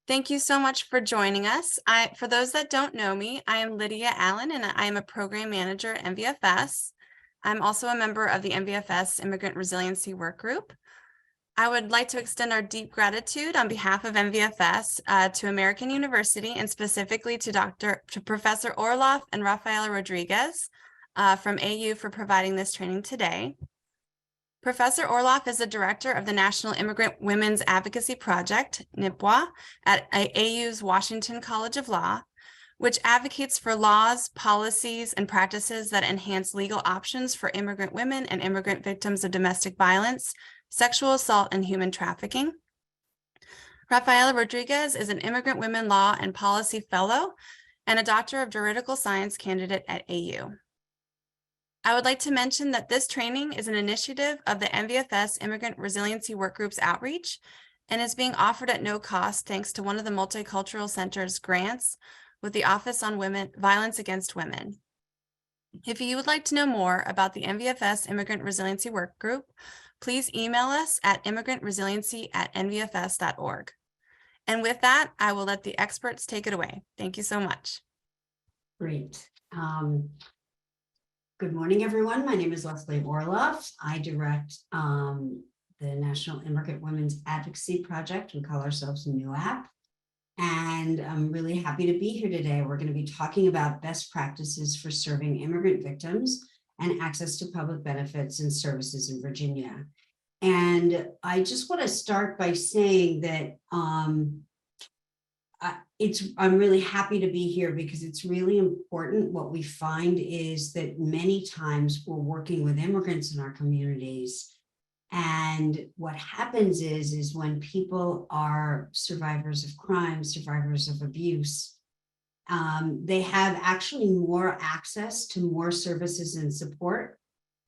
Thank you so much for joining us. For those that don't know me, I am Lydia Allen, and I am a program manager at MVFS. I'm also a member of the MVFS Immigrant Resiliency Work Group. I would like to extend our deep gratitude on behalf of MVFS to American University, and specifically to Professor Orloff and Rafaela Rodriguez from AU for providing this training today. Professor Orloff is the director of the National Immigrant Women's Advocacy Project, NIPWA, at AU's Washington College of Law, which advocates for laws, policies, and practices that enhance legal options for immigrant women and immigrant victims of domestic violence, sexual assault, and human trafficking. Rafaela Rodriguez is an Immigrant Women Law and Policy Fellow and a Doctor of Juridical Science candidate at AU. I would like to mention that this training is an initiative of the MVFS Immigrant Resiliency Work Group's outreach and is being offered at no cost thanks to one of the Multicultural Center's grants with the Office on Violence Against Women. If you would like to know more about the MVFS Immigrant Resiliency Work Group, please email us at immigrantresiliency@mvfs.org. And with that, I will let the experts take it away. Thank you so much. Great. Good morning, everyone. My name is Leslie Orloff. I direct the National Immigrant Women's Advocacy Project. We call ourselves NUAP. And I'm really happy to be here today. We're going to be talking about best practices for serving immigrant victims and access to public benefits and services in Virginia. And I just want to start by saying that I'm really happy to be here because it's really important. What we find is that many times we're working with immigrants in our communities, and what happens is when people are survivors of crime, survivors of abuse, they have actually more access to more services and support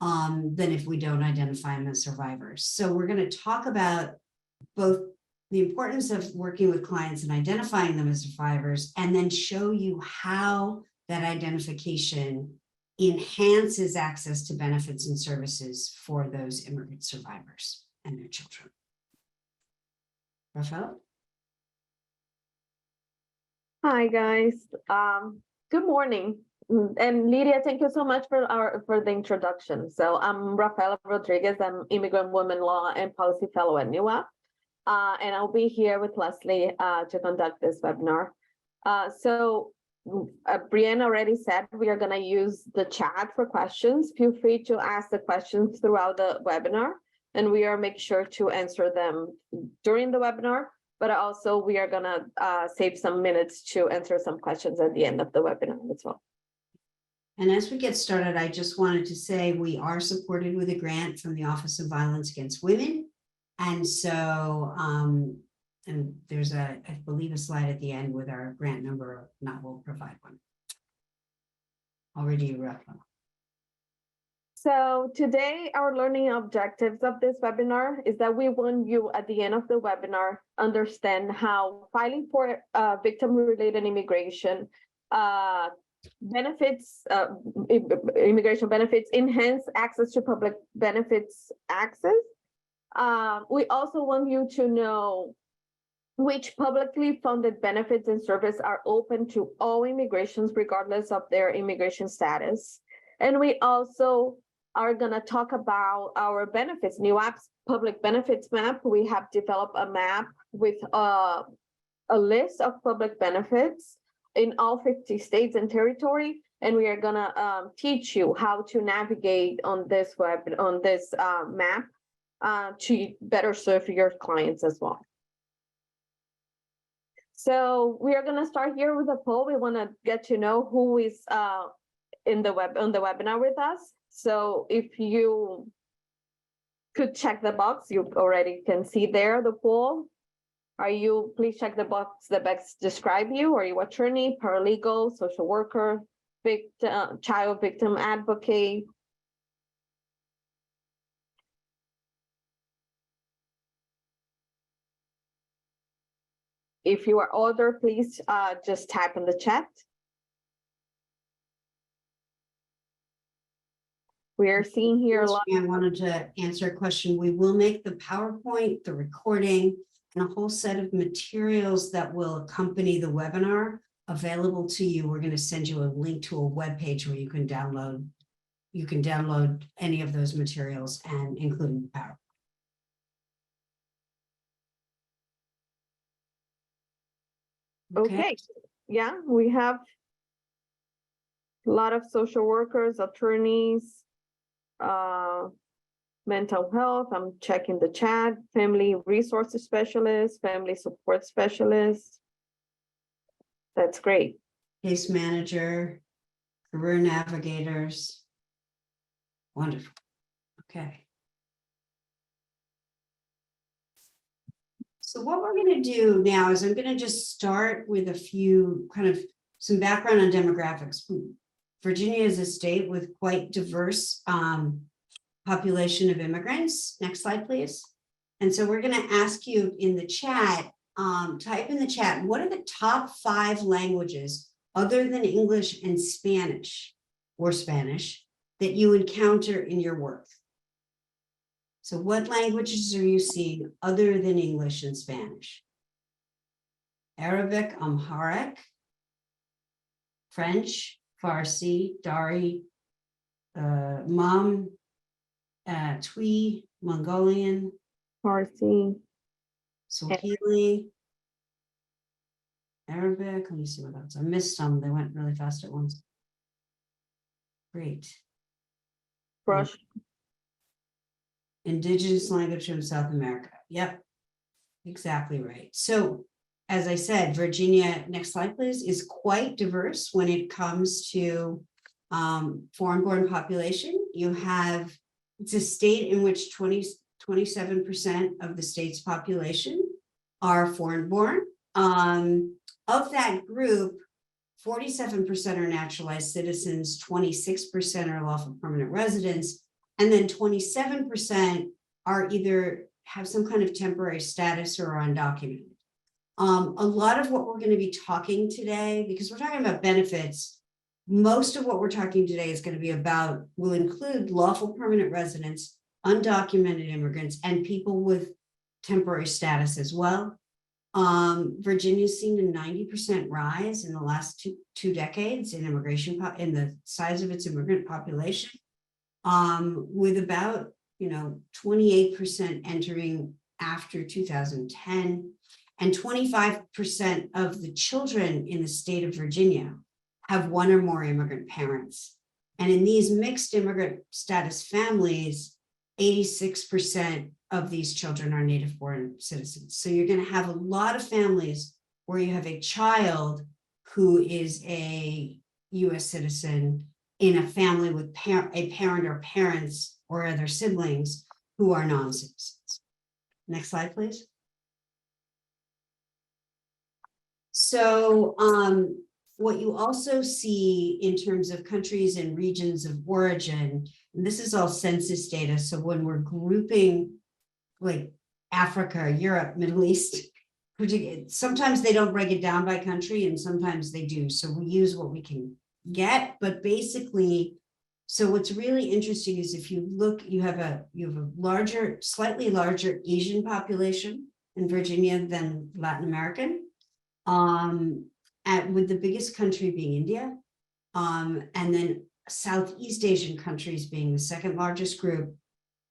than if we don't identify them as survivors. So we're going to talk about both the importance of working with clients and identifying them as survivors, and then show you how that identification enhances access to benefits and services for those immigrant survivors and their children. Rafael? Hi, guys. Good morning. And Lydia, thank you so much for the introduction. So I'm Rafaela Rodriguez. I'm Immigrant Women Law and Policy Fellow at NUAP. And I'll be here with Leslie to conduct this webinar. So Brianna already said we are going to use the chat for questions. Feel free to ask the questions throughout the webinar, and we are make sure to answer them during the webinar, but also we are going to save some minutes to answer some questions at the end of the webinar as well. And as we get started, I just wanted to say we are supported with a grant from the Office of Violence Against Women. And so, and there's I believe, a slide at the end with our grant number. Not, we'll provide one. Already, Rafa. So today, our learning objectives of this webinar is that we want you at the end of the webinar understand how filing for victim-related immigration immigration benefits enhance access to public benefits access. We also want you to know which publicly funded benefits and services are open to all immigrations, regardless of their immigration status. And we also are going to talk about our benefits. NUAP's public benefits map. We have developed a map with a list of public benefits in all 50 states and territory. And we are going to teach you how to navigate on this map to better serve your clients as well. So we are going to start here with a poll. We want to get to know who is on the webinar with us. So if you could check the box, you already can see there the poll. Please check the box that best describe you. Are you attorney, paralegal, social worker, child victim advocate? If you are older, please just type in the chat. We are seeing here a lot. I wanted to answer a question. We will make the PowerPoint, the recording, and a whole set of materials that will accompany the webinar available to you. We're going to send you a link to a web page where you can download any of those materials, and including PowerPoint. Okay, yeah, we have a lot of social workers, attorneys, mental health. I'm checking the chat, family resources specialists, family support specialists. That's great. Case manager, career navigators. Wonderful. Okay. So what we're going to do now is I'm going to just start with a few some background on demographics. Virginia is a state with quite diverse population of immigrants. Next slide, please. And so we're going to ask you in the chat, type in the chat, what are the top 5 languages other than English and Spanish that you encounter in your work? So what languages are you seeing other than English and Spanish? Arabic, Amharic, French, Farsi, Dari, Twi, Mongolian, Farsi. Swahili, Arabic. Let me see what else. I missed some. They went really fast at once. Great. Russian. Indigenous language from South America. Yep, exactly right. So, as I said, Virginia, next slide, please, is quite diverse when it comes to foreign-born population. It's a state in which 27% of the state's population are foreign-born. Of that group, 47% are naturalized citizens, 26% are lawful permanent residents, and then 27% are either have some kind of temporary status or are undocumented. A lot of what we're going to be talking today, because we're talking about benefits, most of what we're talking today is going to be will include lawful permanent residents, undocumented immigrants, and people with temporary status as well. Virginia's seen a 90% rise in the last two decades in in the size of its immigrant population, with about 28% entering after 2010, and 25% of the children in the state of Virginia have one or more immigrant parents. And in these mixed immigrant status families, 86% of these children are native born citizens. So you're going to have a lot of families where you have a child who is a US citizen in a family with a parent or parents or other siblings who are non-citizens. Next slide, please. So what you also see in terms of countries and regions of origin, and this is all census data. So when we're grouping like Africa, Europe, Middle East, sometimes they don't break it down by country and sometimes they do. So we use what we can get, but basically, so what's really interesting is if you look, you have a slightly larger Asian population in Virginia than Latin American, with the biggest country being India, and then Southeast Asian countries being the second largest group,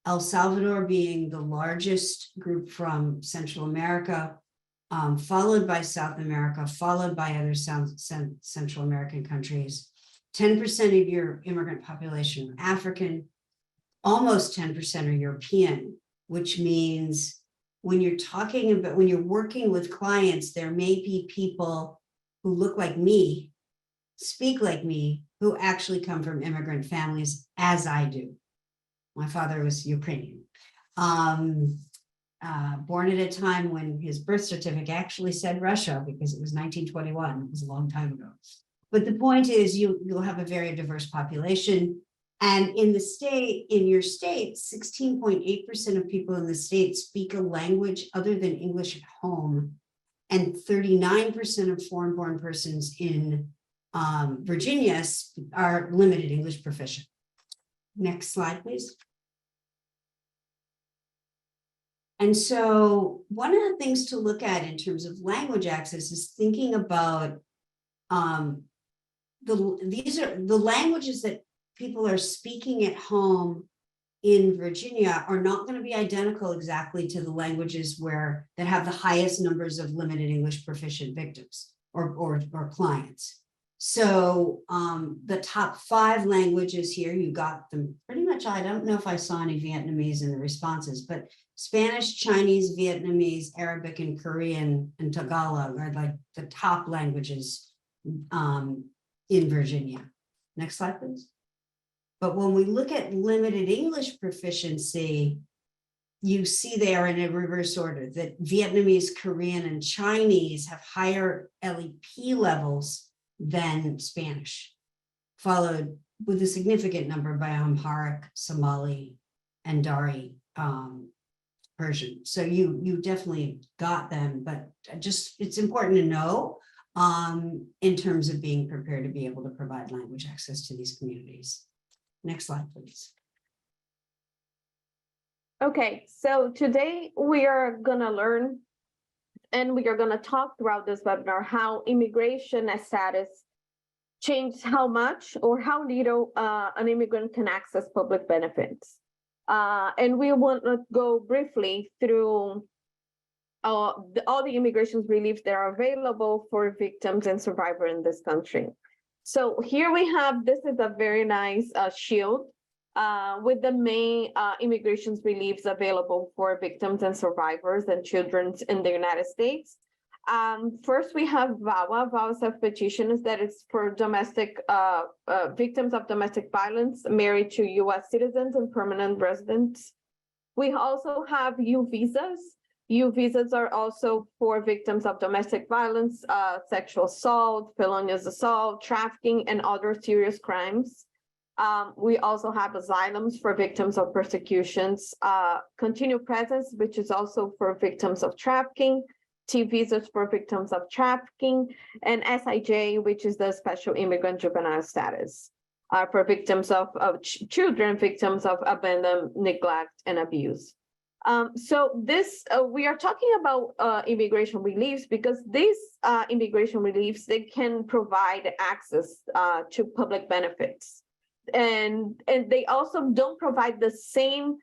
El Salvador being the largest group from Central America, followed by South America, followed by other Central American countries. 10% of your immigrant population are African, almost 10% are European, which means when you're working with clients, there may be people who look like me, speak like me, who actually come from immigrant families, as I do. My father was Ukrainian, born at a time when his birth certificate actually said Russia because it was 1921. It was a long time ago. But the point is you'll have a very diverse population. And in your state, 16.8% of people in the state speak a language other than English at home. And 39% of foreign-born persons in Virginia are limited English proficient. Next slide, please. And so one of the things to look at in terms of language access is thinking about these are the languages that people are speaking at home in Virginia are not going to be identical exactly to the languages that have the highest numbers of limited English proficient victims or clients. So the top 5 languages here, you got them pretty much. I don't know if I saw any Vietnamese in the responses, but Spanish, Chinese, Vietnamese, Arabic, and Korean and Tagalog are like the top languages in Virginia. Next slide, please. But when we look at limited English proficiency, you see there in a reverse order that Vietnamese, Korean, and Chinese have higher LEP levels than Spanish, followed with a significant number by Amharic, Somali, and Dari Persian. So you definitely got them, but just it's important to know in terms of being prepared to be able to provide language access to these communities. Next slide, please. Okay, so today we are gonna learn and we are gonna talk throughout this webinar how immigration status changed how much or how little an immigrant can access public benefits. And we want to go briefly through all the immigration reliefs that are available for victims and survivors in this country. So here we have, this is a very nice shield with the main immigration reliefs available for victims and survivors and children in the United States. First, we have VAWA. VAWA self-petition that is for domestic victims of domestic violence married to U.S. citizens and permanent residents. We also have U visas. U visas are also for victims of domestic violence, sexual assault, felonious assault, trafficking, and other serious crimes. We also have asylums for victims of persecutions, continued presence, which is also for victims of trafficking, T visas for victims of trafficking, and SIJ, which is the special immigrant juvenile status for victims of children, victims of abandonment, neglect, and abuse. So this, we are talking about immigration reliefs because these immigration reliefs, they can provide access to public benefits. And they also don't provide the same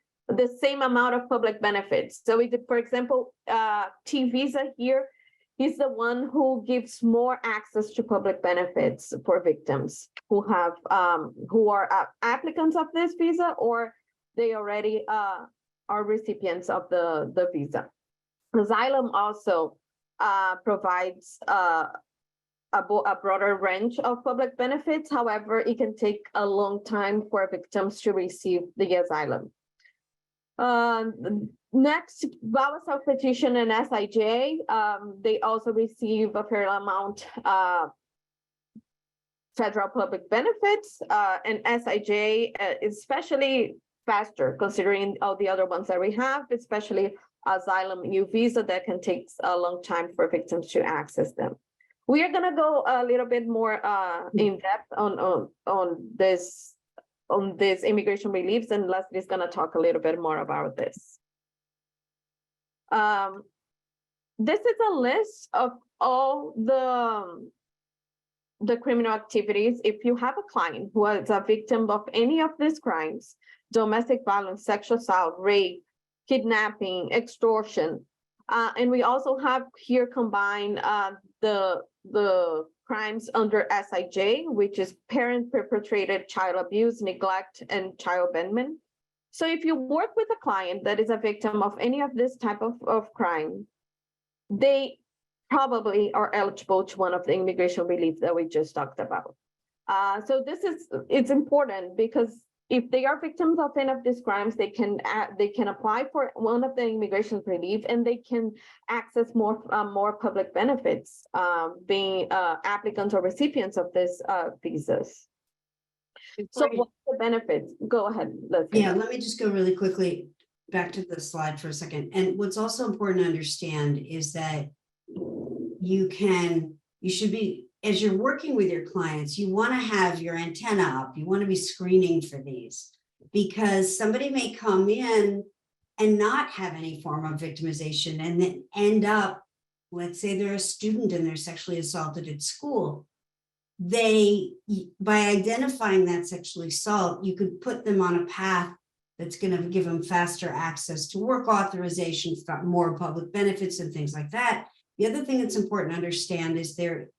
amount of public benefits. So for example, T visa here is the one who gives more access to public benefits for victims who have who are applicants of this visa or they already are recipients of the visa. Asylum also provides a broader range of public benefits. However, it can take a long time for victims to receive the asylum. Next, VAWA self-petition and SIJ, they also receive a fair amount federal public benefits, and SIJ especially faster considering all the other ones that we have, especially asylum U visa that can take a long time for victims to access them. We are gonna go a little bit more in depth on this immigration reliefs, and Leslie's gonna talk a little bit more about this. This is a list of all the criminal activities. If you have a client who is a victim of any of these crimes, domestic violence, sexual assault, rape, kidnapping, extortion, and we also have here combined the crimes under SIJ, which is parent perpetrated child abuse, neglect, and child abandonment. So if you work with a client that is a victim of any of this type of crime, they probably are eligible to one of the immigration relief that we just talked about. So it's important because if they are victims of any of these crimes, they can apply for one of the immigration relief and they can access more public benefits, being applicants or recipients of these visas. So what's the benefits? Go ahead, Leslie. Yeah, let me just go really quickly back to the slide for a second. And what's also important to understand is that you should be, as you're working with your clients, you want to have your antenna up. You want to be screening for these because somebody may come in and not have any form of victimization, and then end up, let's say they're a student and they're sexually assaulted at school. By identifying that sexual assault, you could put them on a path that's going to give them faster access to work authorization, more public benefits and things like that. The other thing that's important to understand is here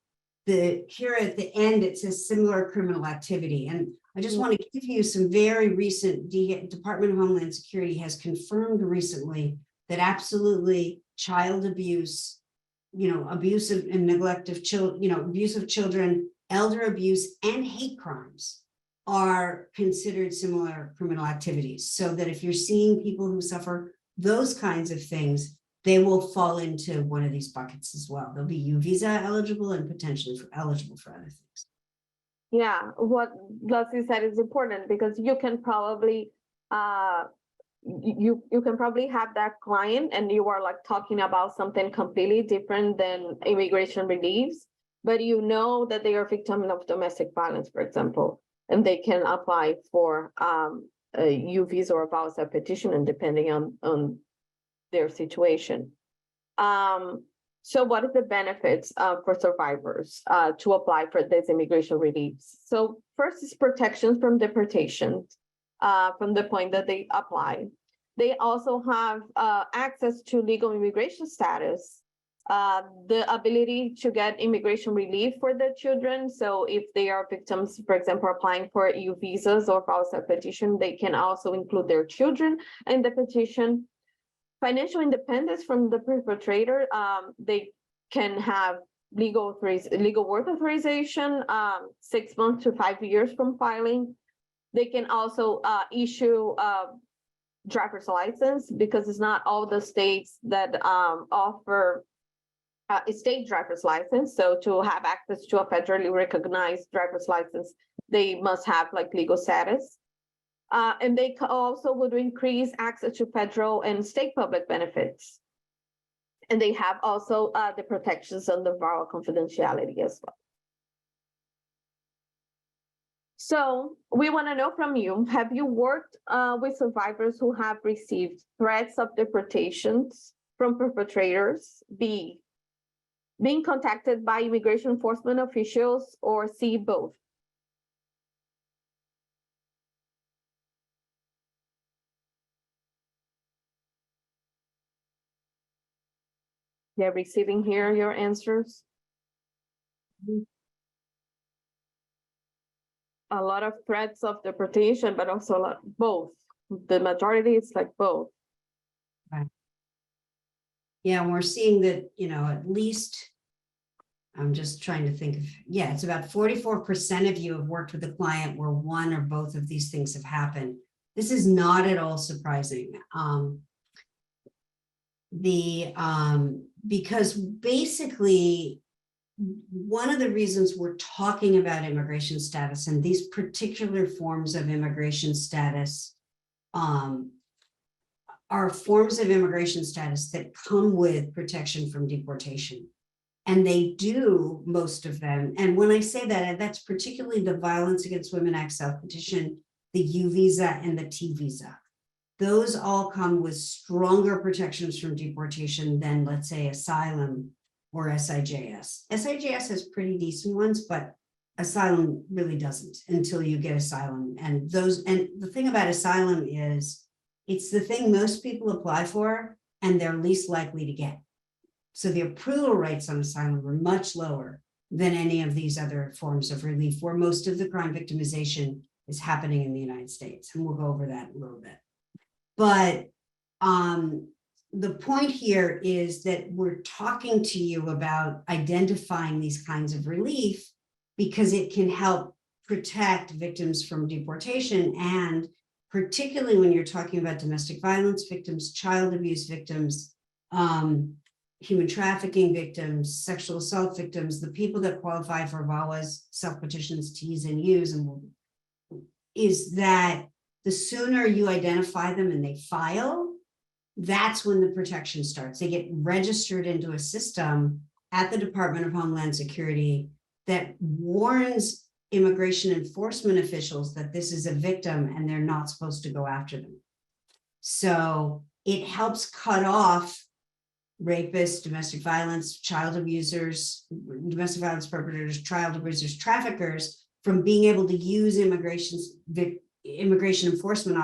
at the end, it says similar criminal activity. And I just want to give you some very recent, Department of Homeland Security has confirmed recently that absolutely child abuse, abusive and neglect of children, abuse of children, elder abuse, and hate crimes are considered similar criminal activities. So that if you're seeing people who suffer those kinds of things, they will fall into one of these buckets as well. They'll be U visa eligible and potentially eligible for other things. Yeah, what Leslie said is important because you can probably you can probably have that client and you are like talking about something completely different than immigration reliefs, but you know that they are victims of domestic violence, for example, and they can apply for a U visa or a voucher petition, and depending on their situation. So what are the benefits for survivors to apply for this immigration reliefs? So first is protections from deportation from the point that they apply. They also have access to legal immigration status, the ability to get immigration relief for their children. So if they are victims, for example, applying for EU visas or voucher petition, they can also include their children in the petition. Financial independence from the perpetrator. They can have legal work authorization, 6 months to 5 years from filing. They can also issue driver's license, because it's not all the states that offer a state driver's license. So to have access to a federally recognized driver's license, they must have like legal status. And they also would increase access to federal and state public benefits. And they have also the protections on the viral confidentiality as well. So we want to know from you, have you worked with survivors who have received threats of deportations from perpetrators, B, being contacted by immigration enforcement officials, or C, both? They're receiving here your answers. A lot of threats of deportation, but also a lot, both. The majority is like both. Right. Yeah, and we're seeing that, at least, I'm just trying to think of, it's about 44% of you have worked with a client where one or both of these things have happened. This is not at all surprising. Because basically, one of the reasons we're talking about immigration status and these particular forms of immigration status are forms of immigration status that come with protection from deportation. And they do, most of them. And when I say that, that's particularly the Violence Against Women Act self-petition, the U visa and the T visa. Those all come with stronger protections from deportation than, let's say, asylum or SIJS. SIJS has pretty decent ones, but asylum really doesn't until you get asylum. And the thing about asylum is it's the thing most people apply for and they're least likely to get. So the approval rates on asylum are much lower than any of these other forms of relief, where most of the crime victimization is happening in the United States. And we'll go over that a little bit. But the point here is that we're talking to you about identifying these kinds of relief because it can help protect victims from deportation, and particularly when you're talking about domestic violence victims, child abuse victims, human trafficking victims, sexual assault victims, the people that qualify for VAWA's, self-petitions, T's and U's, is that the sooner you identify them and they file, that's when the protection starts. They get registered into a system at the Department of Homeland Security that warns immigration enforcement officials that this is a victim and they're not supposed to go after them. So it helps cut off rapists, domestic violence, child abusers, domestic violence perpetrators, child abusers, traffickers from being able to use immigration enforcement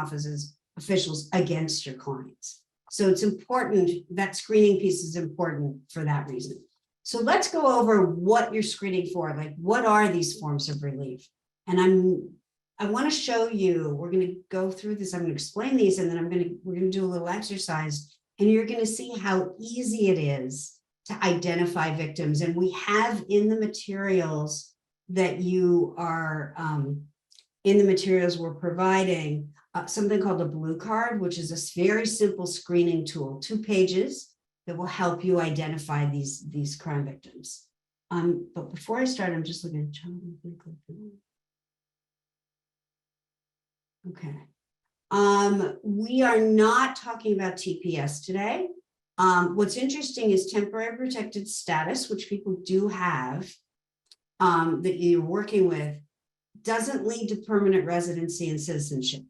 officials against your clients. So it's important, that screening piece is important for that reason. So let's go over what you're screening for, like what are these forms of relief? And I want to show you, we're going to go through this, I'm going to explain these, and then we're going to do a little exercise, and you're going to see how easy it is to identify victims. And we have in the materials that you are, in the materials we're providing, something called a blue card, which is a very simple screening tool, 2 pages that will help you identify these crime victims. But before I start, I'm just looking at child. Okay. We are not talking about TPS today. What's interesting is temporary protected status, which people do have, that you're working with, doesn't lead to permanent residency and citizenship.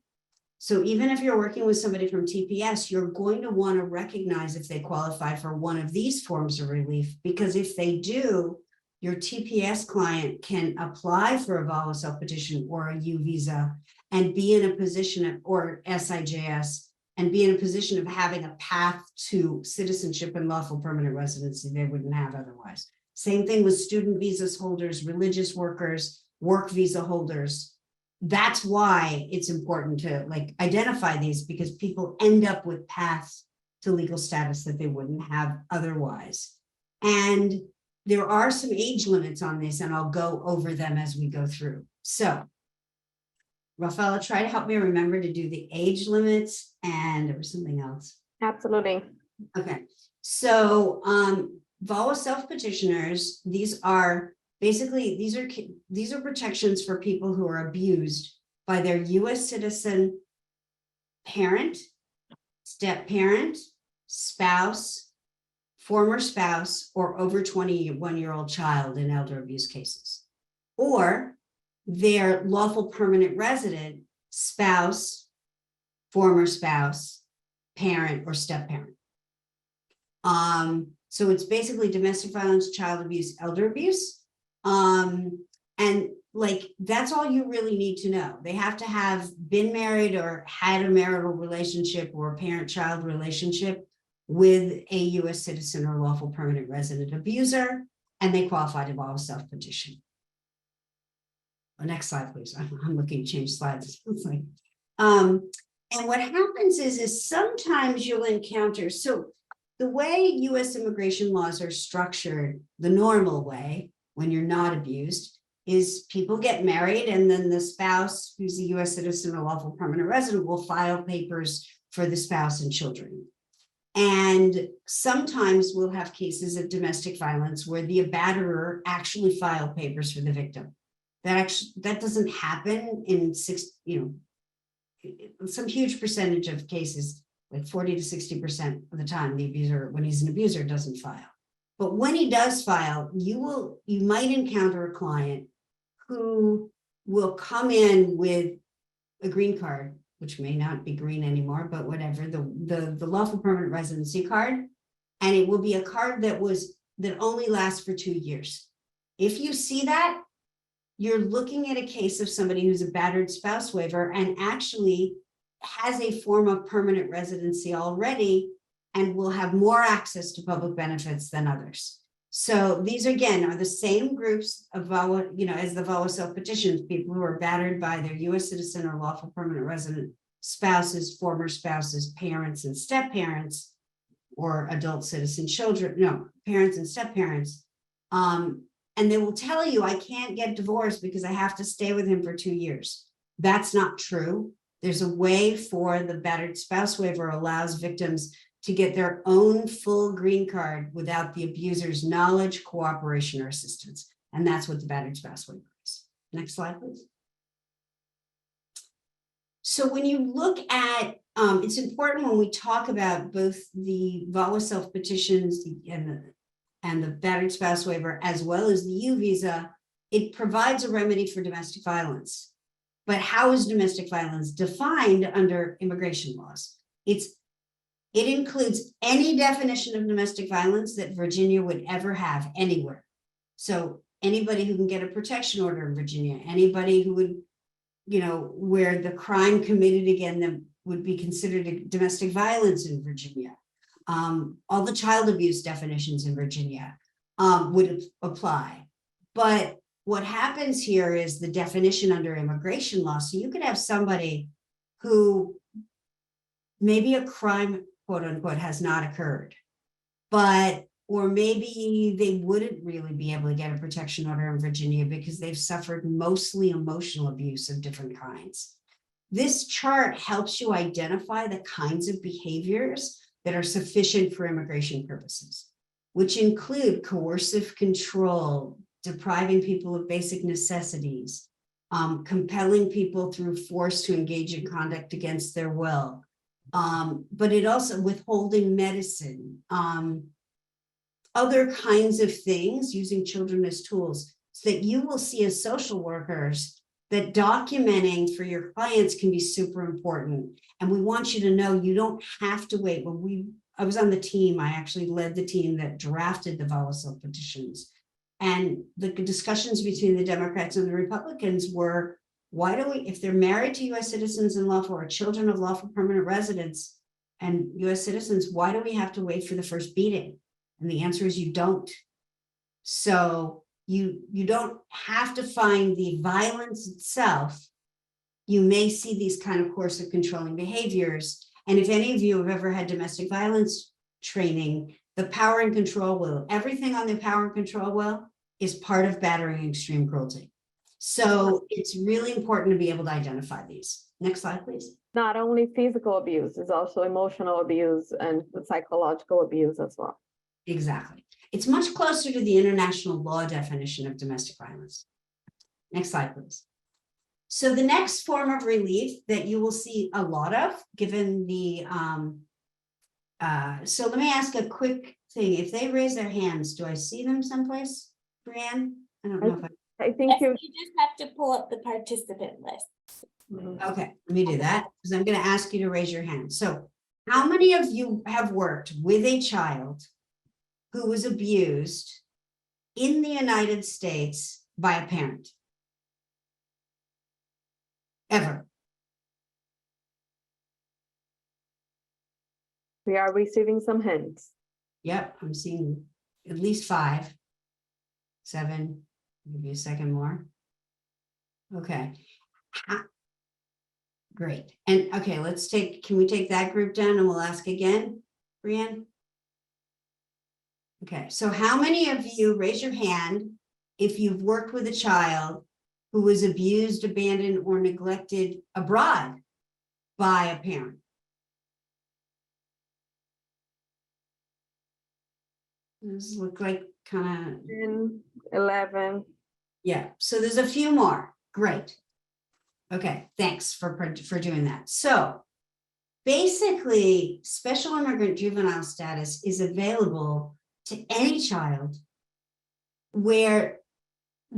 So even if you're working with somebody from TPS, you're going to want to recognize if they qualify for one of these forms of relief, because if they do, your TPS client can apply for a VAWA self-petition or a U visa and be in a position, or SIJS, and be in a position of having a path to citizenship and lawful permanent residency they wouldn't have otherwise. Same thing with student visas holders, religious workers, work visa holders. That's why it's important to identify these, because people end up with paths to legal status that they wouldn't have otherwise. And there are some age limits on this, and I'll go over them as we go through. So, Rafaela, try to help me remember to do the age limits, and there was something else. Absolutely. Okay, so VAWA self-petitioners, these are basically, these are protections for people who are abused by their US citizen parent, step-parent, spouse, former spouse, or over 21-year-old child in elder abuse cases, or their lawful permanent resident, spouse, former spouse, parent, or step-parent. So it's basically domestic violence, child abuse, elder abuse. And that's all you really need to know. They have to have been married or had a marital relationship or a parent-child relationship with a US citizen or lawful permanent resident abuser, and they qualify to VAWA self-petition. Next slide, please. I'm looking to change slides. And what happens is sometimes you'll encounter, so the way US immigration laws are structured, the normal way, when you're not abused, is people get married, and then the spouse, who's a US citizen or lawful permanent resident, will file papers for the spouse and children. And sometimes we'll have cases of domestic violence where the abatterer actually filed papers for the victim. That doesn't happen in some huge percentage of cases, like 40 to 60% of the time, the abuser, when he's an abuser, doesn't file. But when he does file, you might encounter a client who will come in with a green card, which may not be green anymore, but whatever, the lawful permanent residency card, and it will be a card that only lasts for 2 years. If you see that, you're looking at a case of somebody who's a battered spouse waiver and actually has a form of permanent residency already and will have more access to public benefits than others. So these, again, are the same groups of VAWA, as the VAWA self-petitions, people who are battered by their US citizen or lawful permanent resident spouses, former spouses, parents and step-parents, or adult citizen children, parents and step-parents. And they will tell you, I can't get divorced because I have to stay with him for 2 years. That's not true. There's a way for the battered spouse waiver allows victims to get their own full green card without the abuser's knowledge, cooperation, or assistance. And that's what the battered spouse waiver is. Next slide, please. So when you look at, it's important when we talk about both the VAWA self-petitions and the battered spouse waiver, as well as the U visa, it provides a remedy for domestic violence. But how is domestic violence defined under immigration laws? It's It includes any definition of domestic violence that Virginia would ever have anywhere. So anybody who can get a protection order in Virginia, anybody who would, where the crime committed against them would be considered a domestic violence in Virginia. All the child abuse definitions in Virginia would apply. But what happens here is the definition under immigration law. So you could have somebody who maybe a crime, quote unquote, has not occurred, or maybe they wouldn't really be able to get a protection order in Virginia because they've suffered mostly emotional abuse of different kinds. This chart helps you identify the kinds of behaviors that are sufficient for immigration purposes, which include coercive control, depriving people of basic necessities, compelling people through force to engage in conduct against their will, but it also withholding medicine, other kinds of things, using children as tools, so that you will see as social workers that documenting for your clients can be super important. And we want you to know you don't have to wait. I was on the team, I actually led the team that drafted the Volasol petitions. And the discussions between the Democrats and the Republicans were, why do we, if they're married to US citizens and lawful or children of lawful permanent residents and US citizens, why do we have to wait for the first beating? And the answer is you don't. So you don't have to find the violence itself. You may see these kind of coercive controlling behaviors. And if any of you have ever had domestic violence training, the power and control will, everything on the power and control will is part of battering and extreme cruelty. So it's really important to be able to identify these. Next slide, please. Not only physical abuse, it's also emotional abuse and psychological abuse as well. Exactly. It's much closer to the international law definition of domestic violence. Next slide, please. So the next form of relief that you will see a lot of, given the, so let me ask a quick thing. If they raise their hands, do I see them someplace, Brianne? I don't know if I think Yes, you just have to pull up the participant list. Okay, let me do that because I'm going to ask you to raise your hand. So how many of you have worked with a child who was abused in the United States by a parent? Ever? We are receiving some hints. Yep, I'm seeing at least 5, 7, I'll give you a second more. Okay. Great. And okay, can we take that group down and we'll ask again, Brianne? Okay, so how many of you, raise your hand, if you've worked with a child who was abused, abandoned, or neglected abroad by a parent? Those look like kind of 10, 11. Yeah, so there's a few more. Great. Okay, thanks for doing that. So basically, special immigrant juvenile status is available to any child where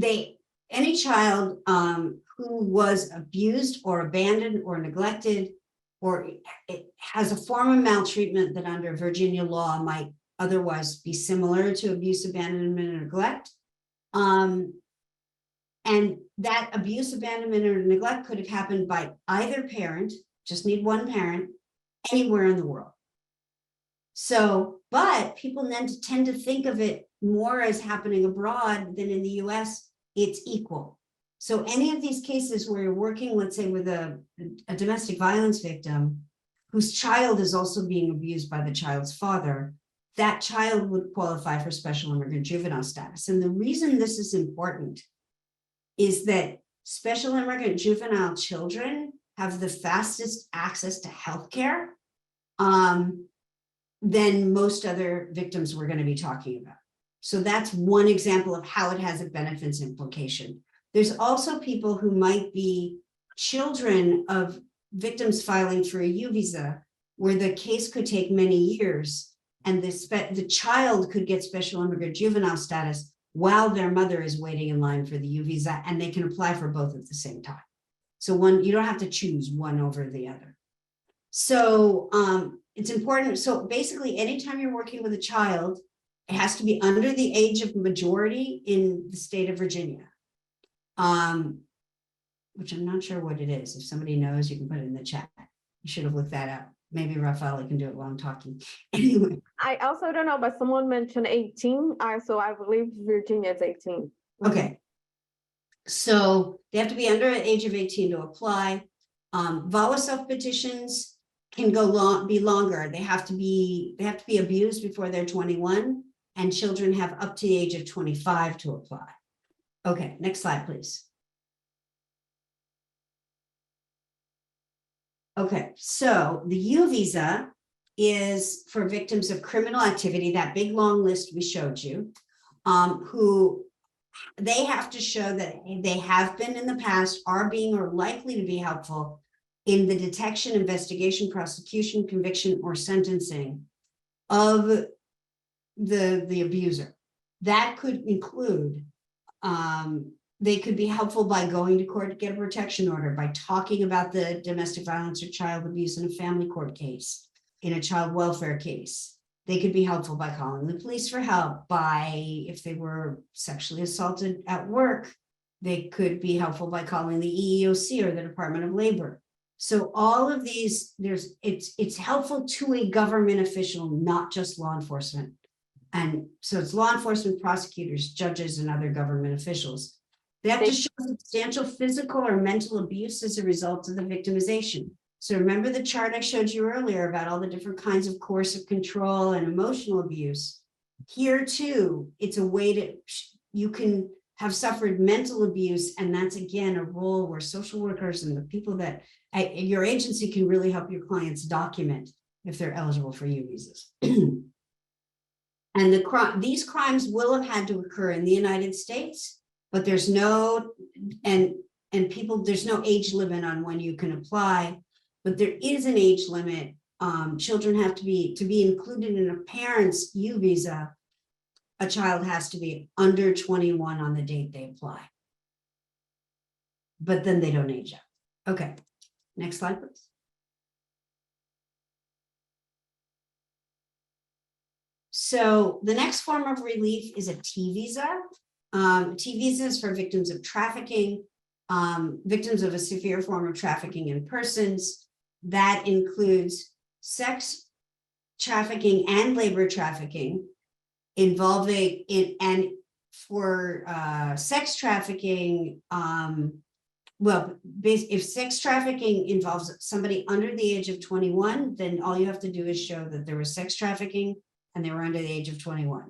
any child who was abused or abandoned or neglected, or it has a form of maltreatment that under Virginia law might otherwise be similar to abuse, abandonment, or neglect. And that abuse, abandonment, or neglect could have happened by either parent, just need one parent, anywhere in the world. So, but people tend to think of it more as happening abroad than in the US, it's equal. So any of these cases where you're working, let's say with a domestic violence victim whose child is also being abused by the child's father, that child would qualify for special immigrant juvenile status. And the reason this is important is that special immigrant juvenile children have the fastest access to healthcare than most other victims we're going to be talking about. So that's one example of how it has a benefits implication. There's also people who might be children of victims filing for a U visa, where the case could take many years, and the child could get special immigrant juvenile status while their mother is waiting in line for the U visa, and they can apply for both at the same time. So you don't have to choose one over the other. So it's important. So basically, anytime you're working with a child, it has to be under the age of majority in the state of Virginia. Which I'm not sure what it is. If somebody knows, you can put it in the chat. You should have looked that up. Maybe Rafaela can do it while I'm talking. Anyway, I also don't know, but someone mentioned 18, so I believe Virginia is 18. okay. So they have to be under the age of 18 to apply. VAWA self-petitions can be longer. They have to be abused before they're 21, and children have up to the age of 25 to apply. Okay, next slide, please. Okay, so the U visa is for victims of criminal activity, that big long list we showed you, who they have to show that they have been in the past, are being, or likely to be helpful in the detection, investigation, prosecution, conviction, or sentencing of the abuser. That could include, they could be helpful by going to court to get a protection order, by talking about the domestic violence or child abuse in a family court case, in a child welfare case. They could be helpful by calling the police for help, if they were sexually assaulted at work, they could be helpful by calling the EEOC or the Department of Labor. So all of these, it's helpful to a government official, not just law enforcement. And so it's law enforcement, prosecutors, judges, and other government officials. They have to show substantial physical or mental abuse as a result of the victimization. So remember the chart I showed you earlier about all the different kinds of coercive control and emotional abuse. Here too, it's a way to, you can have suffered mental abuse, and that's again a role where social workers and the people that your agency can really help your clients document if they're eligible for U visas. And these crimes will have had to occur in the United States, but there's no, there's no age limit on when you can apply, but there is an age limit. Children have to be included in a parent's U visa. A child has to be under 21 on the date they apply. But then they don't age up. Okay, next slide, please. So the next form of relief is a T visa. T visa is for victims of trafficking, victims of a severe form of trafficking in persons. That includes sex trafficking and labor trafficking involving it. And for sex trafficking, if sex trafficking involves somebody under the age of 21, then all you have to do is show that there was sex trafficking and they were under the age of 21.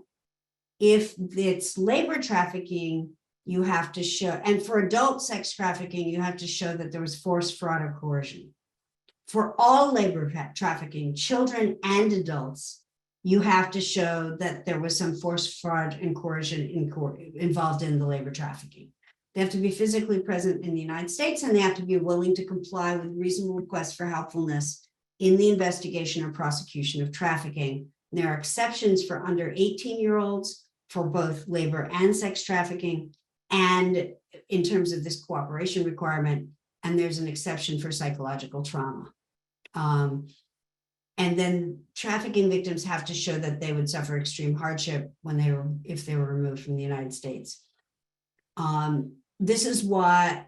If it's labor trafficking, you have to show, and for adult sex trafficking, you have to show that there was force, fraud, or coercion. For all labor trafficking, children and adults, you have to show that there was some force, fraud, and coercion involved in the labor trafficking. They have to be physically present in the United States, and they have to be willing to comply with reasonable requests for helpfulness in the investigation or prosecution of trafficking. There are exceptions for under 18-year-olds for both labor and sex trafficking, and in terms of this cooperation requirement, and there's an exception for psychological trauma. And then trafficking victims have to show that they would suffer extreme hardship if they were removed from the United States. This is why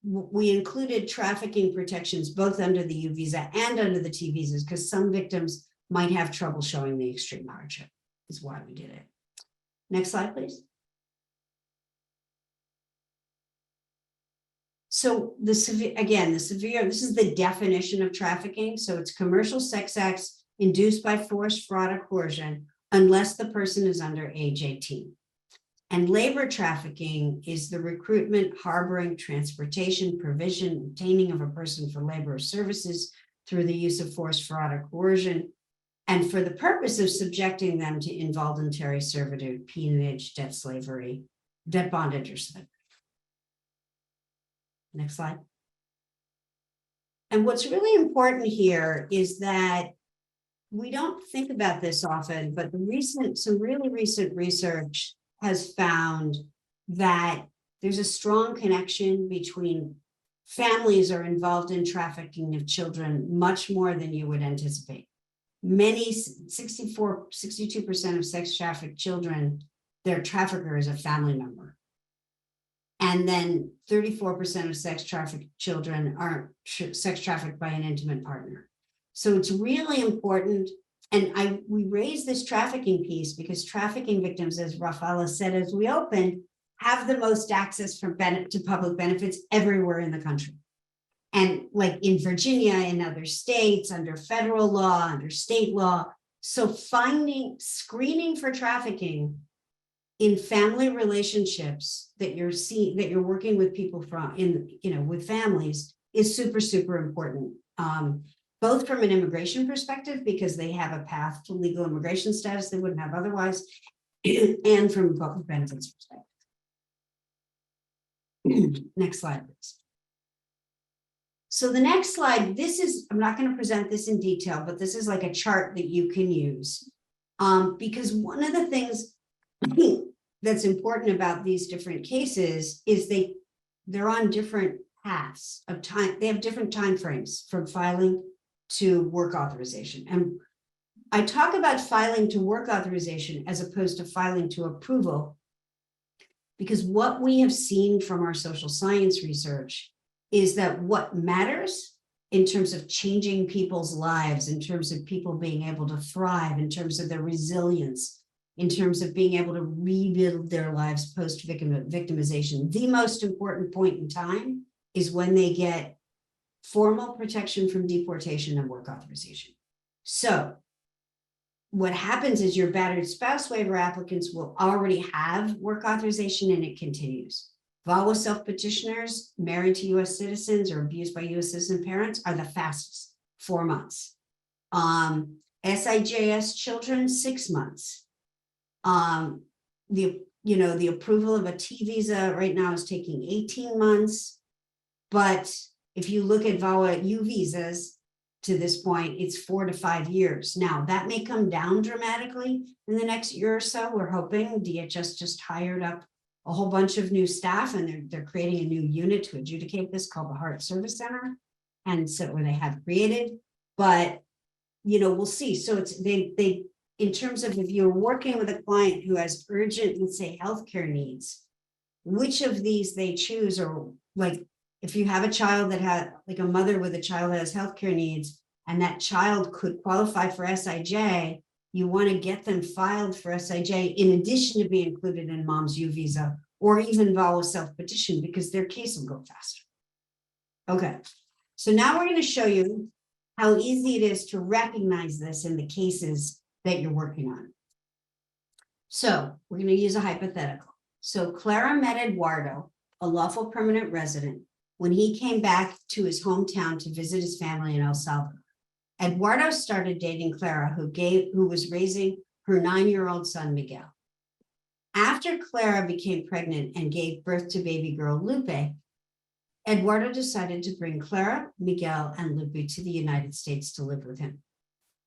we included trafficking protections both under the U visa and under the T visas, because some victims might have trouble showing the extreme hardship, is why we did it. Next slide, please. So this is the definition of trafficking. So it's commercial sex acts induced by force, fraud, or coercion, unless the person is under age 18. And labor trafficking is the recruitment, harboring, transportation, provision, obtaining of a person for labor or services through the use of force, fraud, or coercion, and for the purpose of subjecting them to involuntary servitude, peonage, debt slavery, debt bondage, or slavery. Next slide. And what's really important here is that we don't think about this often, but some really recent research has found that there's a strong connection between families are involved in trafficking of children much more than you would anticipate. many 62% of sex trafficked children, their trafficker is a family member. And then 34% of sex trafficked children are sex trafficked by an intimate partner. So it's really important. And we raise this trafficking piece because trafficking victims, as Rafaela said, as we opened, have the most access to public benefits everywhere in the country. And like in Virginia, in other states, under federal law, under state law. So screening for trafficking in family relationships that you're working with people with families is super, super important. Both from an immigration perspective, because they have a path to legal immigration status they wouldn't have otherwise, and from a public benefits perspective. Next slide, please. So the next slide, I'm not going to present this in detail, but this is like a chart that you can use. Because one of the things that's important about these different cases is they're on different paths of time. They have different time frames from filing to work authorization. And I talk about filing to work authorization as opposed to filing to approval, because what we have seen from our social science research is that what matters in terms of changing people's lives, in terms of people being able to thrive, in terms of their resilience, in terms of being able to rebuild their lives post-victimization, the most important point in time is when they get formal protection from deportation and work authorization. So what happens is your battered spouse waiver applicants will already have work authorization, and it continues. VAWA self-petitioners married to U.S. citizens or abused by U.S. citizen parents are the fastest, 4 months. SIJS children, 6 months. The approval of a T visa right now is taking 18 months. But if you look at VAWA U visas to this point, it's 4 to 5 years. Now that may come down dramatically in the next year or so. We're hoping. DHS just hired up a whole bunch of new staff, and they're creating a new unit to adjudicate this called the Heart Service Center. And so where they have created, but we'll see. So it's they in terms of if you're working with a client who has urgent, let's say, healthcare needs, which of these they choose, or like if you have a child that had like a mother with a child that has healthcare needs, and that child could qualify for SIJ, you want to get them filed for SIJ in addition to being included in mom's U visa or even VAWA self-petition, because their case will go faster. Okay, so now we're going to show you how easy it is to recognize this in the cases that you're working on. So we're going to use a hypothetical. So Clara met Eduardo, a lawful permanent resident, when he came back to his hometown to visit his family in El Salvador. Eduardo started dating Clara, who was raising her 9-year-old son, Miguel. After Clara became pregnant and gave birth to baby girl Lupe, Eduardo decided to bring Clara, Miguel, and Lupe to the United States to live with him.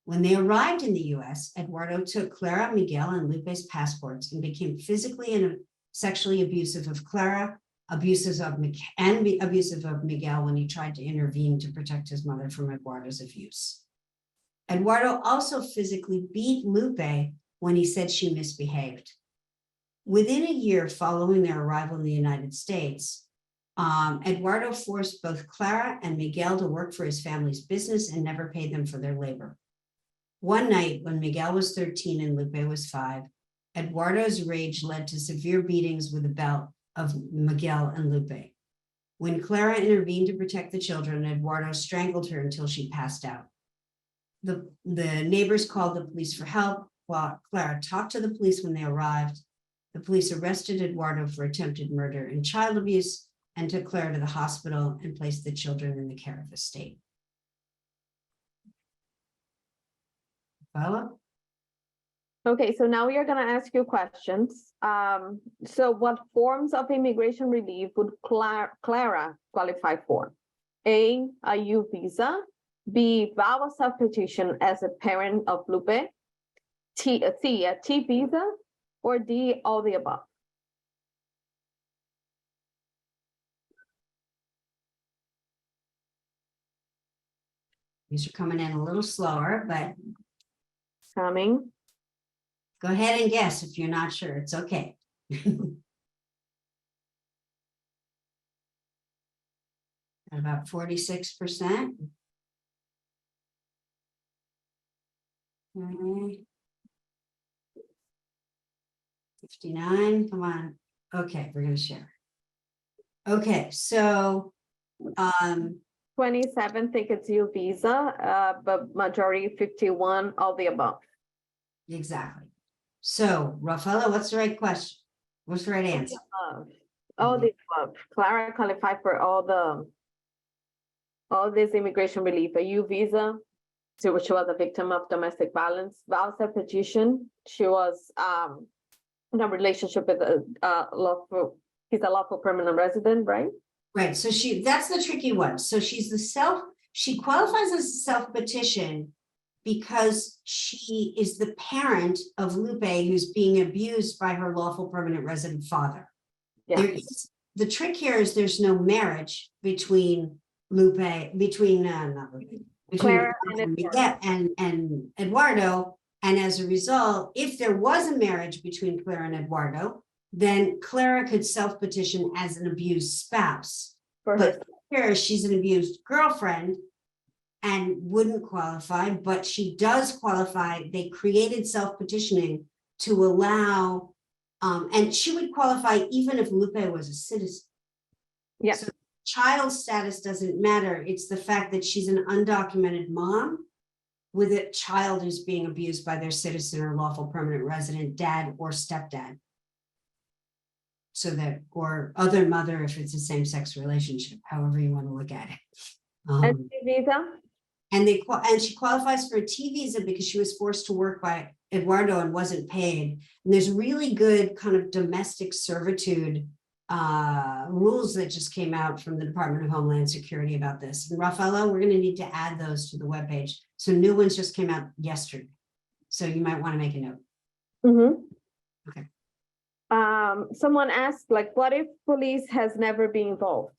When they arrived in the US, Eduardo took Clara, Miguel, and Lupe's passports and became physically and sexually abusive of Clara, abusive of Miguel when he tried to intervene to protect his mother from Eduardo's abuse. Eduardo also physically beat Lupe when he said she misbehaved. Within a year following their arrival in the United States, Eduardo forced both Clara and Miguel to work for his family's business and never paid them for their labor. One night, when Miguel was 13 and Lupe was 5, Eduardo's rage led to severe beatings with a belt of Miguel and Lupe. When Clara intervened to protect the children, Eduardo strangled her until she passed out. The neighbors called the police for help. While Clara talked to the police when they arrived, the police arrested Eduardo for attempted murder and child abuse and took Clara to the hospital and placed the children in the care of the state. Follow? Okay, so now we are going to ask you questions. So what forms of immigration relief would Clara qualify for? A U visa, B, VAWA self-petition as a parent of Lupe, C, a T visa, or D, all the above? These are coming in a little slower, but coming. Go ahead and guess if you're not sure. It's okay. About 46%. Okay. 59, come on. Okay, we're gonna share. Okay, so 27 think it's U visa, but majority 51, all the above. exactly. So Rafaela, what's the right question? What's the right answer? All the above. Clara qualified for all this immigration relief, a U visa. So she was a victim of domestic violence, spousal petition. She was in a relationship with he's a lawful permanent resident, right? Right, so that's the tricky one. So she qualifies as a self-petition because she is the parent of Lupe, who's being abused by her lawful permanent resident father. Yeah. The trick here is there's no marriage between not Lupe, Clara between and Miguel and Eduardo. And as a result, if there was a marriage between Clara and Eduardo, then Clara could self-petition as an abused spouse. for But her. here she's an abused girlfriend and wouldn't qualify, but she does qualify. They created self-petitioning to allow, and she would qualify even if Lupe was a citizen. Yeah. So child status doesn't matter. It's the fact that she's an undocumented mom with a child who's being abused by their citizen or lawful permanent resident, dad or stepdad. So that, or other mother if it's a same-sex relationship, however you want to look at it. And visa. And she qualifies for a T visa because she was forced to work by Eduardo and wasn't paid. And there's really good kind of domestic servitude rules that just came out from the Department of Homeland Security about this. And Rafaela, we're going to need to add those to the webpage. So new ones just came out yesterday. So you might want to make a note. Mm-hmm. Okay. Someone asked, like, what if police has never been involved?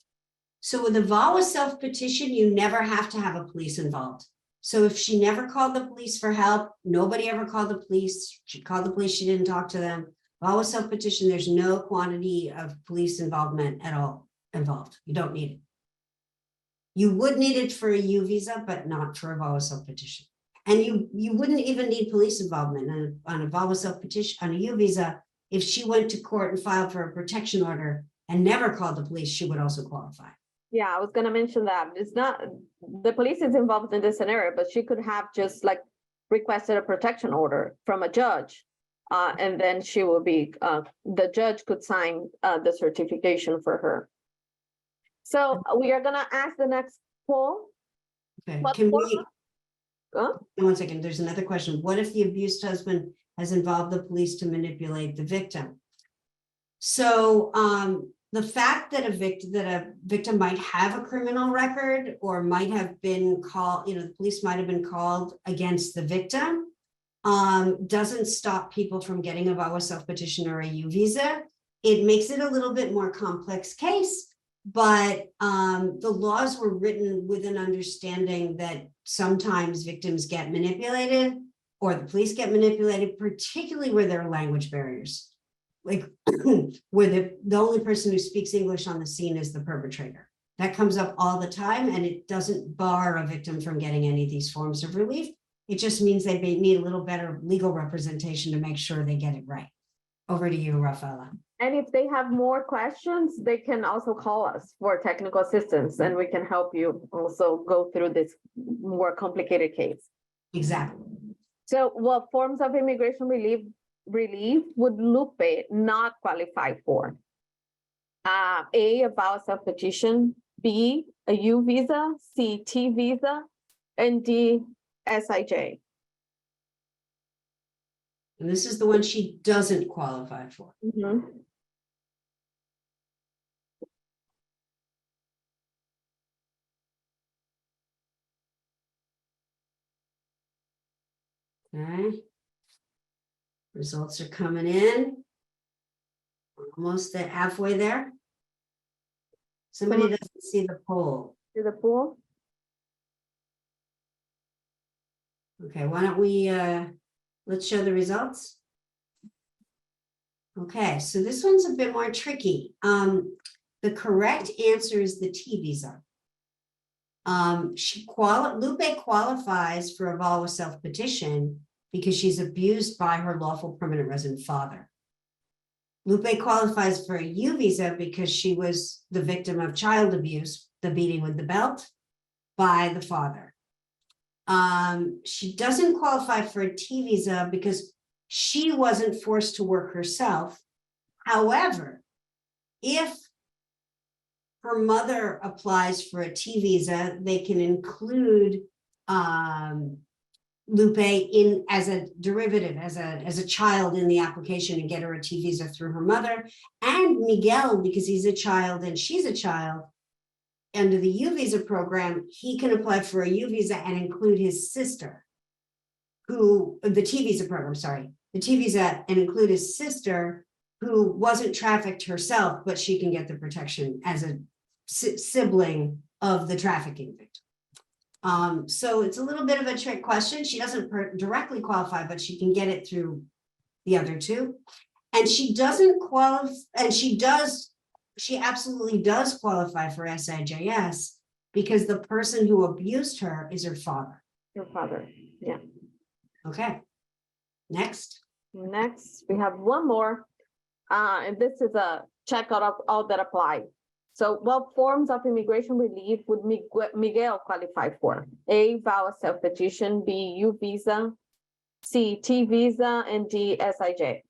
So with a VAWA self-petition, you never have to have a police involved. So if she never called the police for help, nobody ever called the police, she called the police, she didn't talk to them. VAWA self-petition, there's no quantity of police involvement at all involved. You don't need it. You would need it for a U visa, but not for a VAWA self-petition. And you wouldn't even need police involvement on a VAWA self-petition, on a U visa. If she went to court and filed for a protection order and never called the police, she would also qualify. Yeah, I was gonna mention that. It's not, the police is involved in this scenario, but she could have just like requested a protection order from a judge. And then she will be, the judge could sign the certification for her. So we are gonna ask the next poll. Okay, What can form we, one second, there's another question. What if the abused husband has involved the police to manipulate the victim? So the fact that a victim might have a criminal record or might have been called, the police might have been called against the victim, doesn't stop people from getting a VAWA self-petition or a U visa. It makes it a little bit more complex case, but the laws were written with an understanding that sometimes victims get manipulated or the police get manipulated, particularly where there are language barriers. Like where the only person who speaks English on the scene is the perpetrator. That comes up all the time, and it doesn't bar a victim from getting any of these forms of relief. It just means they need a little better legal representation to make sure they get it right. Over to you, Rafaela. And if they have more questions, they can also call us for technical assistance, and we can help you also go through this more complicated case. Exactly. So what forms of immigration relief would Lupe not qualify for? A, VAWA self-petition, B, a U visa, C, T visa, and D, SIJ. And this is the one she doesn't qualify for. Mhm. Okay. Results are coming in. Almost at halfway there. Somebody doesn't see the poll. To the pool. Okay, why don't we let's show the results. Okay, so this one's a bit more tricky. The correct answer is the T visa. Lupe qualifies for a VAWA self-petition because she's abused by her lawful permanent resident father. Lupe qualifies for a U visa because she was the victim of child abuse, the beating with the belt, by the father. She doesn't qualify for a T visa because she wasn't forced to work herself. However, if her mother applies for a T visa, they can include Lupe in as a derivative, as a child in the application, and get her a T visa through her mother. And Miguel, because he's a child and she's a child, under the U visa program, he can apply for a U visa and include his sister, the T visa program, sorry, the T visa, and include his sister who wasn't trafficked herself, but she can get the protection as a sibling of the trafficking victim. So it's a little bit of a trick question. She doesn't directly qualify, but she can get it through the other two. And she doesn't qualify, and she absolutely does qualify for SIJS because the person who abused her is her father. Your father, yeah. Okay, next. Next, we have one more. And this is a checkout of all that apply. So what forms of immigration relief would Miguel qualify for? A, VAWA self-petition, B, U visa, C, T visa, and D, SIJ.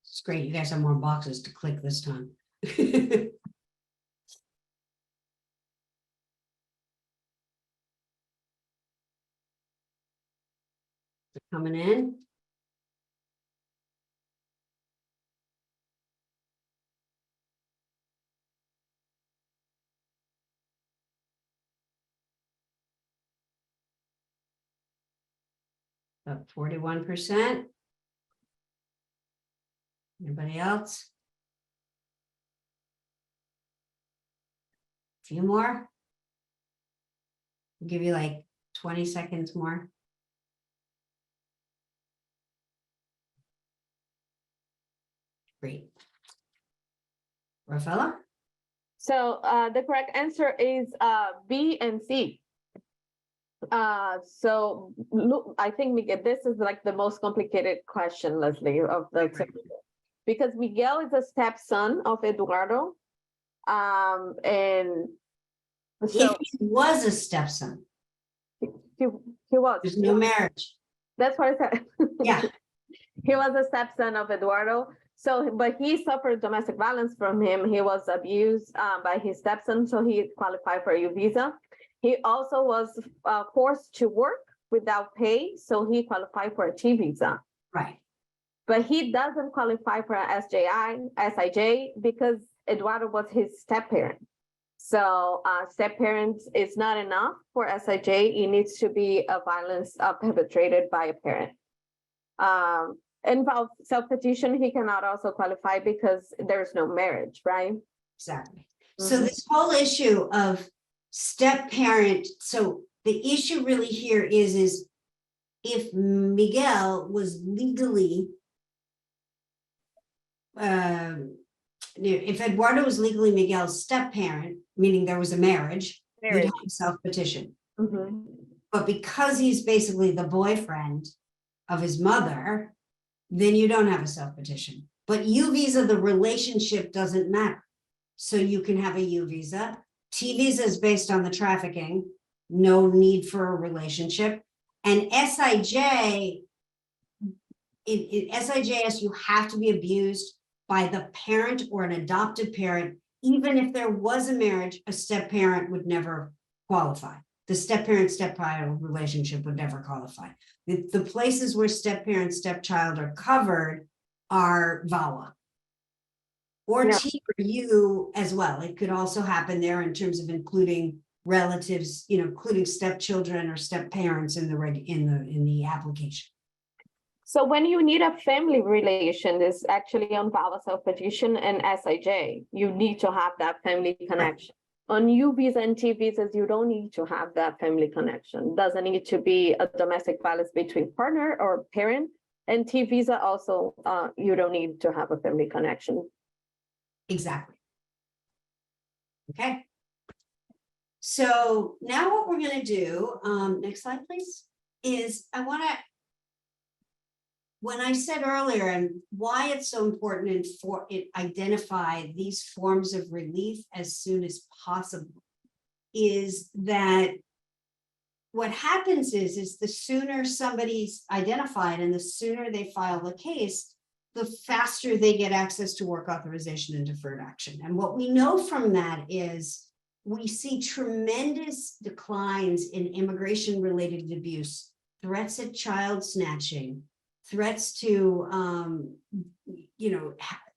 It's great. You guys have more boxes to click this time. Coming in. About 41%. Anybody else? A few more. I'll give you like 20 seconds more. Great. Rafaela? So the correct answer is B and C. So look, I think Miguel, this is like the most complicated question, Leslie, of the because Miguel is a stepson of Eduardo. And so He was a stepson. he was. There's no marriage. That's what I said. Yeah. He was a stepson of Eduardo. So, but he suffered domestic violence from him. He was abused by his stepson, so he qualified for a U visa. He also was forced to work without pay, so he qualified for a T visa. Right. But he doesn't qualify for a SIJ because Eduardo was his step parent. So step parent is not enough for SIJ. It needs to be a violence perpetrated by a parent. Involve self-petition, he cannot also qualify because there's no marriage, right? Exactly. So this whole issue of step parent, so the issue really here is if Miguel was legally, if Eduardo was legally Miguel's step parent, meaning there was a marriage, you'd have a self-petition. But because he's basically the boyfriend of his mother, then you don't have a self-petition. But U visa, the relationship doesn't matter. So you can have a U visa. T visa is based on the trafficking, no need for a relationship. And SIJ, in SIJS, you have to be abused by the parent or an adoptive parent. Even if there was a marriage, a step parent would never qualify. The step parent, step child relationship would never qualify. The places where step parent, step child are covered are VAWA or T or U as well. It could also happen there in terms of including relatives, including stepchildren or step parents in the application. So when you need a family relation, it's actually on VAWA self-petition and SIJ. You need to have that family connection. On U visa and T visas, you don't need to have that family connection. Doesn't need to be a domestic violence between partner or parent. And T visa also, you don't need to have a family connection. Exactly. Okay. So now what we're gonna do, next slide, please, is I wanna, when I said earlier and why it's so important and for it identify these forms of relief as soon as possible, is that what happens is the sooner somebody's identified and the sooner they file the case, the faster they get access to work authorization and deferred action. And what we know from that is we see tremendous declines in immigration-related abuse, threats at child snatching, threats to,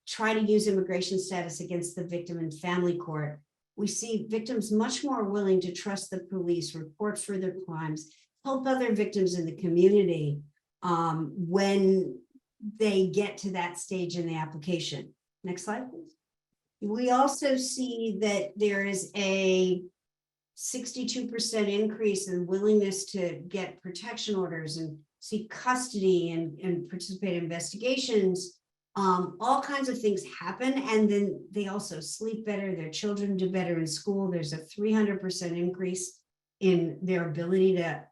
try to use immigration status against the victim in family court. We see victims much more willing to trust the police, report further crimes, help other victims in the community when they get to that stage in the application. Next slide, please. We also see that there is a 62% increase in willingness to get protection orders and seek custody and participate in investigations. All kinds of things happen, and then they also sleep better, their children do better in school. There's a 300% increase in their ability to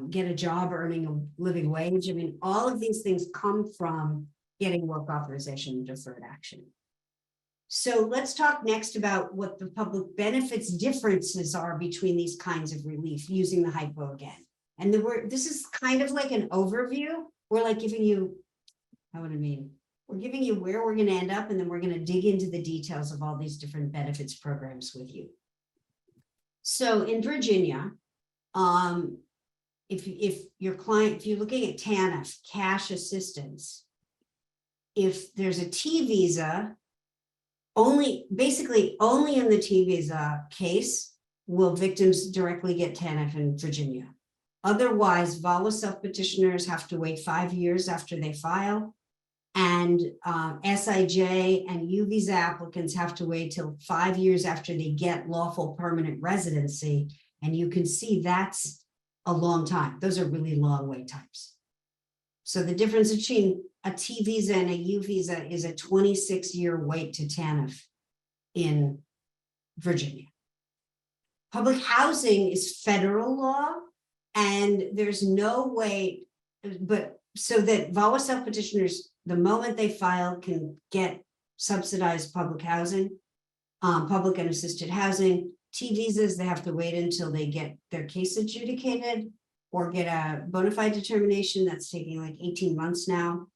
get a job earning a living wage. I mean, all of these things come from getting work authorization and deferred action. So let's talk next about what the public benefits differences are between these kinds of relief using the hypo again. And this is kind of like an overview. We're like giving you, we're giving you where we're going to end up, and then we're going to dig into the details of all these different benefits programs with you. So in Virginia, if you're looking at TANF, cash assistance, if there's a T visa, basically only in the T visa case will victims directly get TANF in Virginia. Otherwise, VAWA self-petitioners have to wait 5 years after they file, and SIJ and U visa applicants have to wait till 5 years after they get lawful permanent residency. And you can see that's a long time. Those are really long wait times. So the difference between a T visa and a U visa is a 26-year wait to TANF in Virginia. Public housing is federal law, and there's no way, but so that VAWA self-petitioners, the moment they file, can get subsidized public housing, public and assisted housing. T visas, they have to wait until they get their case adjudicated or get a bona fide determination. That's taking like 18 months now.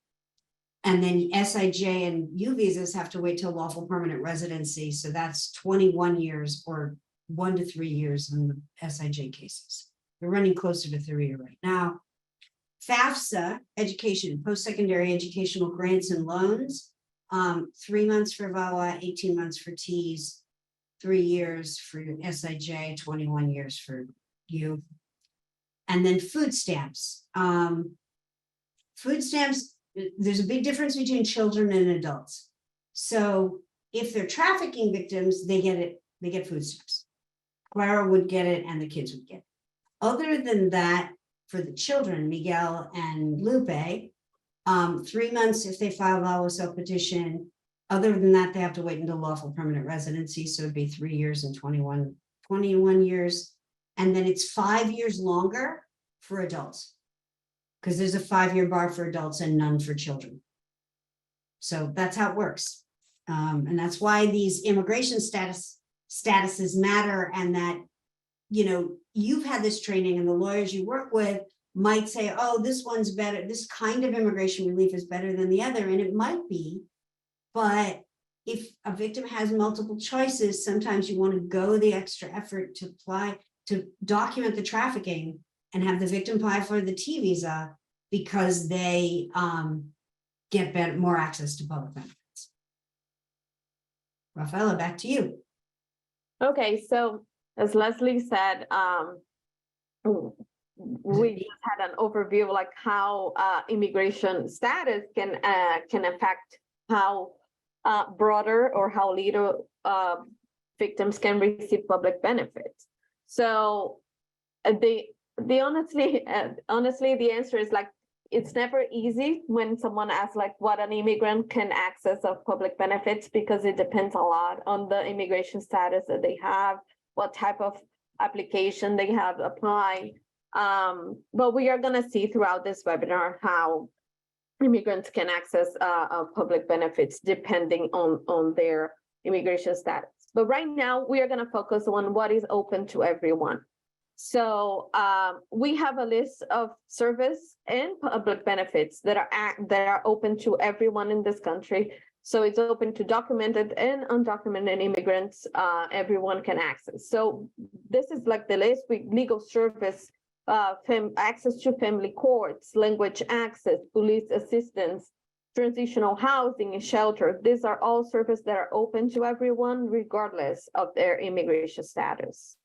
And then SIJ and U visas have to wait till lawful permanent residency. So that's 21 years or 1 to 3 years in the SIJ cases. We're running closer to 3 right now. FAFSA, education, post-secondary educational grants and loans, 3 months for VAWA, 18 months for Ts, 3 years for SIJ, 21 years for U. And then food stamps. Food stamps, there's a big difference between children and adults. So if they're trafficking victims, they get food stamps. Clara would get it and the kids would get it. Other than that, for the children, Miguel and Lupe, 3 months if they file VAWA self-petition. Other than that, they have to wait until lawful permanent residency. So it'd be 3 years and 21 years. And then it's 5 years longer for adults, because there's a 5-year bar for adults and none for children. So that's how it works. And that's why these immigration statuses matter, and that, you've had this training and the lawyers you work with might say, oh, this one's better. This kind of immigration relief is better than the other. And it might be, but if a victim has multiple choices, sometimes you want to go the extra effort to apply to document the trafficking and have the victim apply for the T visa because they get more access to public benefits. Rafaela, back to you. we just had an overview like how immigration status can affect how broader or how little victims can receive public benefits. So the honestly the answer is like it's never easy when someone asks like what an immigrant can access of public benefits, because it depends a lot on the immigration status that they have, what type of application they have applied. But we are going to see throughout this webinar how immigrants can access public benefits depending on their immigration status. But right now we are going to focus on what is open to everyone. So we have a list of service and public benefits that are open to everyone in this country. So it's open to documented and undocumented immigrants. Everyone can access. So this is like the list with legal service, access to family courts, language access, police assistance, transitional housing and shelter. These are all services that are open to everyone regardless of their immigration status.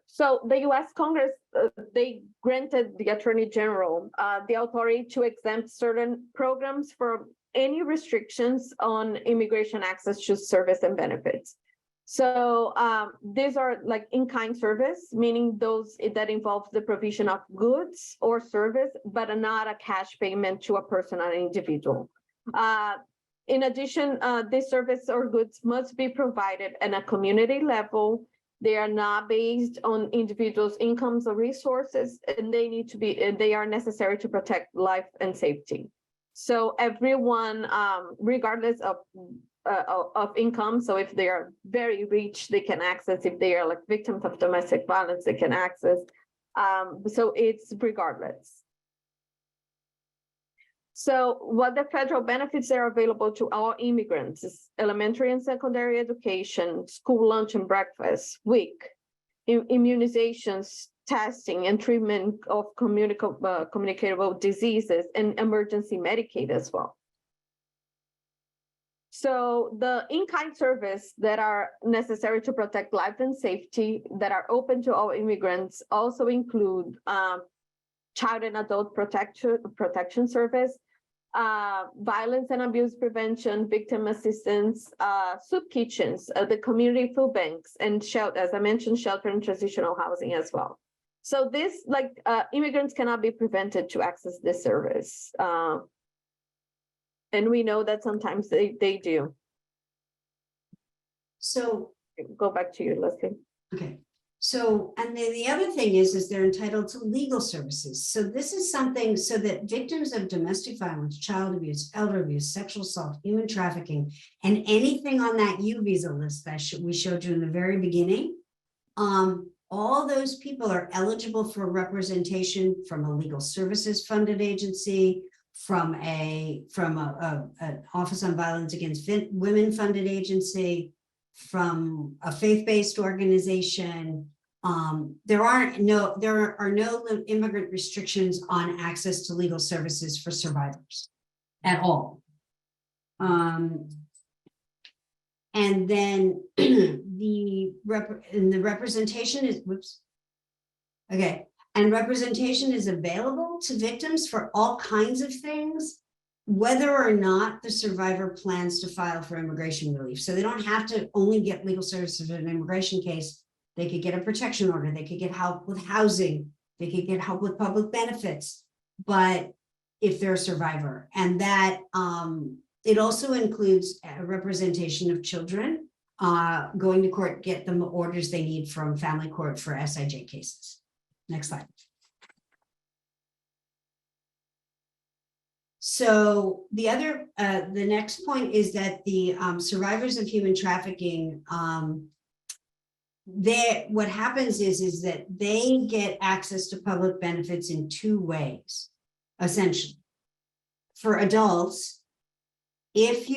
So the U.S. Congress, they granted the Attorney General the authority to exempt certain programs from any restrictions on immigration access to service and benefits. So these are like in-kind service, meaning those that involve the provision of goods or service, but not a cash payment to a person or an individual. In addition, this service or goods must be provided at a community level. They are not based on individuals' incomes or resources, and they are necessary to protect life and safety. So everyone, regardless of income, so if they are very rich, they can access. If they are like victims of domestic violence, they can access. So it's regardless. So what the federal benefits that are available to all immigrants is elementary and secondary education, school lunch and breakfast, WIC, immunizations, testing and treatment of communicable diseases, and emergency Medicaid as well. So the in-kind service that are necessary to protect life and safety that are open to all immigrants also include child and adult protection service, violence and abuse prevention, victim assistance, soup kitchens, the community food banks, and shelter, as I mentioned, shelter and transitional housing as well. So this, like, immigrants cannot be prevented to access this service. And we know that sometimes they do. So, Go back to you, Leslie. okay. So, and then the other thing is they're entitled to legal services. So this is something so that victims of domestic violence, child abuse, elder abuse, sexual assault, human trafficking, and anything on that U visa list that we showed you in the very beginning, all those people are eligible for representation from a legal services funded agency, from an Office on Violence Against Women funded agency, from a faith-based organization. There are no immigrant restrictions on access to legal services for survivors at all. And then the representation is, and representation is available to victims for all kinds of things, whether or not the survivor plans to file for immigration relief. So they don't have to only get legal services in an immigration case. They could get a protection order. They could get help with housing. They could get help with public benefits, but if they're a survivor. And that it also includes a representation of children going to court, get them the orders they need from family court for SIJ cases. Next slide. So the next point is that the survivors of human trafficking, what happens is that they get access to public benefits in two ways, essentially. For adults, if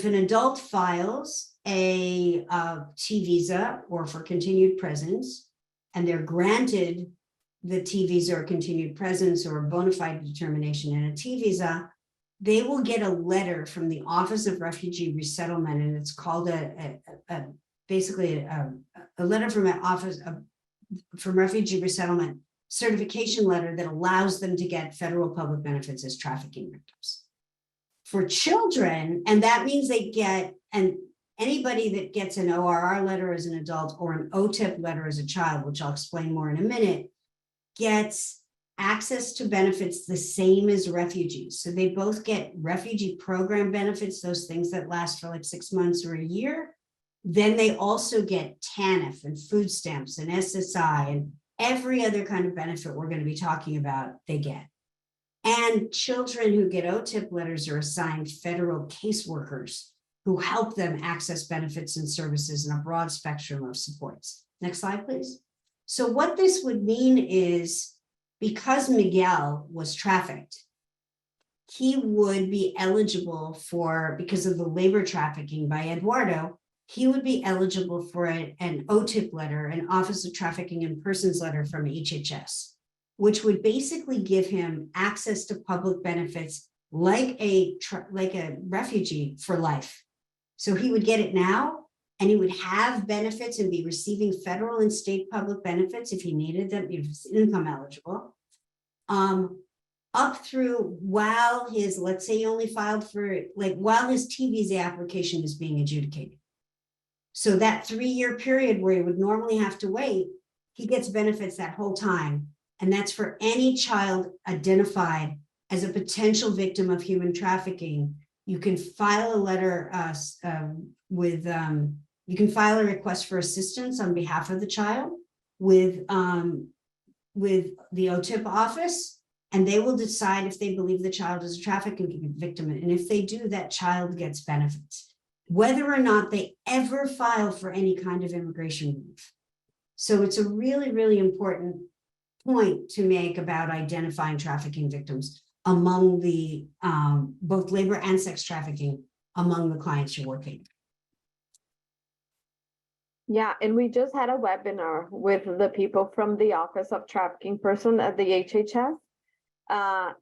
an adult files a T visa or for continued presence, and they're granted the T visa or continued presence or bona fide determination in a T visa, they will get a letter from the Office of Refugee Resettlement, and it's called a basically a letter from an office from refugee resettlement certification letter that allows them to get federal public benefits as trafficking victims. For children, and that means they get, and anybody that gets an ORR letter as an adult or an OTIP letter as a child, which I'll explain more in a minute, gets access to benefits the same as refugees. So they both get refugee program benefits, those things that last for like 6 months or a year. Then they also get TANF and food stamps and SSI and every other kind of benefit we're going to be talking about, they get. And children who get OTIP letters are assigned federal caseworkers who help them access benefits and services in a broad spectrum of supports. Next slide, please. So what this would mean is, because Miguel was trafficked, he would be eligible for, because of the labor trafficking by Eduardo, he would be eligible for an OTIP letter, an Office of Trafficking in Persons letter from HHS, which would basically give him access to public benefits like a refugee for life. So he would get it now, and he would have benefits and be receiving federal and state public benefits if he needed them, if he's income eligible, up through while his, let's say he only filed for, like, while his T visa application is being adjudicated. So that 3-year period where he would normally have to wait, he gets benefits that whole time. And that's for any child identified as a potential victim of human trafficking. You can file a letter you can file a request for assistance on behalf of the child with the OTIP office, and they will decide if they believe the child is a trafficking victim. And if they do, that child gets benefits, whether or not they ever file for any kind of immigration relief. So it's a really, really important point to make about identifying trafficking victims among the both labor and sex trafficking among the clients you're working. Yeah, and we just had a webinar with the people from the Office of Trafficking Person at the HHS.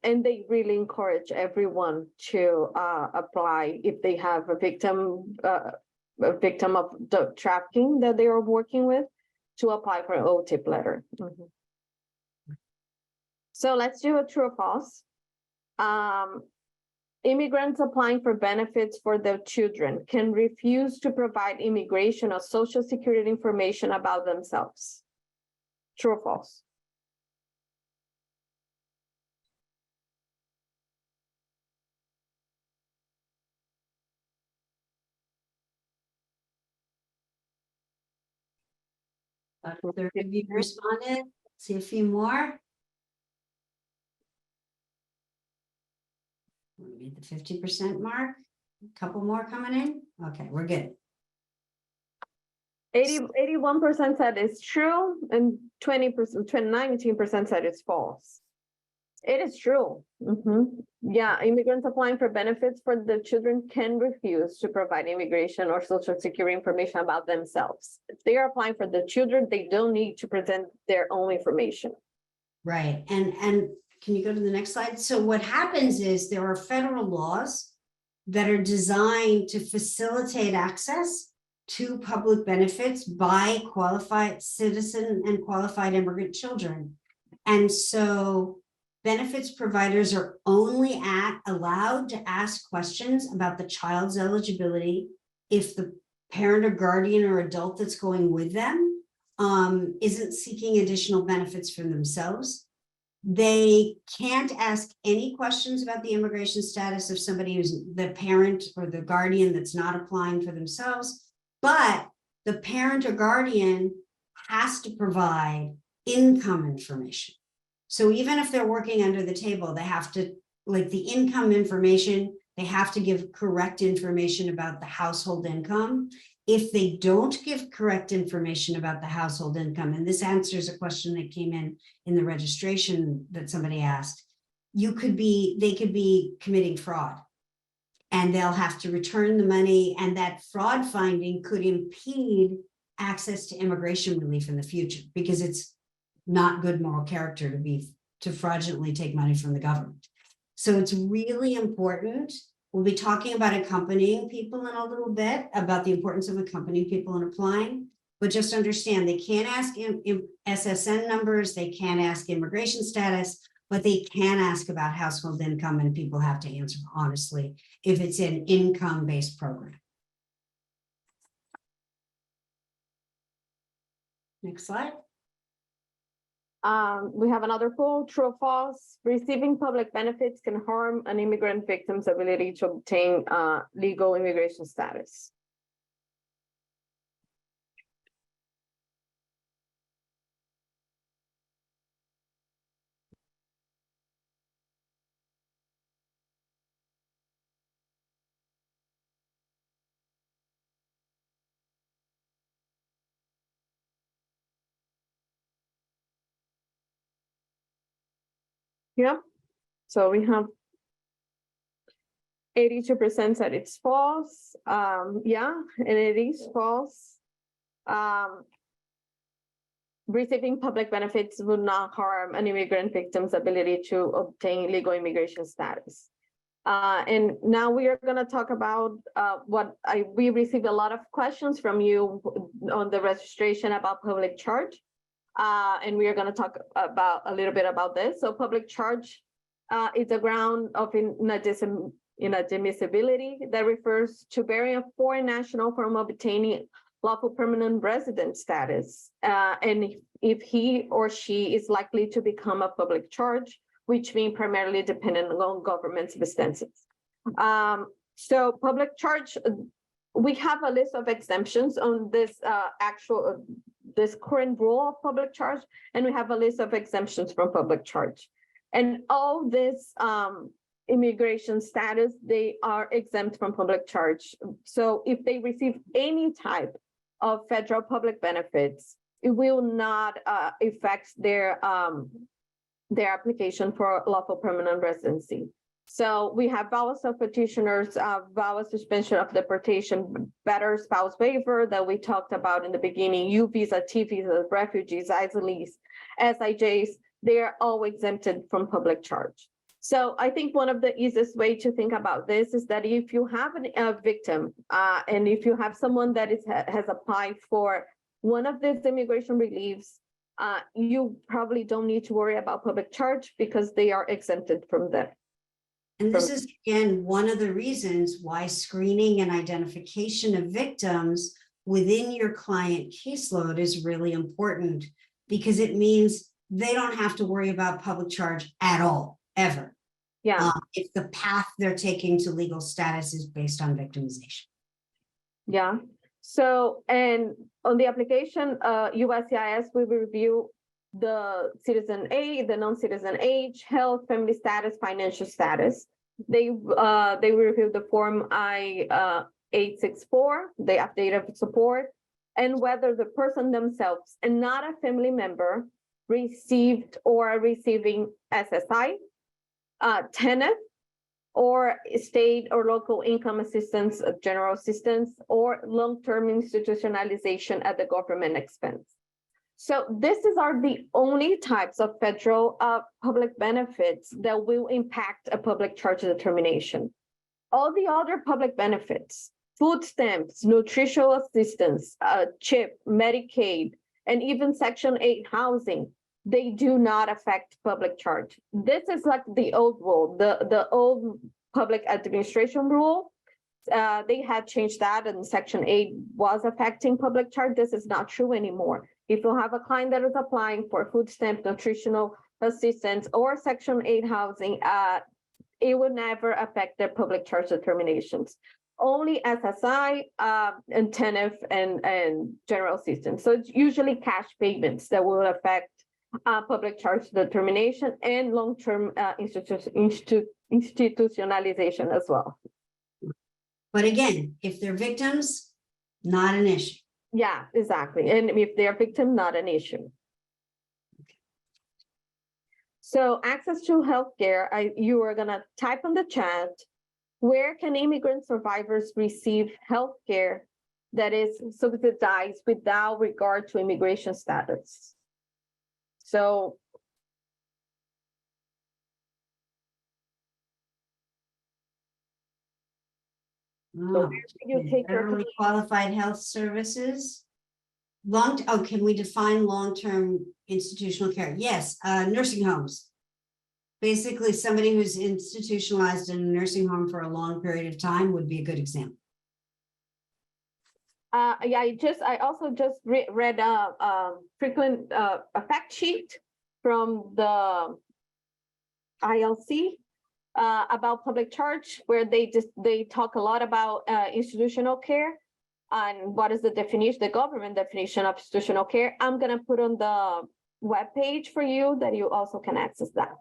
And they really encourage everyone to apply if they have a victim of the trafficking that they are working with, to apply for an OTIP letter. So let's do a true or false. Immigrants applying for benefits for their children can refuse to provide immigration or social security information about themselves. True or false? About a third of you responded. See a few more. We hit the 50% mark. A couple more coming in. Okay, we're good. 81% said it's true, and 19% said it's false. It is true. Yeah, immigrants applying for benefits for their children can refuse to provide immigration or social security information about themselves. If they are applying for the children, they don't need to present their own information. Right. And can you go to the next slide? So what happens is there are federal laws that are designed to facilitate access to public benefits by qualified citizen and qualified immigrant children. And so benefits providers are only allowed to ask questions about the child's eligibility if the parent or guardian or adult that's going with them isn't seeking additional benefits for themselves. They can't ask any questions about the immigration status of somebody who's the parent or the guardian that's not applying for themselves, but the parent or guardian has to provide income information. So even if they're working under the table, they have to, like the income information, they have to give correct information about the household income. If they don't give correct information about the household income, and this answers a question that came in the registration that somebody asked, they could be committing fraud, and they'll have to return the money, and that fraud finding could impede access to immigration relief in the future, because it's not good moral character to fraudulently take money from the government. So it's really important We'll be talking about accompanying people in a little bit, about the importance of accompanying people in applying. But just understand, they can't ask SSN numbers, they can't ask immigration status, but they can ask about household income, and people have to answer honestly if it's an income-based program. Next slide. We have another poll, true or false. Receiving public benefits can harm an immigrant victim's ability to obtain legal immigration status. Yeah, so we have 82% said it's false. Yeah, and it is false. Receiving public benefits would not harm an immigrant victim's ability to obtain legal immigration status. And now we are going to talk about we received a lot of questions from you on the registration about public charge. And we are going to talk about a little bit about this. So public charge is a ground of inadmissibility that refers to barring a foreign national from obtaining lawful permanent resident status. And if he or she is likely to become a public charge, which means primarily dependent on government substances. So public charge, we have a list of exemptions on this this current rule of public charge, and we have a list of exemptions from public charge. And all this immigration status, they are exempt from public charge. So if they receive any type of federal public benefits, it will not affect their application for lawful permanent residency. So we have vows of petitioners, vow of suspension of deportation, better spouse waiver that we talked about in the beginning, U visa, T visa, refugees, asylees, SIJs, they are all exempted from public charge. So I think one of the easiest way to think about this is that if you have a victim, and if you have someone that has applied for one of these immigration reliefs, you probably don't need to worry about public charge because they are exempted from that. And this is, again, one of the reasons why screening and identification of victims within your client caseload is really important, because it means they don't have to worry about public charge at all, ever. Yeah. If the path they're taking to legal status is based on victimization. Yeah. So, and on the application, USCIS will review the citizen age, the non-citizen age, health, family status, financial status. They will review the form I-864, the updated support, and whether the person themselves and not a family member received or are receiving SSI, TANF, or state or local income assistance, general assistance, or long-term institutionalization at the government expense. So these are the only types of federal public benefits that will impact a public charge determination. All the other public benefits, food stamps, nutritional assistance, CHIP, Medicaid, and even Section 8 housing, they do not affect public charge. This is like the old rule, the old public administration rule. They had changed that, and Section 8 was affecting public charge. This is not true anymore. If you have a client that is applying for food stamp, nutritional assistance, or Section 8 housing, it would never affect their public charge determinations. Only SSI and TANF and general assistance. So it's usually cash payments that will affect public charge determination and long-term institutionalization as well. But again, if they're victims, not an issue. Yeah, exactly. And if they're victim, not an issue. So access to healthcare, you are gonna type on the chat, where can immigrant survivors receive healthcare that is subsidized without regard to immigration status? So Oh, you okay. take your Federally qualified health services. Can we define long-term institutional care? Yes, nursing homes. Basically, somebody who's institutionalized in a nursing home for a long period of time would be a good example. Yeah, I also just read frequent a fact sheet from the ILC about public charge, where they talk a lot about institutional care and what is the definition, the government definition of institutional care. I'm gonna put on the webpage for you that you also can access that.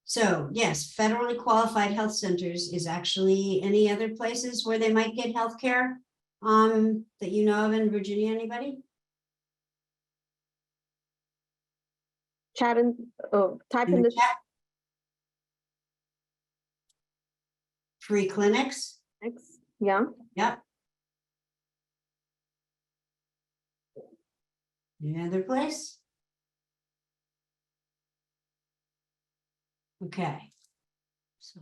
So yes, federally qualified health centers is actually any other places where they might get healthcare that you know of in Virginia, anybody? Chat and type In in the the chat? Free clinics? next. Yeah. Yep. Any other place? Okay. So,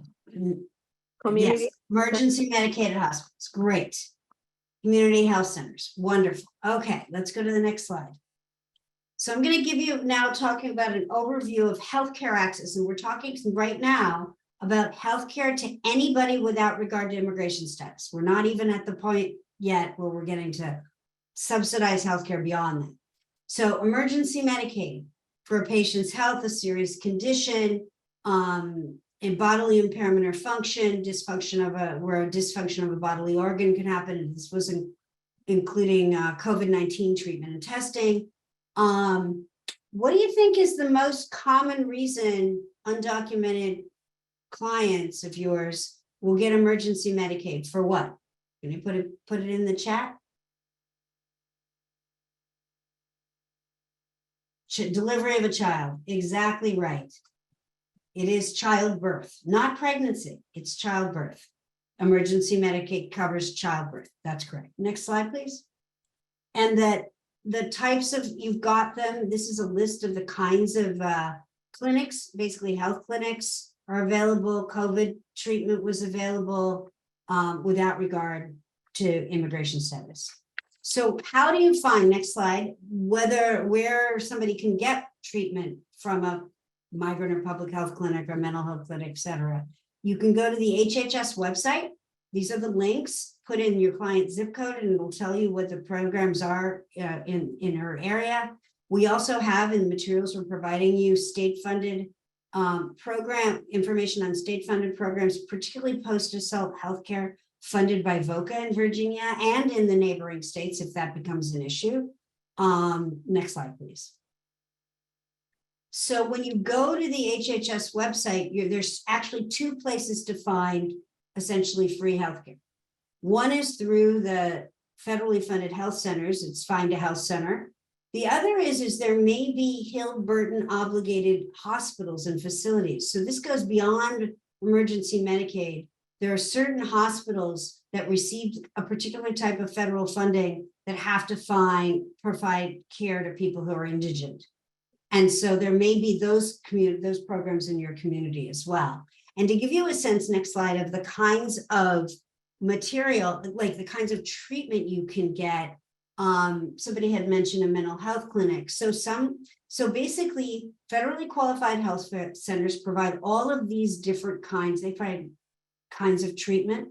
Community. yes, emergency medicated hospitals, great. Community health centers, wonderful. Okay, let's go to the next slide. So I'm going to give you now talking about an overview of healthcare access, and we're talking right now about healthcare to anybody without regard to immigration status. We're not even at the point yet where we're getting to subsidize healthcare beyond that. So emergency Medicaid for a patient's health, a serious condition, and bodily impairment or function, where a dysfunction of a bodily organ can happen. This was including COVID-19 treatment and testing. What do you think is the most common reason undocumented clients of yours will get emergency Medicaid for what? Can you put it in the chat? Delivery of a child, exactly right. It is childbirth, not pregnancy, it's childbirth. Emergency Medicaid covers childbirth, that's correct. Next slide, please. And that the types of, you've got them, this is a list of the kinds of clinics, basically health clinics are available. COVID treatment was available without regard to immigration status. So how do you find, next slide, where somebody can get treatment from a migrant or public health clinic or mental health clinic, et cetera? You can go to the HHS website. These are the links. Put in your client zip code and it'll tell you what the programs are in her area. We also have in the materials we're providing you state-funded program information on state-funded programs, particularly post-assault healthcare funded by VOCA in Virginia and in the neighboring states if that becomes an issue. Next slide, please. So when you go to the HHS website, there's actually two places to find essentially free healthcare. One is through the federally funded health centers. It's Find a Health Center. The other is there may be Hill-Burton obligated hospitals and facilities. So this goes beyond emergency Medicaid. There are certain hospitals that receive a particular type of federal funding that have to provide care to people who are indigent. And so there may be those programs in your community as well. And to give you a sense, next slide, of the kinds of material, like the kinds of treatment you can get. Somebody had mentioned a mental health clinic. So basically federally qualified health centers provide all of these different kinds. They provide kinds of treatment.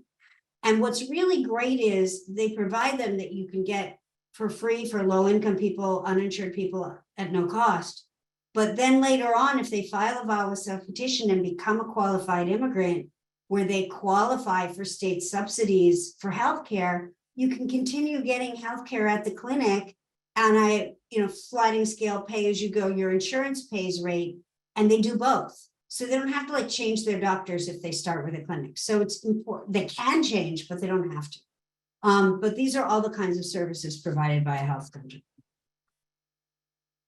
And what's really great is they provide them that you can get for free for low income people, uninsured people at no cost. But then later on, if they file a VAWA self-petition and become a qualified immigrant, where they qualify for state subsidies for healthcare, you can continue getting healthcare at the clinic on a sliding scale pay as you go, your insurance pays rate, and they do both. So they don't have to change their doctors if they start with a clinic. So it's important. They can change, but they don't have to. But these are all the kinds of services provided by a health center.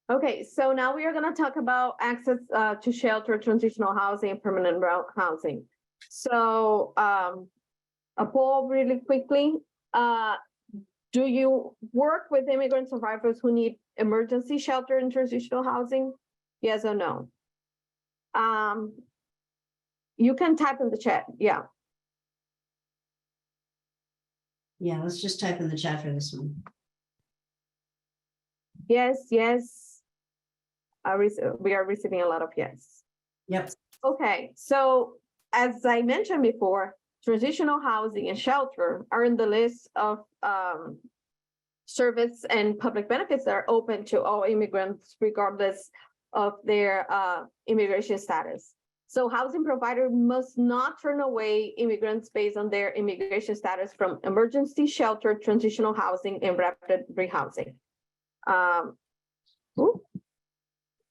Okay, so now we are going to talk about access to shelter, transitional housing, and permanent housing. So a poll really quickly. Do you work with immigrant survivors who need emergency shelter and transitional housing? Yes or no? You can type in the chat. Yeah. Yeah, let's just type in the chat for this one. Yes, yes. We are receiving a lot of yes. Yep. Okay, so as I mentioned before, transitional housing and shelter are in the list of service and public benefits that are open to all immigrants regardless of their immigration status. So housing provider must not turn away immigrants based on their immigration status from emergency shelter, transitional housing, and rapid rehousing.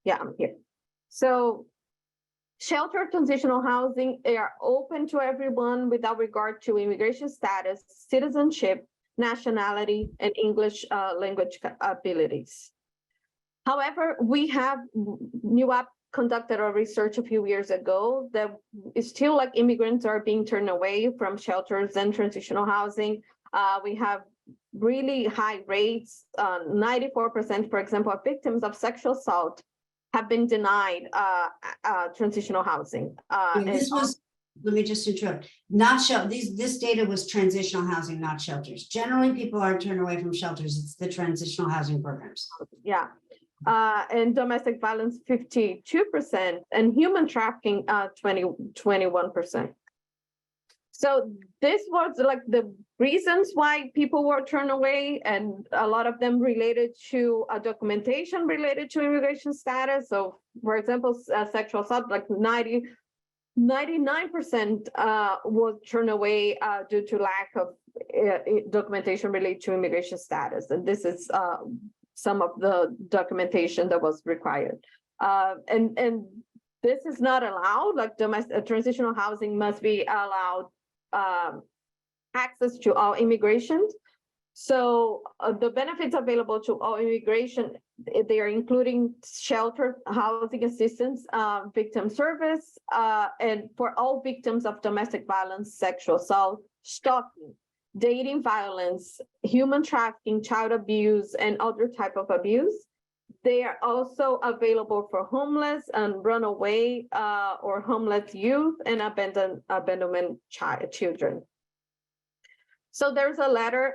Yeah, I'm here. So shelter, transitional housing, they are open to everyone without regard to immigration status, citizenship, nationality, and English language abilities. However, we have conducted a research a few years ago that is still like immigrants are being turned away from shelters and transitional housing. We have really high rates, 94%, for example, of victims of sexual assault have been denied transitional housing. This was, let me just interrupt, not shelter, this data was transitional housing, not shelters. Generally, people are turned away from shelters. It's the transitional housing programs. Yeah. And domestic violence, 52%, and human trafficking, 21%. So this was like the reasons why people were turned away, and a lot of them related to documentation related to immigration status. So, for example, sexual assault, like 99% was turned away due to lack of documentation related to immigration status. And this is some of the documentation that was required. And this is not allowed, like domestic transitional housing must be allowed access to all immigration. So the benefits available to all immigration, they are including shelter, housing assistance, victim service, and for all victims of domestic violence, sexual assault, stalking, dating violence, human trafficking, child abuse, and other type of abuse. They are also available for homeless and runaway or homeless youth and abandonment children. So there's a letter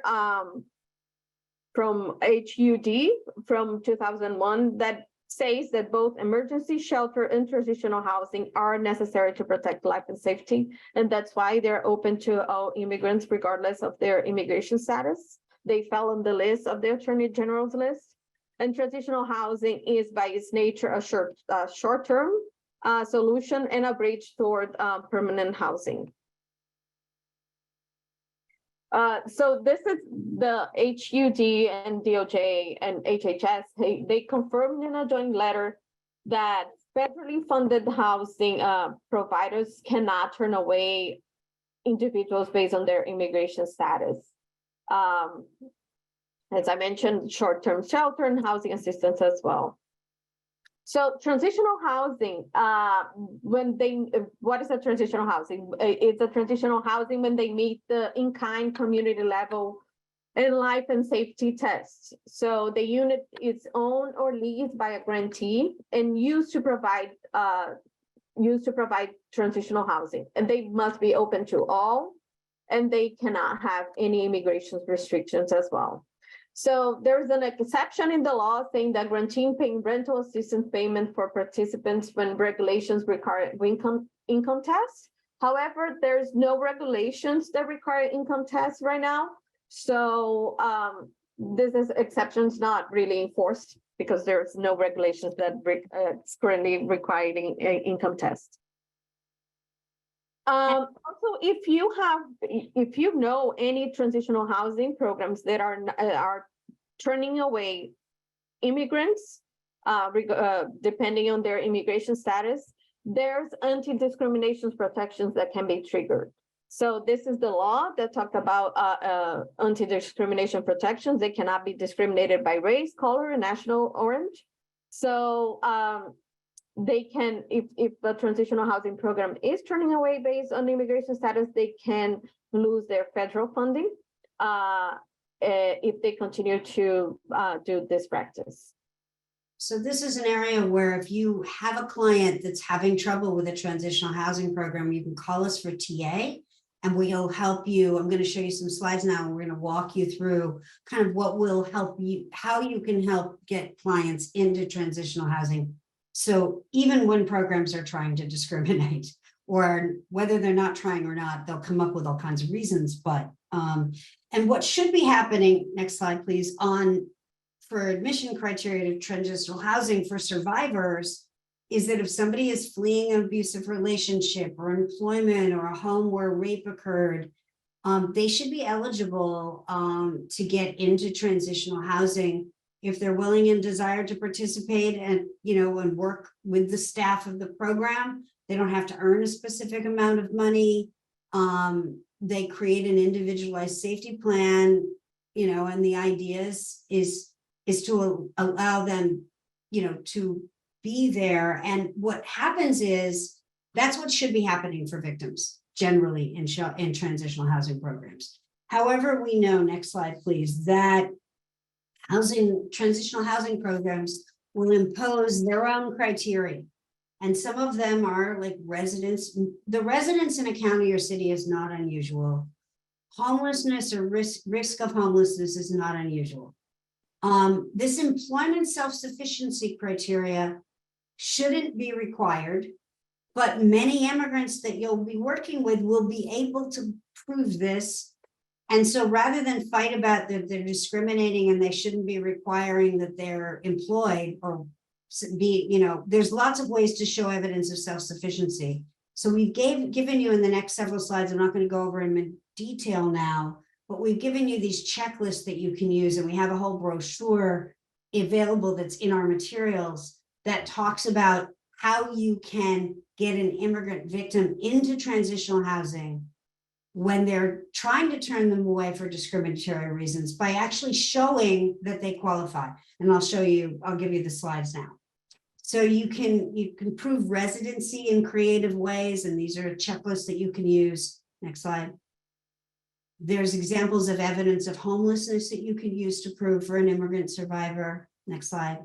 from HUD from 2001 that says that both emergency shelter and transitional housing are necessary to protect life and safety. And that's why they're open to all immigrants regardless of their immigration status. They fell on the list of the Attorney General's list. And transitional housing is by its nature a short-term solution and a bridge toward permanent housing. So this is the HUD and DOJ and HHS. They confirmed in a joint letter that federally funded housing providers cannot turn away individuals based on their immigration status. As I mentioned, short-term shelter and housing assistance as well. So transitional housing, what is a transitional housing? It's a transitional housing when they meet the in-kind community level and life and safety tests. So the unit is owned or leased by a grantee and used to provide transitional housing, and they must be open to all, and they cannot have any immigration restrictions as well. So there's an exception in the law saying that granting paying rental assistance payment for participants when regulations require income tests. However, there's no regulations that require income tests right now. So this is exceptions not really enforced because there's no regulations that it's currently requiring an income test. Also, if you know any transitional housing programs that are turning away immigrants, depending on their immigration status, there's anti-discrimination protections that can be triggered. So this is the law that talked about anti-discrimination protections. They cannot be discriminated by race, color, and national origin. So they can, if the transitional housing program is turning away based on immigration status, they can lose their federal funding if they continue to do this practice. So this is an area where if you have a client that's having trouble with a transitional housing program, you can call us for TA. And we'll help you. I'm going to show you some slides now, and we're going to walk you through kind of what will help you, how you can help get clients into transitional housing. So even when programs are trying to discriminate, or whether they're not trying or not, they'll come up with all kinds of reasons. But and what should be happening, next slide, please, for admission criteria to transitional housing for survivors is that if somebody is fleeing an abusive relationship or employment or a home where rape occurred, they should be eligible to get into transitional housing if they're willing and desire to participate and, and work with the staff of the program. They don't have to earn a specific amount of money. They create an individualized safety plan, and the idea is to allow them, to be there. And what happens is that's what should be happening for victims generally in transitional housing programs. However, we know, next slide, please, that transitional housing programs will impose their own criteria. And some of them are like residents. The residents in a county or city is not unusual. Homelessness or risk of homelessness is not unusual. This employment self-sufficiency criteria shouldn't be required, but many immigrants that you'll be working with will be able to prove this. And so rather than fight about that they're discriminating and they shouldn't be requiring that they're employed or be, there's lots of ways to show evidence of self-sufficiency. So we've given you in the next several slides, I'm not going to go over in detail now, but we've given you these checklists that you can use, and we have a whole brochure available that's in our materials that talks about how you can get an immigrant victim into transitional housing when they're trying to turn them away for discriminatory reasons by actually showing that they qualify. And I'll give you the slides now. So you can prove residency in creative ways, and these are checklists that you can use. Next slide. There's examples of evidence of homelessness that you can use to prove for an immigrant survivor. Next slide.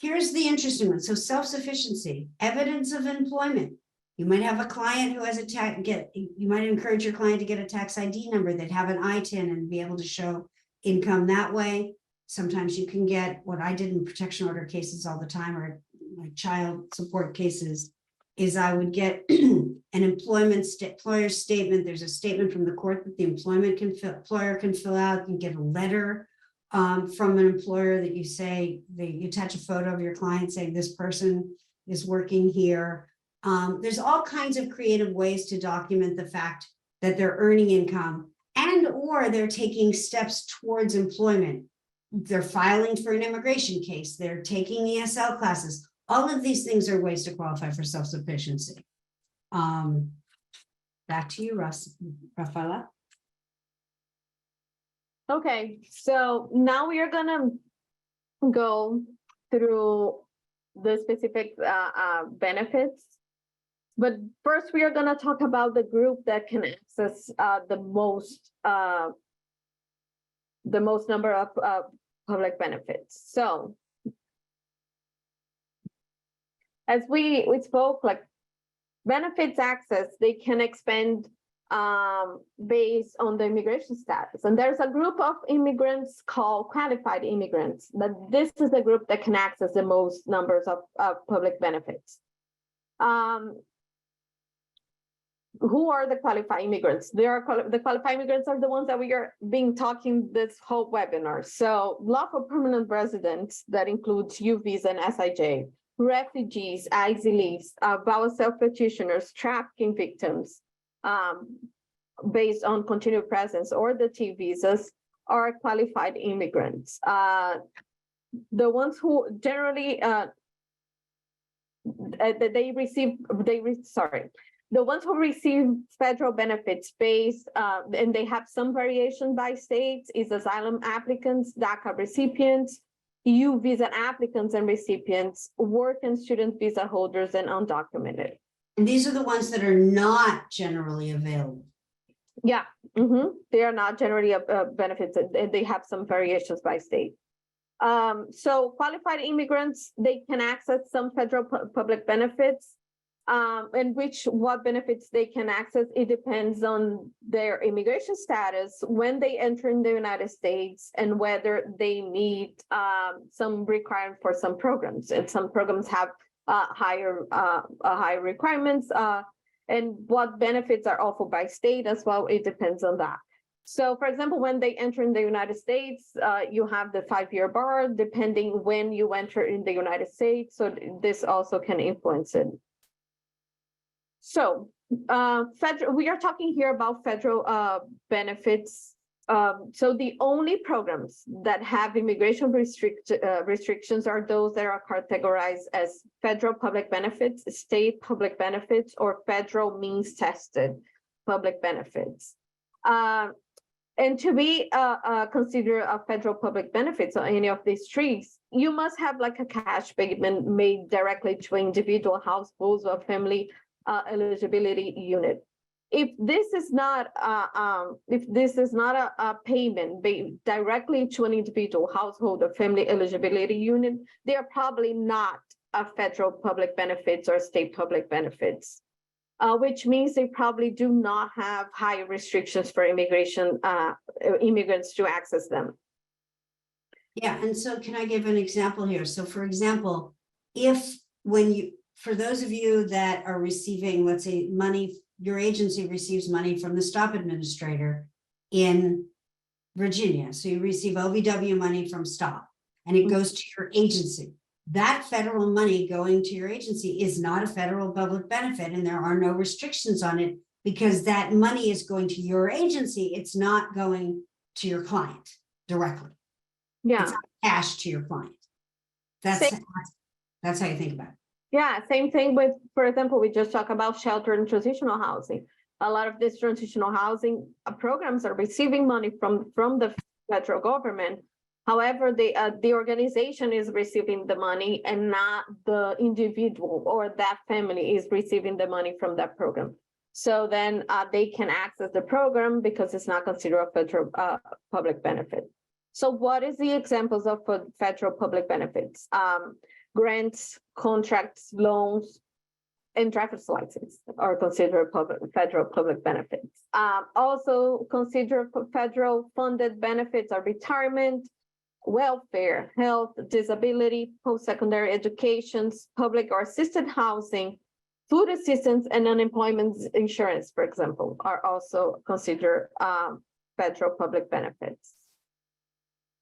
Here's the interesting one. So self-sufficiency, evidence of employment. You might have a client who has you might encourage your client to get a tax ID number. They'd have an ITIN and be able to show income that way. Sometimes you can get what I did in protection order cases all the time, or like child support cases, is I would get an employer statement. There's a statement from the court that the employer can fill out. You get a letter from an employer that you say, you attach a photo of your client saying this person is working here. There's all kinds of creative ways to document the fact that they're earning income or they're taking steps towards employment. They're filing for an immigration case. They're taking ESL classes. All of these things are ways to qualify for self-sufficiency. Back to you, Rafaela. Okay, so now we are gonna go through the specific benefits. But first, we are gonna talk about the group that can access the most number of public benefits. So as we spoke, like benefits access, they can expand based on the immigration status. And there's a group of immigrants called qualified immigrants, but this is the group that can access the most numbers of public benefits. Who are the qualified immigrants? The qualified immigrants are the ones that we are being talking this whole webinar. So lawful permanent residents, that includes U visa and SIJ, refugees, exiles, VAWA self-petitioners, trafficking victims, based on continued presence or the T visas, are qualified immigrants. The ones who generally the ones who receive federal benefits based, and they have some variation by states, is asylum applicants, DACA recipients, EU visa applicants and recipients, work and student visa holders, and undocumented. And these are the ones that are not generally available. Yeah, they are not generally benefits, and they have some variations by state. So qualified immigrants, they can access some federal public benefits. And what benefits they can access, it depends on their immigration status, when they enter in the United States, and whether they meet some requirement for some programs. And some programs have higher requirements, and what benefits are offered by state as well. It depends on that. So, for example, when they enter in the United States, you have the 5-year bar, depending when you enter in the United States. So this also can influence it. So, we are talking here about federal benefits. So the only programs that have immigration restrictions are those that are categorized as federal public benefits, state public benefits, or federal means tested public benefits. And to be considered a federal public benefits on any of these trees, you must have like a cash payment made directly to individual households or family eligibility unit. If this is not a payment made directly to an individual household or family eligibility unit, they are probably not a federal public benefits or state public benefits. Which means they probably do not have high restrictions for immigrants to access them. Yeah, and so can I give an example here? So for example, for those of you that are receiving, let's say, money, your agency receives money from the stop administrator in Virginia. So you receive OVW money from stop and it goes to your agency. That federal money going to your agency is not a federal public benefit, and there are no restrictions on it because that money is going to your agency. It's not going to your client directly. Yeah. It's not cash to your client. That's how you think about it. Yeah, same thing with, for example, we just talked about shelter and transitional housing. A lot of these transitional housing programs are receiving money from the federal government. However, the organization is receiving the money and not the individual or that family is receiving the money from that program. So then they can access the program because it's not considered a federal public benefit. So what is the examples of federal public benefits? Grants, contracts, loans, and driver's license are considered federal public benefits. Also considered federal funded benefits are retirement, welfare, health, disability, post-secondary educations, public or assisted housing, food assistance, and unemployment insurance, for example, are also considered federal public benefits.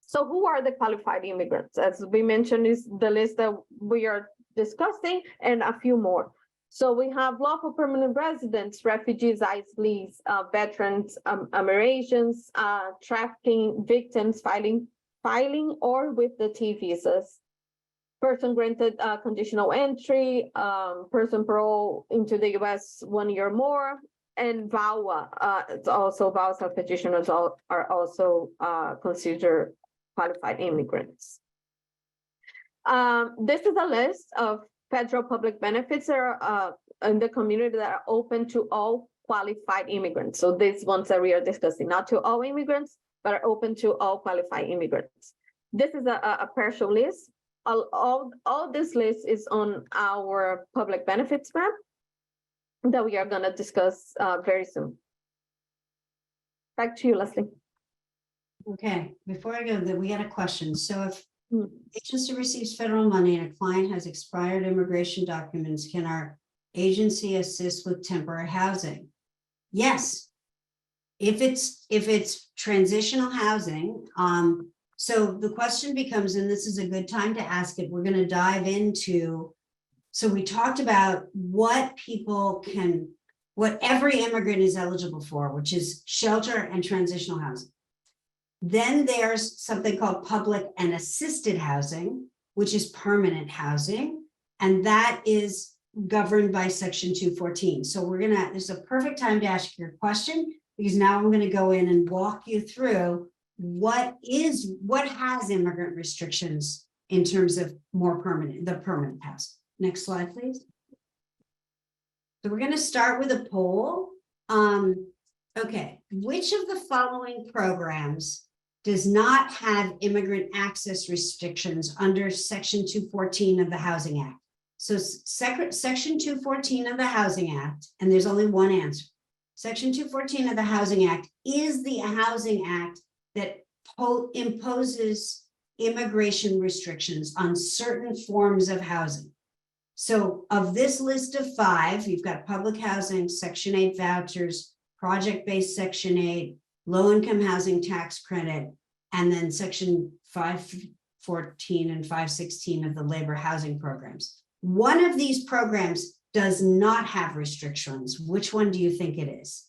So who are the qualified immigrants? As we mentioned, is the list that we are discussing and a few more. So we have lawful permanent residents, refugees, ICEs, veterans, Americans, trafficking victims, filing or with the T visas, person granted conditional entry, person parole into the US 1 year more, and VAWA. It's also VAWA self-petitioners are also considered qualified immigrants. This is a list of federal public benefits that are in the community that are open to all qualified immigrants. So these ones that we are discussing, not to all immigrants, but are open to all qualified immigrants. This is a partial list. All this list is on our public benefits map that we are going to discuss very soon. Back to you, Leslie. Okay, before I go, we got a question. So if agency receives federal money and a client has expired immigration documents, can our agency assist with temporary housing? Yes. If it's transitional housing, so the question becomes, and this is a good time to ask it, we're going to dive into, so we talked about what every immigrant is eligible for, which is shelter and transitional housing. Then there's something called public and assisted housing, which is permanent housing, and that is governed by Section 214. So this is a perfect time to ask your question, because now I'm going to go in and walk you through what has immigrant restrictions in terms of the permanent housing. Next slide, please. So we're going to start with a poll. Okay, which of the following programs does not have immigrant access restrictions under Section 214 of the Housing Act? So section 214 of the Housing Act, and there's only one answer. Section 214 of the Housing Act is the Housing Act that imposes immigration restrictions on certain forms of housing. So of this list of 5, you've got public housing, Section 8 vouchers, project-based Section 8, low-income housing tax credit, and then Section 514 and 516 of the labor housing programs. One of these programs does not have restrictions. Which one do you think it is?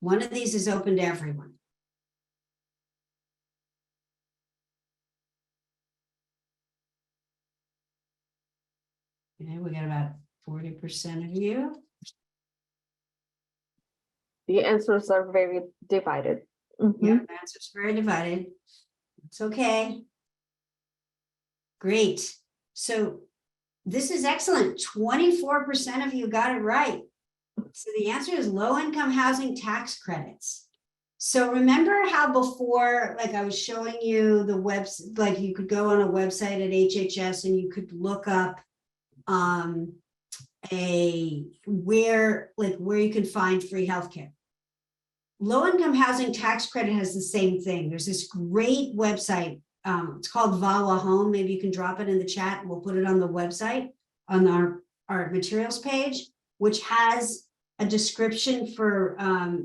One of these is open to everyone. Okay, we got about 40% of you. The answers are very divided. Mhm. Yeah, the answer's very divided. It's okay. Great. So this is excellent. 24% of you got it right. So the answer is low-income housing tax credits. So remember how before, like I was showing you the website, like you could go on a website at HHS and you could look up where you can find free healthcare. Low-income housing tax credit has the same thing. There's this great website. It's called VAWA Home. Maybe you can drop it in the chat. And we'll put it on the website on our materials page, which has a description for,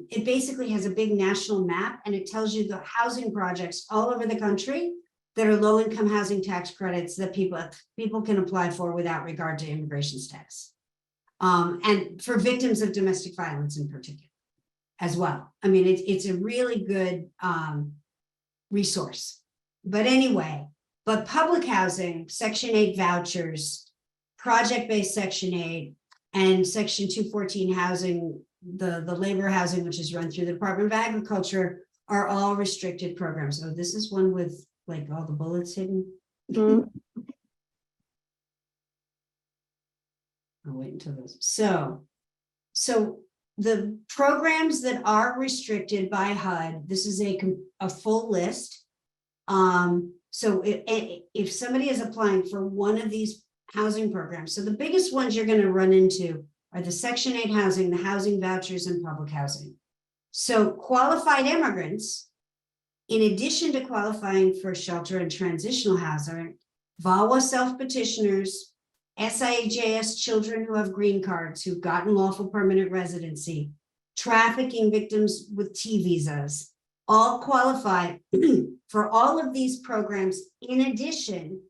it basically has a big national map and it tells you the housing projects all over the country that are low-income housing tax credits that people can apply for without regard to immigration status. And for victims of domestic violence in particular as well. I mean, it's a really good resource. But anyway, but public housing, Section 8 vouchers, project-based Section 8, and Section 214 housing, the labor housing, which is run through the Department of Agriculture, are all restricted programs. So this is one with like all the bullets hidden. Mhm. I'll wait until those. So the programs that are restricted by HUD, this is a full list. So if somebody is applying for one of these housing programs, so the biggest ones you're going to run into are the Section 8 housing, the housing vouchers, and public housing. So qualified immigrants, in addition to qualifying for shelter and transitional housing, VAWA self-petitioners, SIJS children who have green cards, who've gotten lawful permanent residency, trafficking victims with T visas, all qualify for all of these programs in addition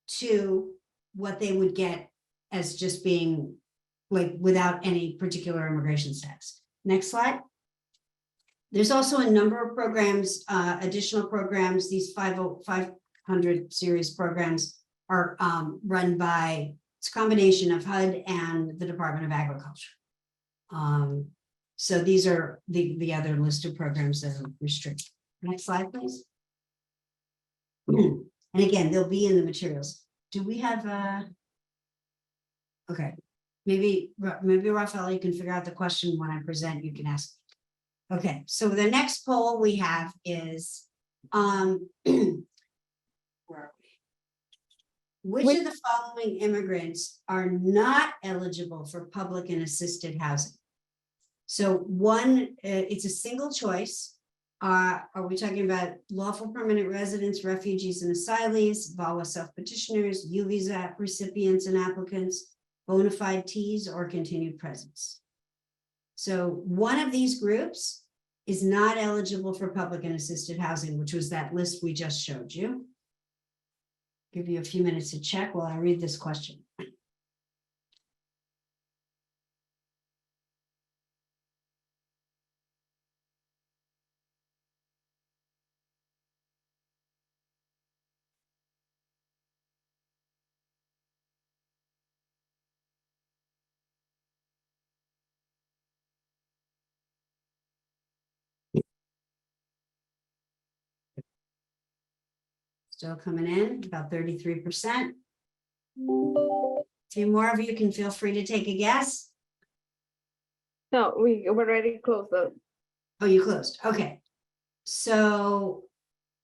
to what they would get as just being like without any particular immigration status. Next slide. There's also a number of programs, additional programs. These 500 series programs are run by, it's a combination of HUD and the Department of Agriculture. So these are the other list of programs that are restricted. Next slide, please. And again, they'll be in the materials. Do we have okay, maybe Rafael, you can figure out the question when I present, you can ask. Okay, so the next poll we have is where are we? Which of the following immigrants are not eligible for public and assisted housing? So one, it's a single choice. Are we talking about lawful permanent residents, refugees and asylees, VAWA self-petitioners, U visa recipients and applicants, bona fide Ts, or continued presence? So one of these groups is not eligible for public and assisted housing, which was that list we just showed you. Give you a few minutes to check while I read this question. Still coming in, about 33%. A few more of you can feel free to take a guess. No, we already closed the. Oh, you closed. Okay. So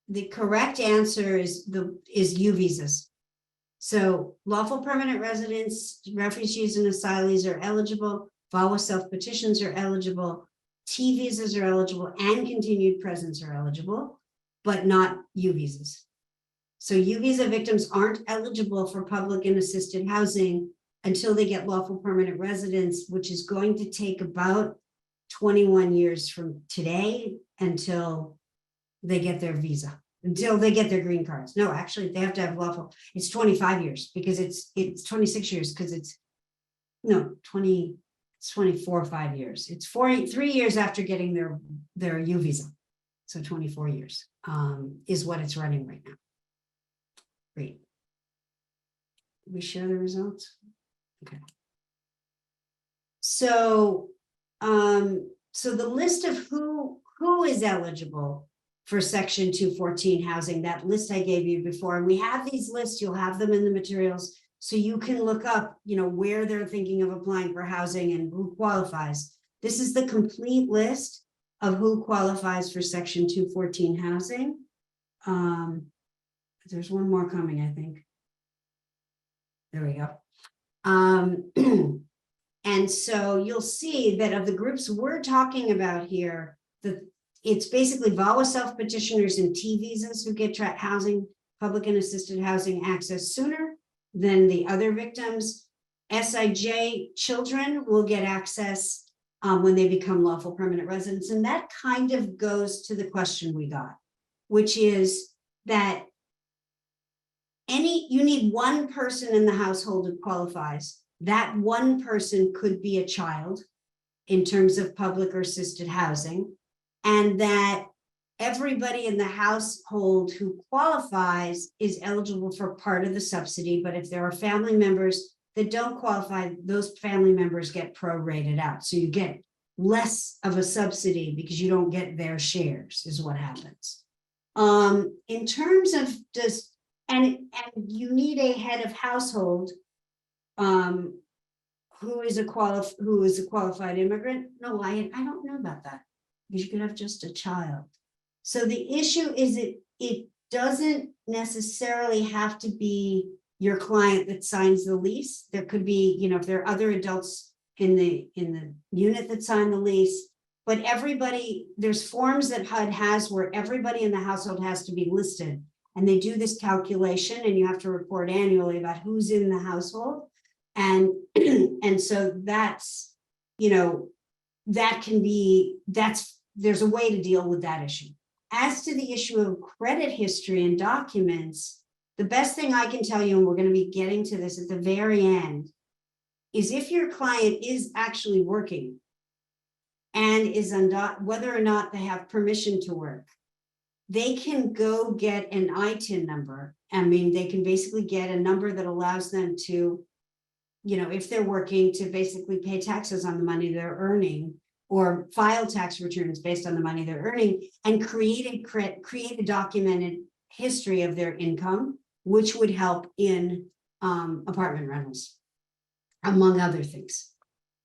the correct answer is U visas. So lawful permanent residents, refugees and asylees are eligible, VAWA self-petitions are eligible, T visas are eligible, and continued presence are eligible, but not U visas. So U visa victims aren't eligible for public and assisted housing until they get lawful permanent residence, which is going to take about 21 years from today until they get their visa, until they get their green cards. No, actually, they have to have lawful. It's 25 years because it's 26 years because it's 24 or 5 years. It's 3 years after getting their U visa. So 24 years is what it's running right now. Great. We share the results. Okay. So, so the list of who is eligible for Section 214 housing, that list I gave you before, and we have these lists, you'll have them in the materials, so you can look up, where they're thinking of applying for housing and who qualifies. This is the complete list of who qualifies for Section 214 housing. There's one more coming, I think. There we go. And so you'll see that of the groups we're talking about here, it's basically VAWA self-petitioners and T visas who get housing, public and assisted housing access sooner than the other victims. SIJ children will get access when they become lawful permanent residents. And that kind of goes to the question we got, which is that you need one person in the household who qualifies. That one person could be a child in terms of public or assisted housing, and that everybody in the household who qualifies is eligible for part of the subsidy. But if there are family members that don't qualify, those family members get prorated out. So you get less of a subsidy because you don't get their shares is what happens. In terms of and you need a head of household who is a qualified immigrant. No, I don't know about that, because you could have just a child. So the issue is it doesn't necessarily have to be your client that signs the lease. There could be, if there are other adults in the unit that sign the lease, but everybody, there's forms that HUD has where everybody in the household has to be listed. And they do this calculation and you have to report annually about who's in the household. And so that's, that can be, there's a way to deal with that issue. As to the issue of credit history and documents, the best thing I can tell you, and we're going to be getting to this at the very end, is if your client is actually working and is whether or not they have permission to work, they can go get an ITIN number. I mean, they can basically get a number that allows them to, if they're working, to basically pay taxes on the money they're earning, or file tax returns based on the money they're earning, and create a documented history of their income, which would help in apartment rentals, among other things.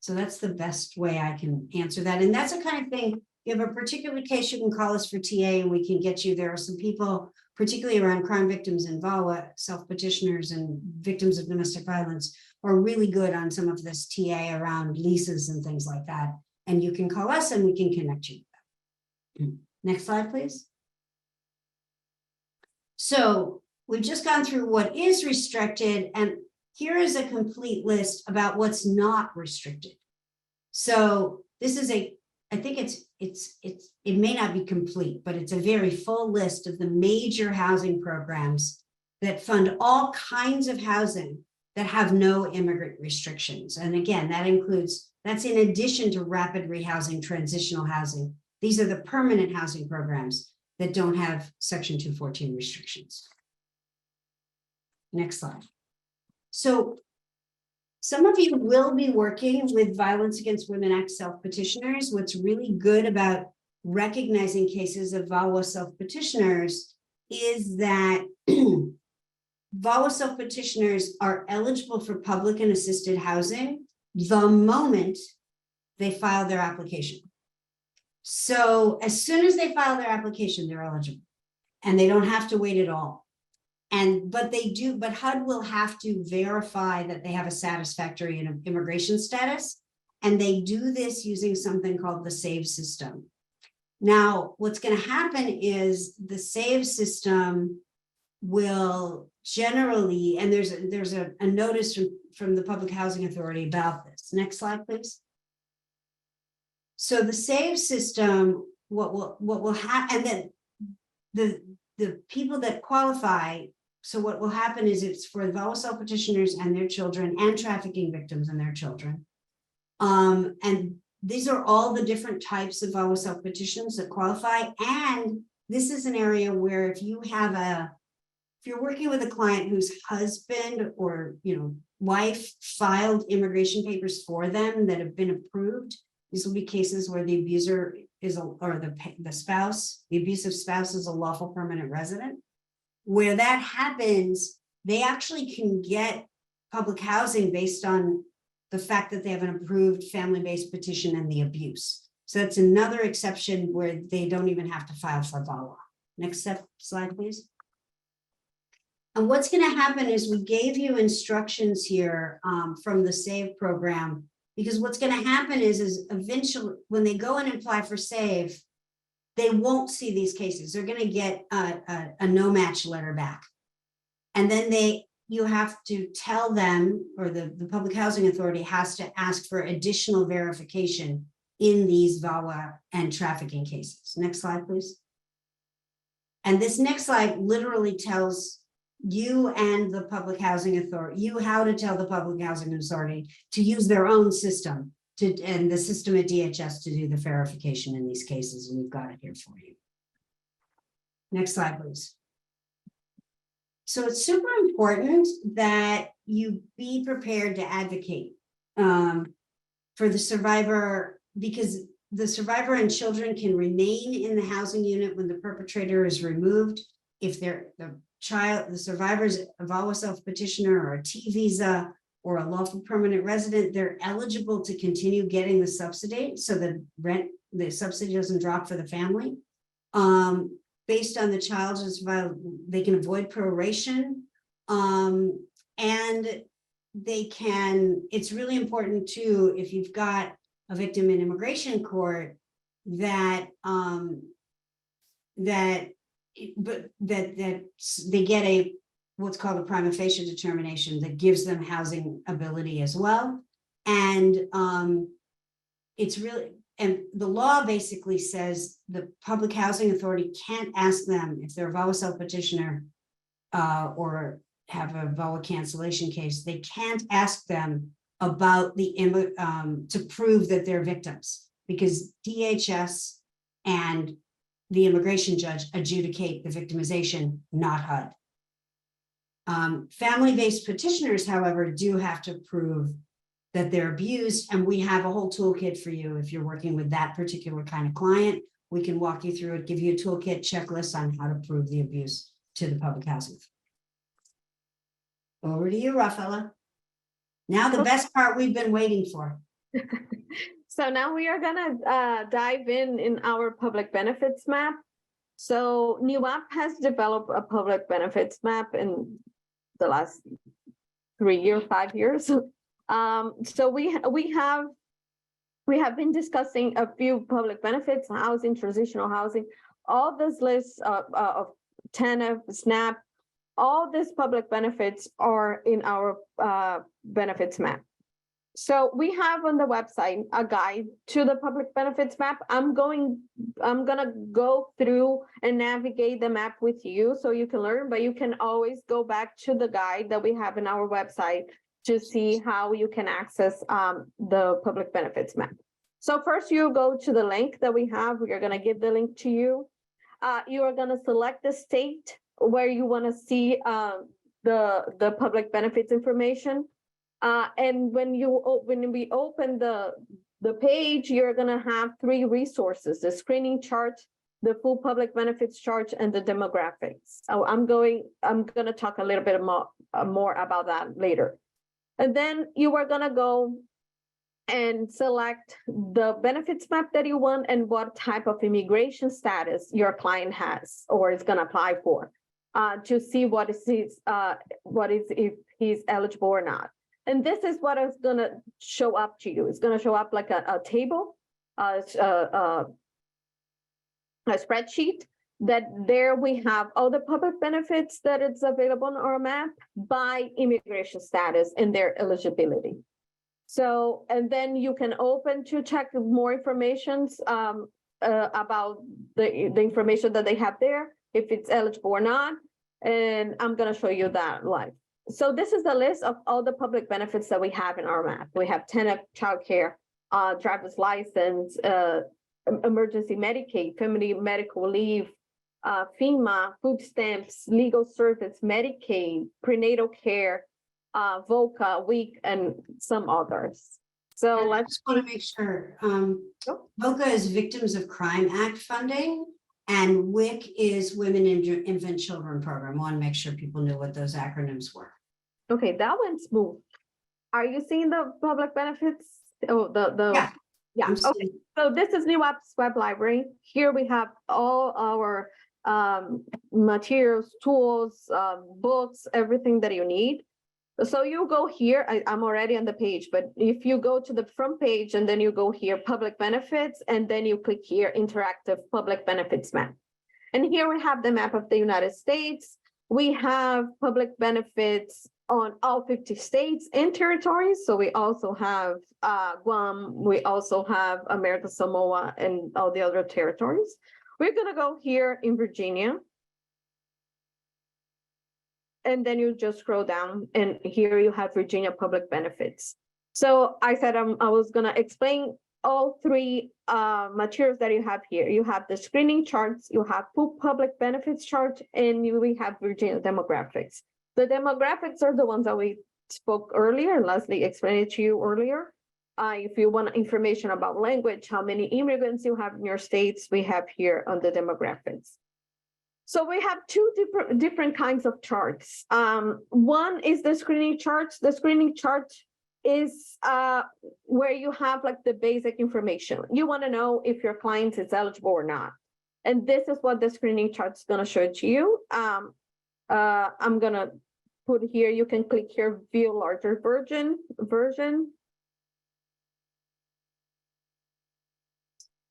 So that's the best way I can answer that. And that's the kind of thing, if you have a particular case, you can call us for TA and we can get you. There are some people, particularly around crime victims and VAWA, self-petitioners and victims of domestic violence, are really good on some of this TA around leases and things like that. And you can call us and we can connect you. Next slide, please. So we've just gone through what is restricted, and here is a complete list about what's not restricted. So this is I think it may not be complete, but it's a very full list of the major housing programs that fund all kinds of housing that have no immigrant restrictions. And again, that's in addition to rapid rehousing, transitional housing. These are the permanent housing programs that don't have Section 214 restrictions. Next slide. So some of you will be working with Violence Against Women Act self-petitioners. What's really good about recognizing cases of VAWA self-petitioners is that VAWA self-petitioners are eligible for public and assisted housing the moment they file their application. So as soon as they file their application, they're eligible. And they don't have to wait at all. But HUD will have to verify that they have a satisfactory immigration status. And they do this using something called the SAVE system. Now, what's going to happen is the SAVE system will generally, and there's a notice from the Public Housing Authority about this. Next slide, please. So the SAVE system, what will happen, and then the people that qualify, so what will happen is it's for VAWA self-petitioners and their children and trafficking victims and their children. And these are all the different types of VAWA self-petitions that qualify. And this is an area where if you're working with a client whose husband or wife filed immigration papers for them that have been approved, these will be cases where the abuser is the abusive spouse is a lawful permanent resident. Where that happens, they actually can get public housing based on the fact that they have an approved family-based petition and the abuse. So that's another exception where they don't even have to file for VAWA. Next slide, please. And what's going to happen is we gave you instructions here from the SAVE program, because what's going to happen is eventually when they go and apply for SAVE, they won't see these cases. They're going to get a no match letter back. And then you have to tell them, or the Public Housing Authority has to ask for additional verification in these VAWA and trafficking cases. Next slide, please. And this next slide literally tells you and the Public Housing Authority, how to tell the Public Housing Authority to use their own system and the system at DHS to do the verification in these cases. And we've got it here for you. Next slide, please. So it's super important that you be prepared to advocate for the survivor, because the survivor and children can remain in the housing unit when the perpetrator is removed. If the survivor is a VAWA self-petitioner or a T visa or a lawful permanent resident, they're eligible to continue getting the subsidy, so the subsidy doesn't drop for the family. Based on the child's survival, they can avoid proration, and they can, it's really important too, if you've got a victim in immigration court, that they get what's called a prima facie determination that gives them housing ability as well. And it's really, and the law basically says the Public Housing Authority can't ask them if they're a VAWA self-petitioner or have a VAWA cancellation case. They can't ask them about to prove that they're victims, because DHS and the immigration judge adjudicate the victimization, not HUD. Family-based petitioners, however, do have to prove that they're abused, and we have a whole toolkit for you. If you're working with that particular kind of client, we can walk you through it, give you a toolkit checklist on how to prove the abuse to the Public Housing. Over to you, Rafaela. Now the best part we've been waiting for. So now we are gonna dive in our public benefits map. So NEWAP has developed a public benefits map in the last 3 years, 5 years. So we have been discussing a few public benefits, housing, transitional housing, all this list of TANF, SNAP, all these public benefits are in our benefits map. So we have on the website a guide to the public benefits map. I'm gonna go through and navigate the map with you so you can learn, but you can always go back to the guide that we have in our website to see how you can access the public benefits map. So first you go to the link that we have. We are gonna give the link to you. You are gonna select the state where you wanna see the public benefits information. And when we open the page, you're gonna have 3 resources: the screening chart, the full public benefits chart, and the demographics. So I'm gonna talk a little bit more about that later. And then you are gonna go and select the benefits map that you want and what type of immigration status your client has or is going to apply for, to see what is if he's eligible or not. And this is what is going to show up to you. It's going to show up like a table, a spreadsheet that there we have all the public benefits that it's available on our map by immigration status and their eligibility. So, and then you can open to check more information about the information that they have there, if it's eligible or not. And I'm going to show you that live. So this is the list of all the public benefits that we have in our map. We have TANF, childcare, driver's license, emergency Medicaid, family medical leave, FEMA, food stamps, legal service, Medicaid, prenatal care, VOCA, WIC, and some others. So And I let's just want to make sure, Sure. VOCA is Victims of Crime Act funding, and WIC is Women and Infant Children Program. I want to make sure people knew what those acronyms were. okay, that went smooth. Are you seeing the public benefits? Oh, Yeah. yeah. I'm Okay. seeing- So this is New Apps Web Library. Here we have all our materials, tools, books, everything that you need. So you go here, I'm already on the page, but if you go to the front page and then you go here, public benefits, and then you click here, interactive public benefits map. And here we have the map of the United States. We have public benefits on all 50 states and territories. So we also have Guam, we also have American Samoa and all the other territories. We're gonna go here in Virginia. And then you just scroll down and here you have Virginia public benefits. So I said I was gonna explain all three materials that you have here. You have the screening charts, you have full public benefits chart, and we have Virginia demographics. The demographics are the ones that we spoke earlier. Leslie explained it to you earlier. If you want information about language, how many immigrants you have in your states, we have here on the demographics. So we have two different kinds of charts. One is the screening charts. The screening chart is where you have like the basic information. You want to know if your client is eligible or not. And this is what the screening chart is going to show to you. I'm going to put here, you can click here, view larger version.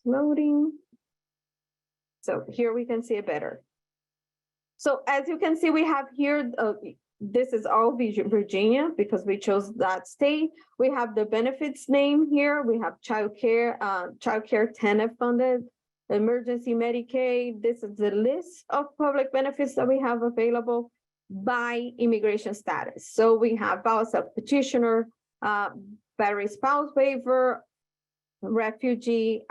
Loading. So here we can see it better. So as you can see, we have here, this is all Virginia because we chose that state. We have the benefits name here. We have childcare TANF funded, emergency Medicaid. This is the list of public benefits that we have available by immigration status. So we have spouse petitioner, battery spouse waiver, refugee,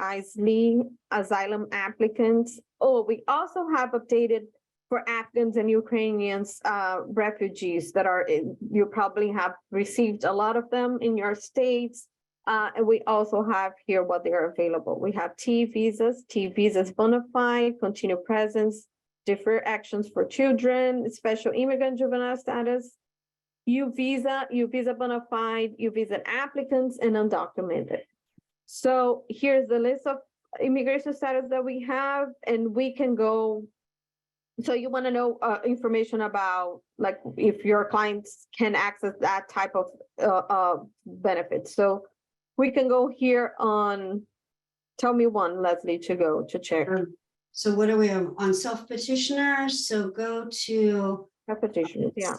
asylum applicants. Oh, we also have updated for Afghans and Ukrainians, refugees that are, you probably have received a lot of them in your states. And we also have here what they are available. We have T visas bona fide, continued presence, deferred actions for children, special immigrant juvenile status, U visa bona fide, U visa applicants, and undocumented. So here's the list of immigration status that we have, and we can go. So you want to know information about like if your clients can access that type of benefits. So we can go here on, tell me one, Leslie, to go to check. So what do we have on self-petitioner? So go to, Petition, yeah.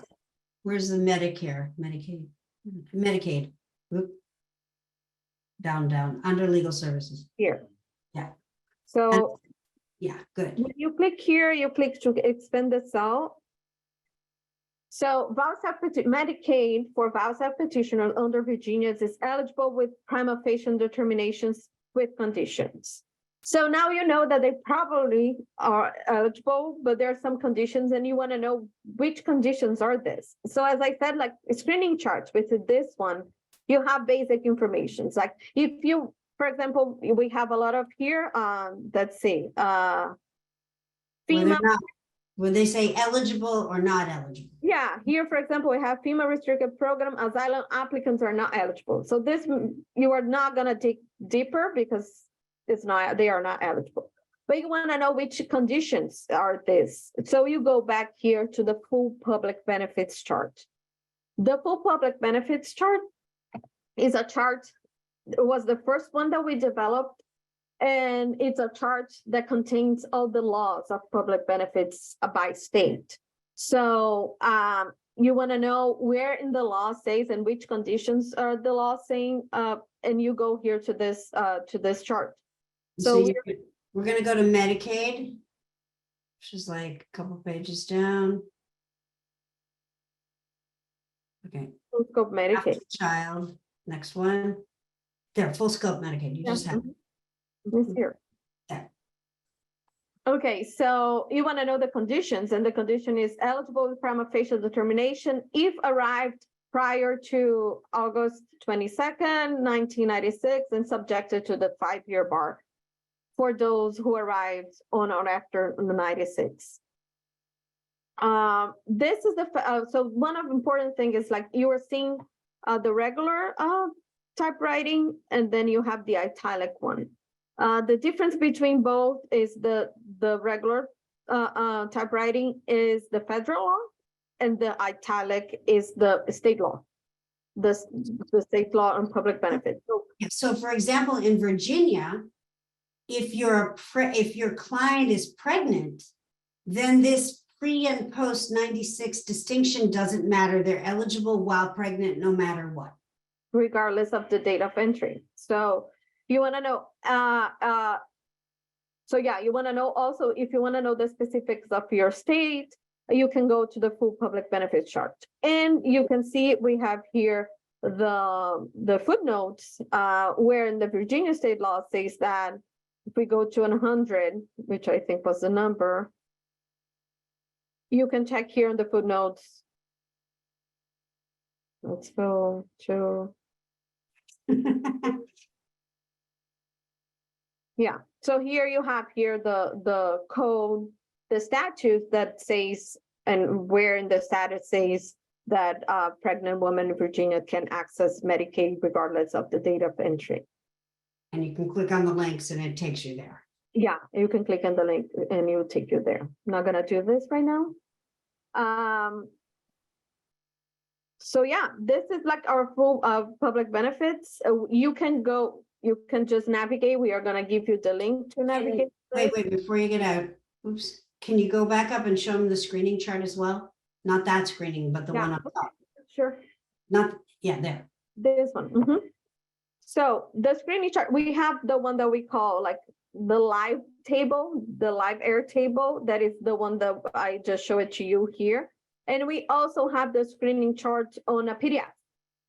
where's the Medicaid. Oop. Down, under legal services. Here. Yeah. So Yeah, good. when you click here, you click to expand the cell. So Medicaid for VAUSAP petitioner under Virginia is eligible with prima facie determinations with conditions. So now you know that they probably are eligible, but there are some conditions and you want to know which conditions are this. So as I said, like screening charts with this one, you have basic information. Like if you, for example, we have a lot of here, let's see, Well, FEMA. Would they say eligible or not eligible? Yeah, here, for example, we have FEMA restricted program, asylum applicants are not eligible. So this, you are not gonna dig deeper because it's not, they are not eligible. But you wanna know which conditions are this. So you go back here to the full public benefits chart. The full public benefits chart is a chart, it was the first one that we developed. And it's a chart that contains all the laws of public benefits by state. So you want to know where in the law says and which conditions are the law saying, and you go here to this chart. So we're going to go to Medicaid, which is like a couple pages down. Okay. full scope Medicaid. After child, next one. There, full scope Medicaid. You just have. It's here. Yeah. Okay, so you want to know the conditions, and the condition is eligible with prima facie determination if arrived prior to August 22nd, 1996, and subjected to the 5-year bar for those who arrived on or after the 96. This is the so one of the important thing is like you are seeing the regular typewriting, and then you have the italic one. The difference between both is the regular typewriting is the federal law, and the italic is the state law, the state law on public benefits. So for example, in Virginia, if your client is pregnant, then this pre and post 96 distinction doesn't matter. They're eligible while pregnant, no matter what. Regardless of the date of entry. So you want to know, so yeah, you want to know also, if you want to know the specifics of your state, you can go to the full public benefits chart. And you can see we have here the footnotes where in the Virginia state law says that if we go to 100, which I think was the number, you can check here in the footnotes. Let's go to yeah, so here you have here the code, the statute that says, and where in the statute says that pregnant women in Virginia can access Medicaid regardless of the date of entry. And you can click on the links and it takes you there. Yeah, you can click on the link and it will take you there. I'm not gonna do this right now. So yeah, this is like our full public benefits. You can go, you can just navigate. We are gonna give you the link to navigate. Wait, before you get out, oops, can you go back up and show them the screening chart as well? Not that screening, but the one up top. Sure. Not, yeah, there. This one. So the screening chart, we have the one that we call like the live table, the live air table. That is the one that I just showed it to you here. And we also have the screening chart on a PDF.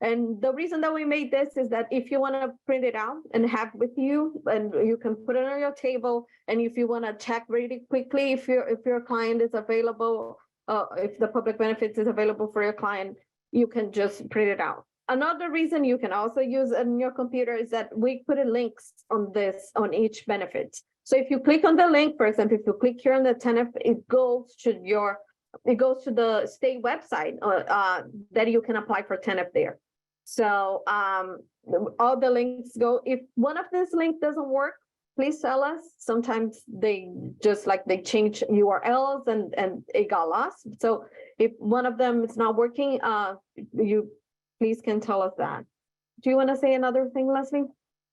And the reason that we made this is that if you want to print it out and have with you, and you can put it on your table. And if you want to check really quickly, if your client is available, if the public benefits is available for your client, you can just print it out. Another reason you can also use it on your computer is that we put links on this, on each benefit. So if you click on the link, for example, if you click here on the TANF, it goes to the state website that you can apply for TANF there. So all the links go. If one of these links doesn't work, please tell us. Sometimes they just like they change URLs and it got lost. So if one of them is not working, you please can tell us that. Do you want to say another thing, Leslie?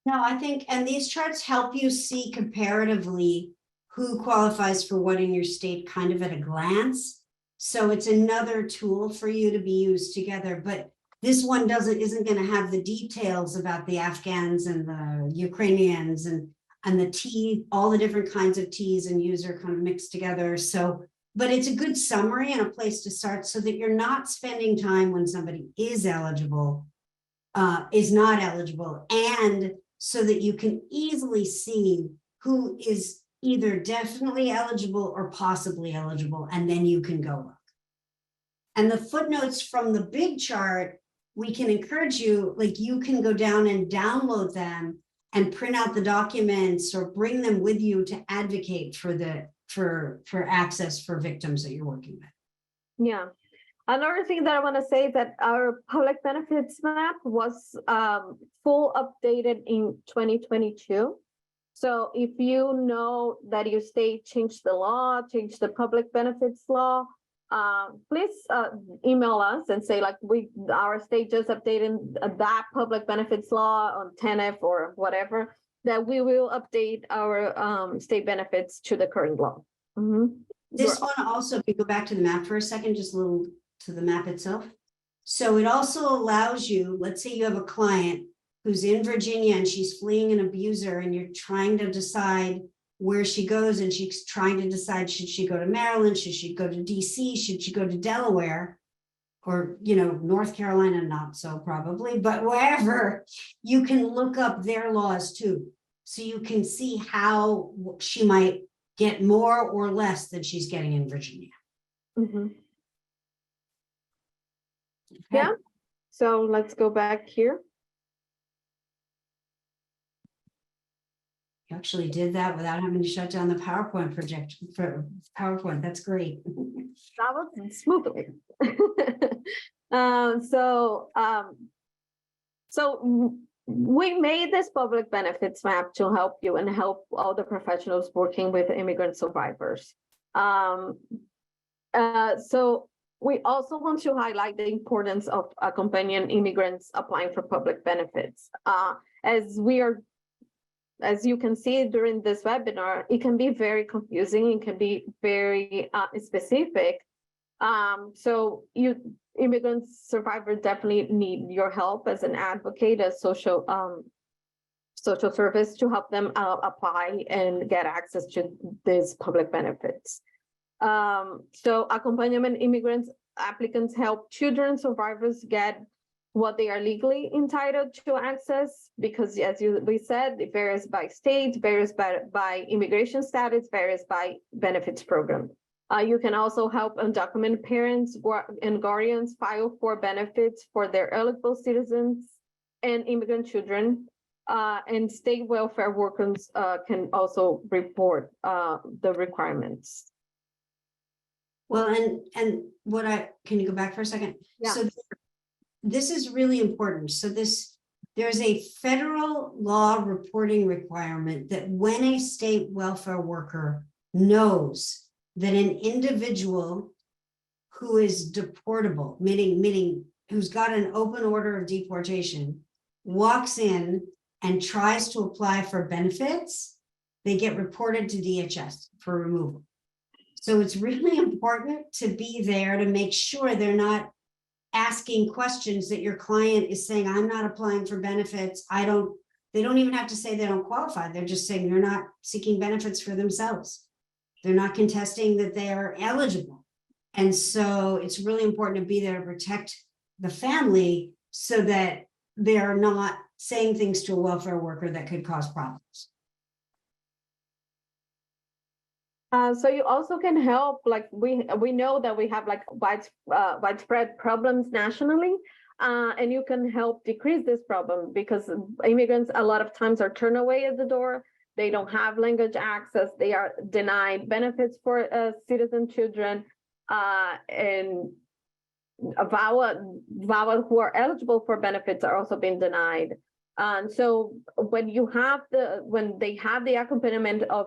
No, I think, and these charts help you see comparatively who qualifies for what in your state kind of at a glance. So it's another tool for you to be used together, but this one isn't going to have the details about the Afghans and the Ukrainians and the T, all the different kinds of T's and U's are kind of mixed together. So, but it's a good summary and a place to start so that you're not spending time when somebody is eligible, is not eligible, and so that you can easily see who is either definitely eligible or possibly eligible, and then you can go look. And the footnotes from the big chart, we can encourage you, like you can go down and download them and print out the documents or bring them with you to advocate for the for access for victims that you're working with. Yeah. Another thing that I want to say is that our public benefits map was full updated in 2022. So if you know that your state changed the law, changed the public benefits law, please email us and say like our state just updated that public benefits law on 10F or whatever, that we will update our state benefits to the current law. This one also, if you go back to the map for a second, just a little to the map itself. So it also allows you, let's say you have a client who's in Virginia and she's fleeing an abuser and you're trying to decide where she goes, and she's trying to decide, should she go to Maryland? Should she go to DC? Should she go to Delaware? Or, North Carolina, not so probably, but wherever, you can look up their laws too. So you can see how she might get more or less than she's getting in Virginia. Yeah. So let's go back here. You actually did that without having to shut down the PowerPoint project for PowerPoint. That's great. That was smoothly. So we made this public benefits map to help you and help all the professionals working with immigrant survivors. So we also want to highlight the importance of accompanying immigrants applying for public benefits. As you can see during this webinar, it can be very confusing. It can be very specific. So immigrant survivors definitely need your help as an advocate, as social service, to help them apply and get access to these public benefits. So accompaniment immigrants applicants help children survivors get what they are legally entitled to access, because as we said, it varies by state, varies by immigration status, varies by benefits program. You can also help undocumented parents and guardians file for benefits for their eligible citizens and immigrant children. And state welfare workers can also report the requirements. Well, and can you go back for a second? Yeah. So this is really important. So there's a federal law reporting requirement that when a state welfare worker knows that an individual who is deportable, meaning who's got an open order of deportation, walks in and tries to apply for benefits, they get reported to DHS for removal. So it's really important to be there to make sure they're not asking questions that your client is saying, I'm not applying for benefits. They don't even have to say they don't qualify. They're just saying they're not seeking benefits for themselves. They're not contesting that they are eligible. And so it's really important to be there to protect the family so that they're not saying things to a welfare worker that could cause problems. So you also can help, like we know that we have like widespread problems nationally, and you can help decrease this problem, because immigrants a lot of times are turned away at the door. They don't have language access. They are denied benefits for citizen children, and VAWA who are eligible for benefits are also being denied. And so when they have the accompaniment of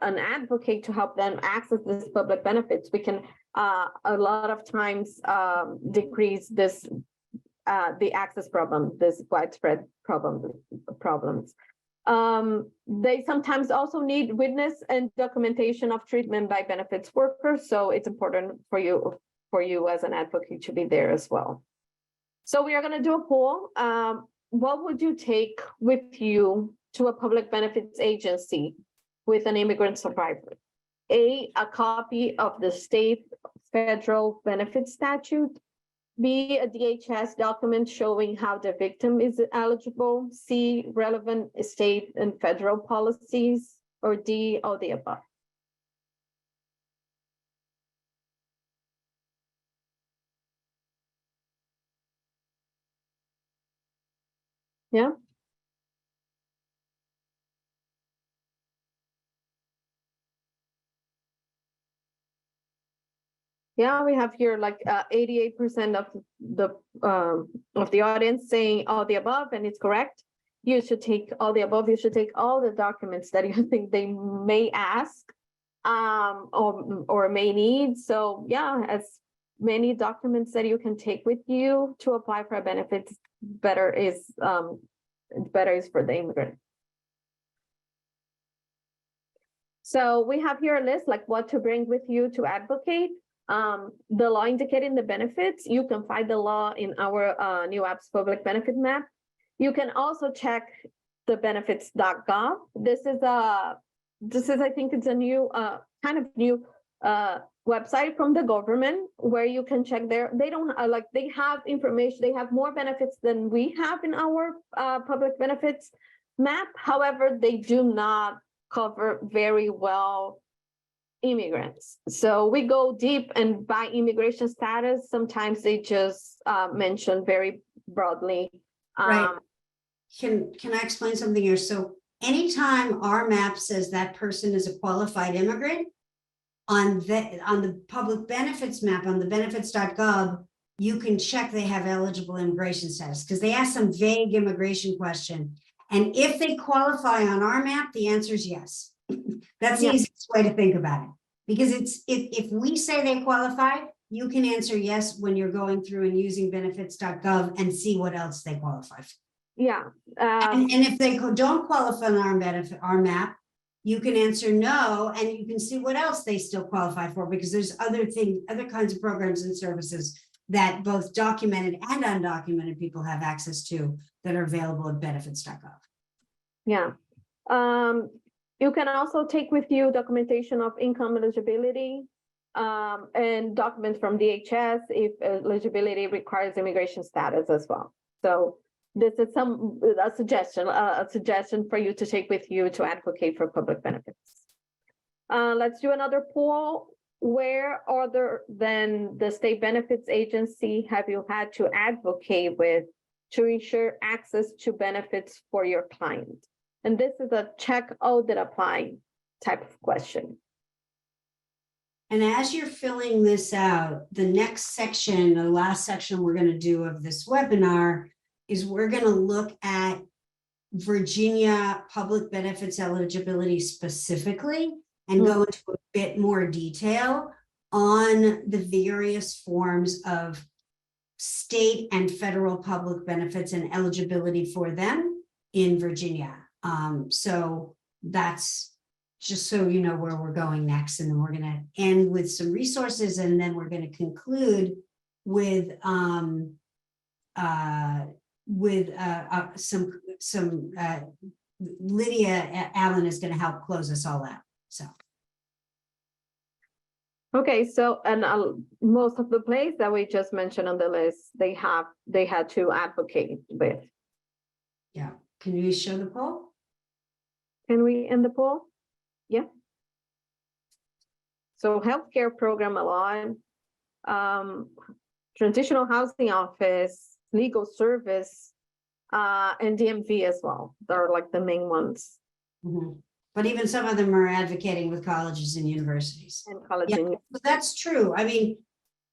an advocate to help them access this public benefits, we can a lot of times decrease this the access problem, this widespread problems. They sometimes also need witness and documentation of treatment by benefits workers, so it's important for you as an advocate to be there as well. So we are going to do a poll. What would you take with you to a public benefits agency with an immigrant survivor? A copy of the state federal benefits statute. B, a DHS document showing how the victim is eligible. C, relevant state and federal policies. Or D, all the above. Yeah. Yeah, we have here like 88% of the audience saying all the above, and it's correct. You should take all the above. You should take all the documents that you think they may ask or may need. So yeah, as many documents that you can take with you to apply for a benefit, better is for the immigrant. So we have here a list like what to bring with you to advocate. The law indicating the benefits, you can find the law in our new app's public benefit map. You can also check the benefits.gov. This is I think it's a new kind of new website from the government where you can check there. They don't like they have information, they have more benefits than we have in our public benefits map. However, they do not cover very well immigrants. So we go deep, and by immigration status, sometimes they just mention very broadly. Right. Can I explain something here? So anytime our map says that person is a qualified immigrant, on the public benefits map, on the benefits.gov, you can check they have eligible immigration status because they ask some vague immigration question. And if they qualify on our map, the answer is yes. That's the easiest way to think about it. Because it's if we say they qualify, you can answer yes when you're going through and using benefits.gov and see what else they qualify for. Yeah. And if they don't qualify on our map, you can answer no, and you can see what else they still qualify for, because there's other kinds of programs and services that both documented and undocumented people have access to that are available at benefits.gov. Yeah. You can also take with you documentation of income eligibility and documents from DHS if eligibility requires immigration status as well. So this is a suggestion for you to take with you to advocate for public benefits. Let's do another poll. Where other than the state benefits agency have you had to advocate with to ensure access to benefits for your client? And this is a check all that apply type of question. And as you're filling this out, the next section, the last section we're going to do of this webinar is we're going to look at Virginia public benefits eligibility specifically and go into a bit more detail on the various forms of state and federal public benefits and eligibility for them in Virginia. So that's just so you know where we're going next. And then we're going to end with some resources, and then we're going to conclude with some Lydia Allen is going to help close us all out. So. Okay, so and most of the places that we just mentioned on the list, they had to advocate with. Yeah, can you show the poll? Can we end the poll? Yeah. So healthcare program alone, transitional housing office, legal service, and DMV as well. They're like the main ones. Mm-hmm. But even some of them are advocating with colleges and universities. And college. Yeah, but that's true. I mean,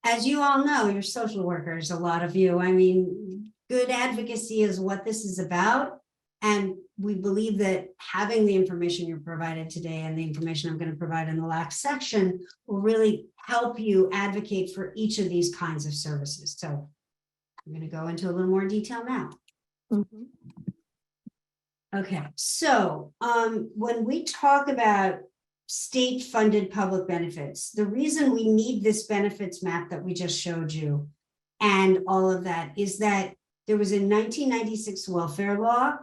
as you all know, you're social workers, a lot of you. I mean, good advocacy is what this is about. And we believe that having the information you're provided today and the information I'm going to provide in the last section will really help you advocate for each of these kinds of services. So I'm going to go into a little more detail now. Mm-hmm. Okay, so when we talk about state-funded public benefits, the reason we need this benefits map that we just showed you and all of that is that there was a 1996 welfare law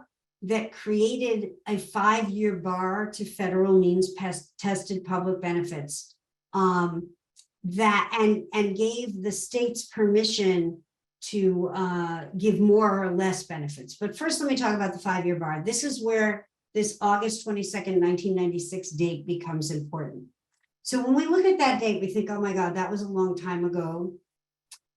that created a 5-year bar to federal means tested public benefits that and gave the states permission to give more or less benefits. But first, let me talk about the 5-year bar. This is where this August 22nd, 1996 date becomes important. So when we look at that date, we think, oh my God, that was a long time ago.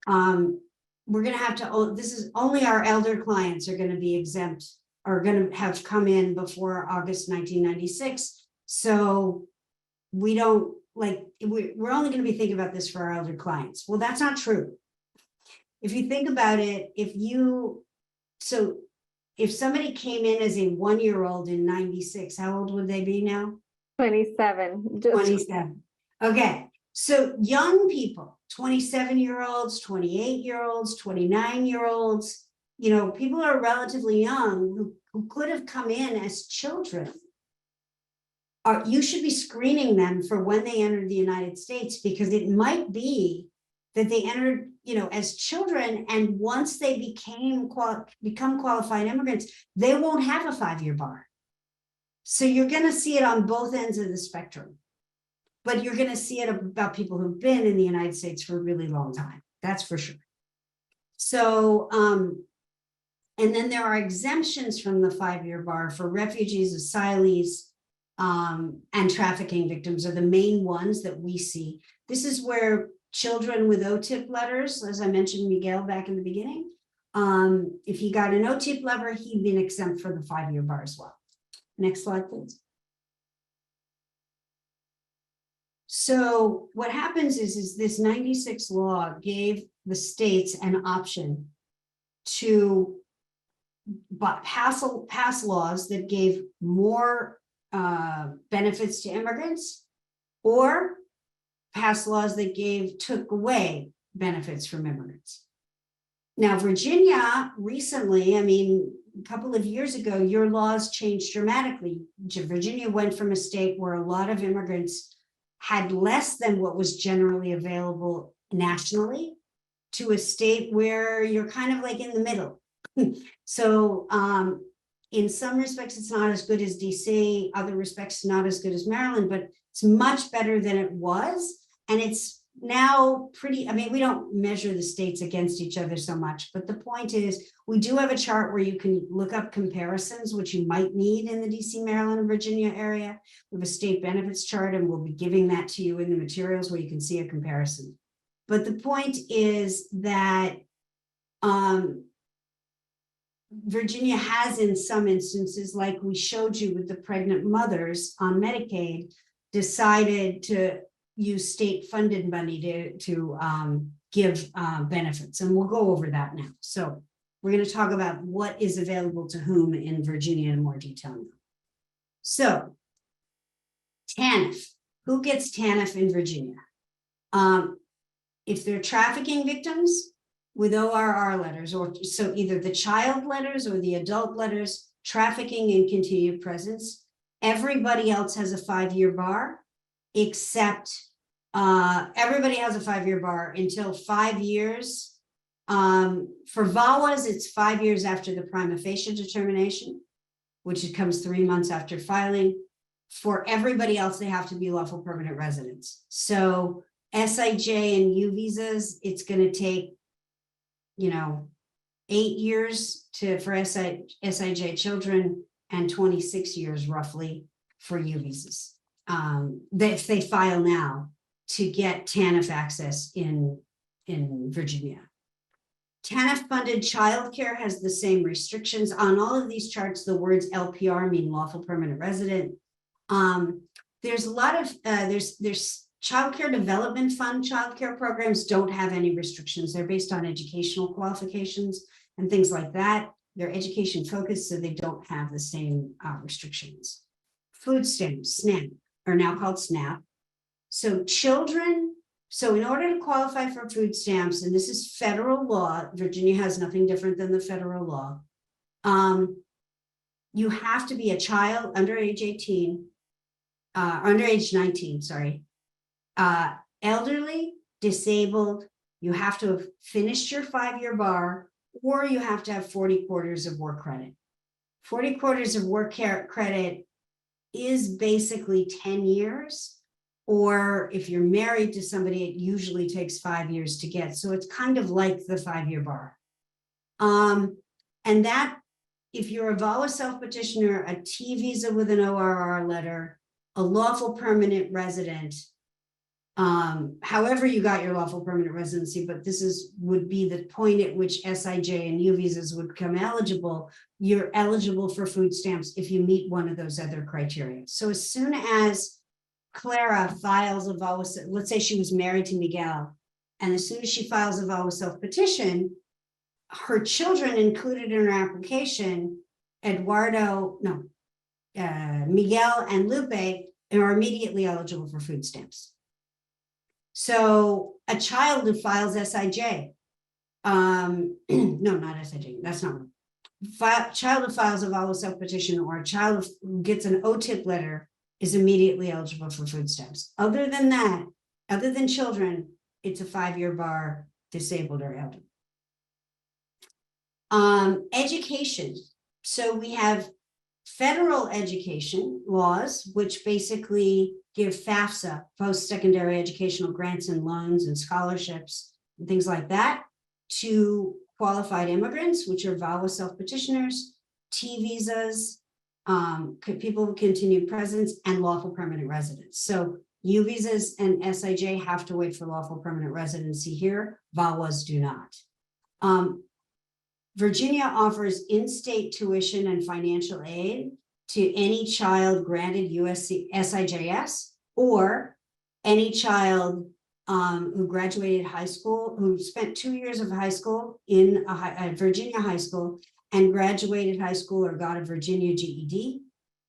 We're going to have to, this is only our elder clients are going to be exempt, are going to have come in before August 1996. So we don't like, we're only going to be thinking about this for our elder clients. Well, that's not true. If you think about it, if somebody came in as a 1-year-old in 96, how old would they be now? 27. 27. Okay, so young people, 27-year-olds, 28-year-olds, 29-year-olds, people are relatively young who could have come in as children. You should be screening them for when they entered the United States, because it might be that they entered, as children, and once they become qualified immigrants, they won't have a 5-year bar. So you're going to see it on both ends of the spectrum, but you're going to see it about people who've been in the United States for a really long time. That's for sure. So, and then there are exemptions from the 5-year bar for refugees, asylees, and trafficking victims are the main ones that we see. This is where children with OTIP letters, as I mentioned, Miguel back in the beginning, if he got an OTIP letter, he'd been exempt for the 5-year bar as well. Next slide, please. So what happens is this 96 law gave the states an option to pass laws that gave more benefits to immigrants, or pass laws that took away benefits from immigrants. Now, Virginia recently, a couple of years ago, your laws changed dramatically. Virginia went from a state where a lot of immigrants had less than what was generally available nationally to a state where you're kind of like in the middle. So in some respects, it's not as good as DC, other respects, not as good as Maryland, but it's much better than it was. And it's now pretty, we don't measure the states against each other so much, but the point is we do have a chart where you can look up comparisons, which you might need in the DC, Maryland, and Virginia area. We have a state benefits chart, and we'll be giving that to you in the materials where you can see a comparison. But the point is that Virginia has, in some instances, like we showed you with the pregnant mothers on Medicaid, decided to use state-funded money to give benefits. And we'll go over that now. So we're going to talk about what is available to whom in Virginia in more detail now. So TANF, who gets TANF in Virginia? If they're trafficking victims with ORR letters, or so either the child letters or the adult letters, trafficking and continued presence, everybody else has a 5-year bar, except everybody has a 5-year bar until 5 years. For VAWAs, it's 5 years after the prima facie determination, which comes 3 months after filing. For everybody else, they have to be lawful permanent residents. So SIJ and U visas, it's going to take 8 years for SIJ children and 26 years roughly for U visas. If they file now to get TANF access in Virginia. TANF funded childcare has the same restrictions. On all of these charts, the words LPR mean lawful permanent resident. There's a lot of, there's childcare development fund childcare programs don't have any restrictions. They're based on educational qualifications and things like that. They're education focused, so they don't have the same restrictions. Food stamps, SNAP, are now called SNAP. So children, so in order to qualify for food stamps, and this is federal law, Virginia has nothing different than the federal law. You have to be a child under age 18, under age 19, sorry. Elderly, disabled, you have to have finished your 5-year bar, or you have to have 40 quarters of work credit. 40 quarters of work credit is basically 10 years, or if you're married to somebody, it usually takes 5 years to get. So it's kind of like the 5-year bar. And that, if you're a VAWA self-petitioner, a T visa with an ORR letter, a lawful permanent resident, however you got your lawful permanent residency, but this would be the point at which SIJ and U visas would become eligible. You're eligible for food stamps if you meet one of those other criteria. So as soon as Clara files a VAWA, let's say she was married to Miguel, and as soon as she files a VAWA self-petition, her children included in her application, Miguel and Lupe are immediately eligible for food stamps. So a child who files SIJ, no, not SIJ, that's not one. Child who files a VAWA self-petition or a child who gets an OTIP letter is immediately eligible for food stamps. Other than that, other than children, it's a 5-year bar, disabled or elderly. Education. So we have federal education laws, which basically give FAFSA, post-secondary educational grants and loans and scholarships and things like that to qualified immigrants, which are VAWA self-petitioners, T visas, people with continued presence, and lawful permanent residents. So U visas and SIJ have to wait for lawful permanent residency here. VAWAs do not. Virginia offers in-state tuition and financial aid to any child granted SIJS or any child who graduated high school, who spent 2 years of high school in a Virginia high school and graduated high school or got a Virginia GED.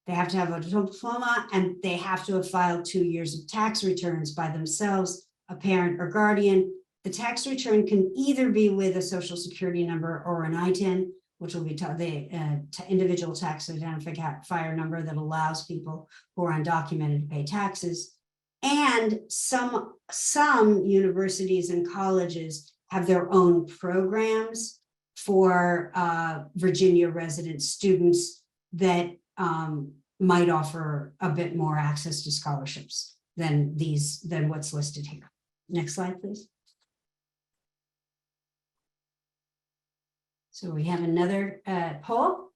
They have to have a diploma and they have to have filed 2 years of tax returns by themselves, a parent or guardian. The tax return can either be with a social security number or an ITIN, which will be the individual tax identifier number that allows people who are undocumented to pay taxes. And some universities and colleges have their own programs for Virginia resident students that might offer a bit more access to scholarships than what's listed here. Next slide, please. So we have another poll.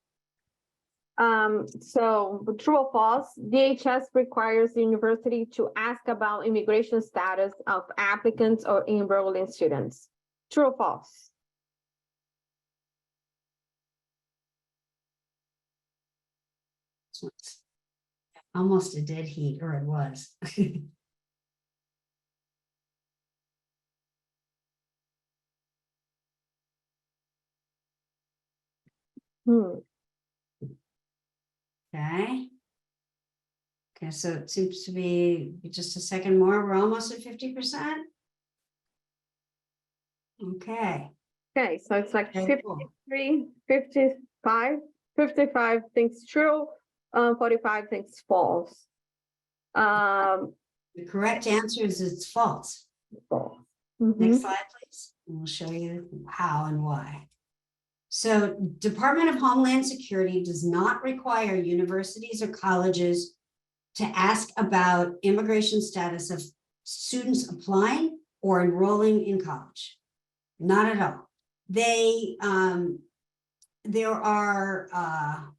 So true or false, DHS requires the university to ask about immigration status of applicants or enrolling students. True or false? Almost a dead heat, or it was. Okay. Okay, so it seems to be just a second more. We're almost at 50%. Okay. Okay, so it's like Okay, cool. 53, 55 thinks true, 45 thinks false. The correct answer is it's false. False. Next slide, please. And we'll show you how and why. So Department of Homeland Security does not require universities or colleges to ask about immigration status of students applying or enrolling in college. Not at all. There are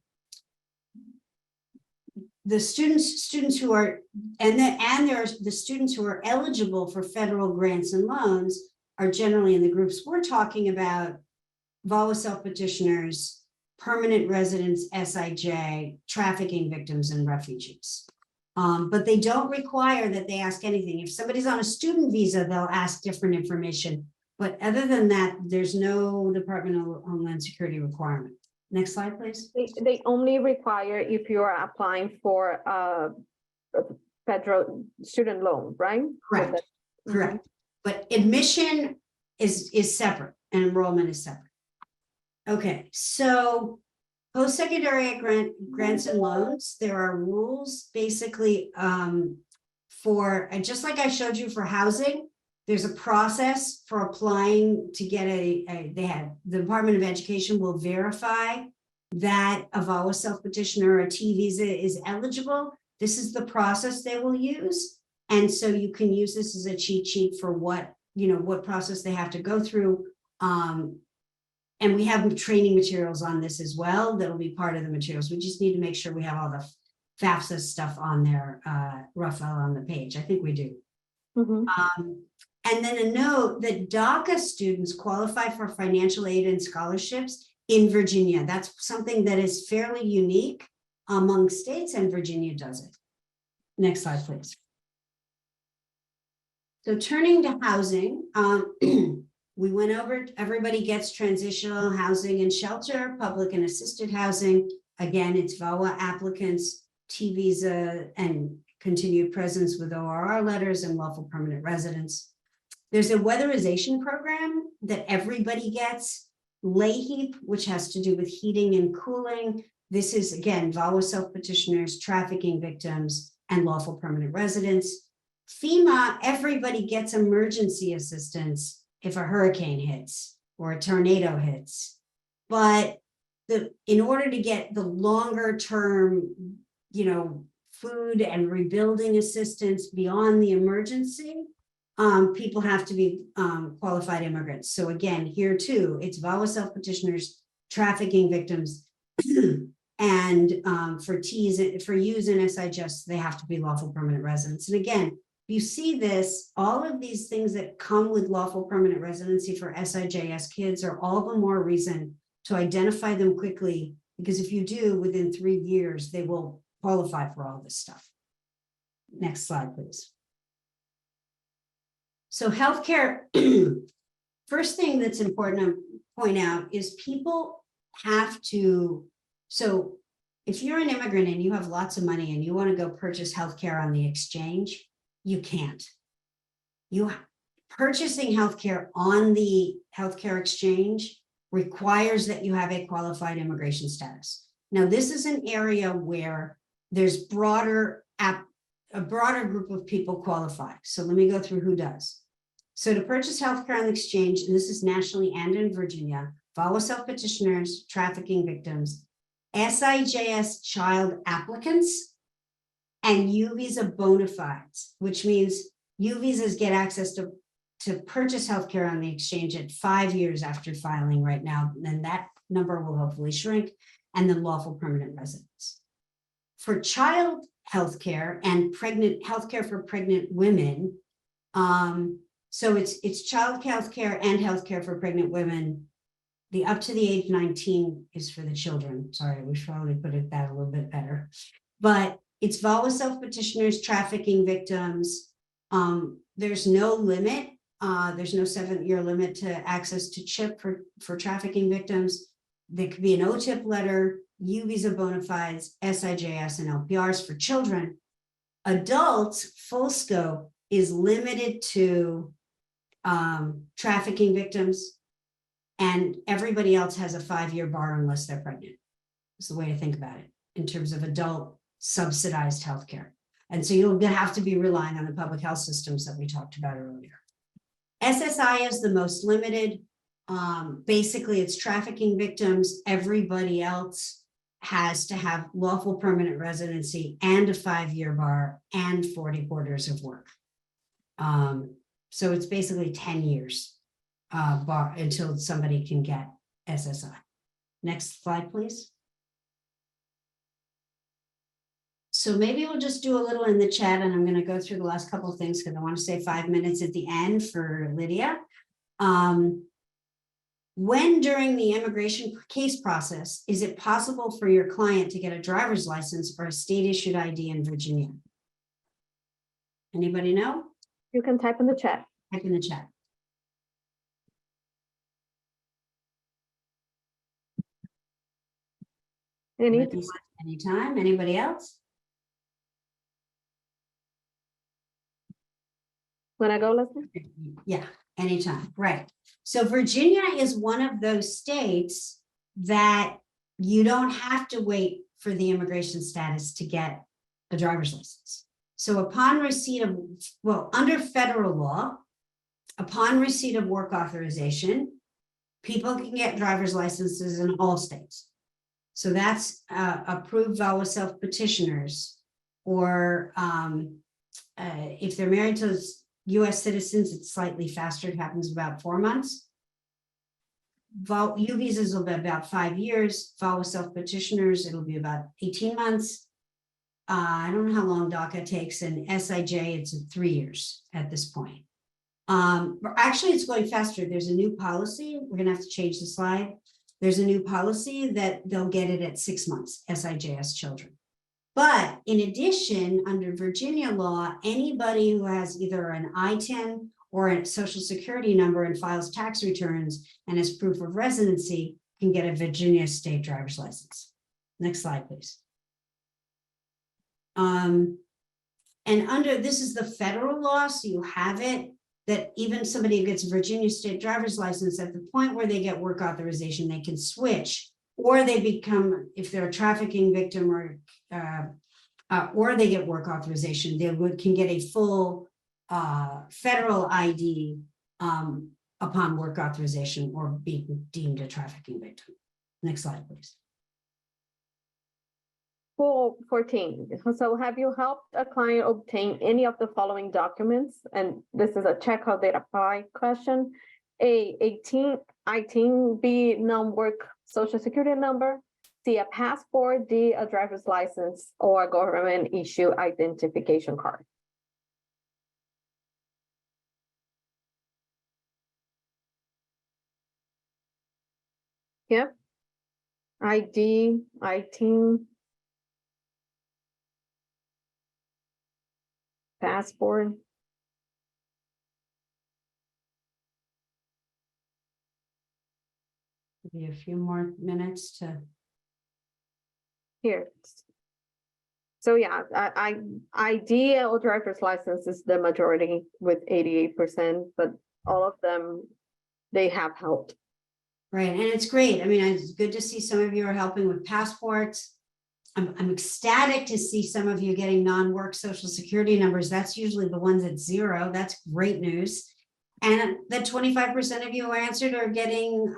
the students who are, and there's the students who are eligible for federal grants and loans are generally in the groups we're talking about: VAWA self-petitioners, permanent residents, SIJ, trafficking victims, and refugees. But they don't require that they ask anything. If somebody's on a student visa, they'll ask different information. But other than that, there's no Department of Homeland Security requirement. Next slide, please. They only require if you are applying for a federal student loan, right? Correct. So that, Correct. But admission is separate and enrollment is separate. Okay, so post-secondary grants and loans, there are rules basically for, just like I showed you for housing, there's a process for applying to get the Department of Education will verify that a VAWA self-petitioner or a T visa is eligible. This is the process they will use. And so you can use this as a cheat sheet for what process they have to go through. And we have training materials on this as well. That'll be part of the materials. We just need to make sure we have all the FAFSA stuff on there, Rafael, on the page. I think we do. And then a note that DACA students qualify for financial aid and scholarships in Virginia. That's something that is fairly unique among states, and Virginia does it. Next slide, please. So turning to housing, we went over, everybody gets transitional housing and shelter, public and assisted housing. Again, it's VAWA applicants, T visa, and continued presence with ORR letters and lawful permanent residence. There's a weatherization program that everybody gets, LAHEAP, which has to do with heating and cooling. This is, again, VAWA self-petitioners, trafficking victims, and lawful permanent residents. FEMA, everybody gets emergency assistance if a hurricane hits or a tornado hits. But in order to get the longer term, food and rebuilding assistance beyond the emergency, people have to be qualified immigrants. So again, here too, it's VAWA self-petitioners, trafficking victims, and for use in SIJS, they have to be lawful permanent residents. And again, you see this, all of these things that come with lawful permanent residency for SIJS kids are all the more reason to identify them quickly, because if you do, within 3 years, they will qualify for all this stuff. Next slide, please. So healthcare, first thing that's important to point out is people have to, so if you're an immigrant and you have lots of money and you want to go purchase healthcare on the exchange, you can't. Purchasing healthcare on the healthcare exchange requires that you have a qualified immigration status. Now, this is an area where there's a broader group of people qualify. So let me go through who does. So to purchase healthcare on the exchange, and this is nationally and in Virginia, VAWA self-petitioners, trafficking victims, SIJS child applicants, and U visa bona fides, which means U visas get access to purchase healthcare on the exchange at 5 years after filing right now. And that number will hopefully shrink, and then lawful permanent residents. For child healthcare and pregnant healthcare for pregnant women, so it's child healthcare and healthcare for pregnant women. The up to the age 19 is for the children. Sorry, we should probably put it that a little bit better. But it's VAWA self-petitioners, trafficking victims. There's no limit. There's no 7-year limit to access to CHIP for trafficking victims. There could be an OTIP letter, U visa bona fides, SIJS, and LPRs for children. Adults, full scope, is limited to trafficking victims, and everybody else has a 5-year bar unless they're pregnant. It's the way to think about it in terms of adult subsidized healthcare. And so you'll have to be relying on the public health systems that we talked about earlier. SSI is the most limited. Basically, it's trafficking victims. Everybody else has to have lawful permanent residency and a 5-year bar and 40 quarters of work. So it's basically 10 years bar until somebody can get SSI. Next slide, please. So maybe we'll just do a little in the chat, and I'm going to go through the last couple of things because I want to say 5 minutes at the end for Lydia. When during the immigration case process, is it possible for your client to get a driver's license or a state issued ID in Virginia? Anybody know? You can type in the chat. Type in the chat. Anytime. Anybody else? When I go, Leslie? Yeah, anytime. Right. So Virginia is one of those states that you don't have to wait for the immigration status to get a driver's license. So upon receipt of, well, under federal law, upon receipt of work authorization, people can get driver's licenses in all states. So that's approved VAWA self-petitioners, or if they're married to U.S. citizens, it's slightly faster. It happens about 4 months. U visas will be about 5 years. VAWA self-petitioners, it'll be about 18 months. I don't know how long DACA takes, and SIJ, it's 3 years at this point. Actually, it's going faster. There's a new policy. We're gonna have to change the slide. There's a new policy that they'll get it at 6 months, SIJS children. But in addition, under Virginia law, anybody who has either an I-10 or a social security number and files tax returns and has proof of residency can get a Virginia state driver's license. Next slide, please. And under, this is the federal law, so you have it, that even somebody who gets a Virginia state driver's license, at the point where they get work authorization, they can switch, or they become, if they're a trafficking victim or they get work authorization, they can get a full federal ID upon work authorization or being deemed a trafficking victim. Next slide, please. 14. So have you helped a client obtain any of the following documents? And this is a check how they apply question. A 18, B, non-work social security number, C, a passport, D, a driver's license, or a government issue identification card. Yep. ID, 18. Passport. Give you a few more minutes to. Here. So yeah, ID or driver's license is the majority with 88%, but all of them, they have helped. Right, and it's great. I mean, it's good to see some of you are helping with passports. I'm ecstatic to see some of you getting non-work social security numbers. That's usually the ones at 0. That's great news. And the 25% of you who answered are getting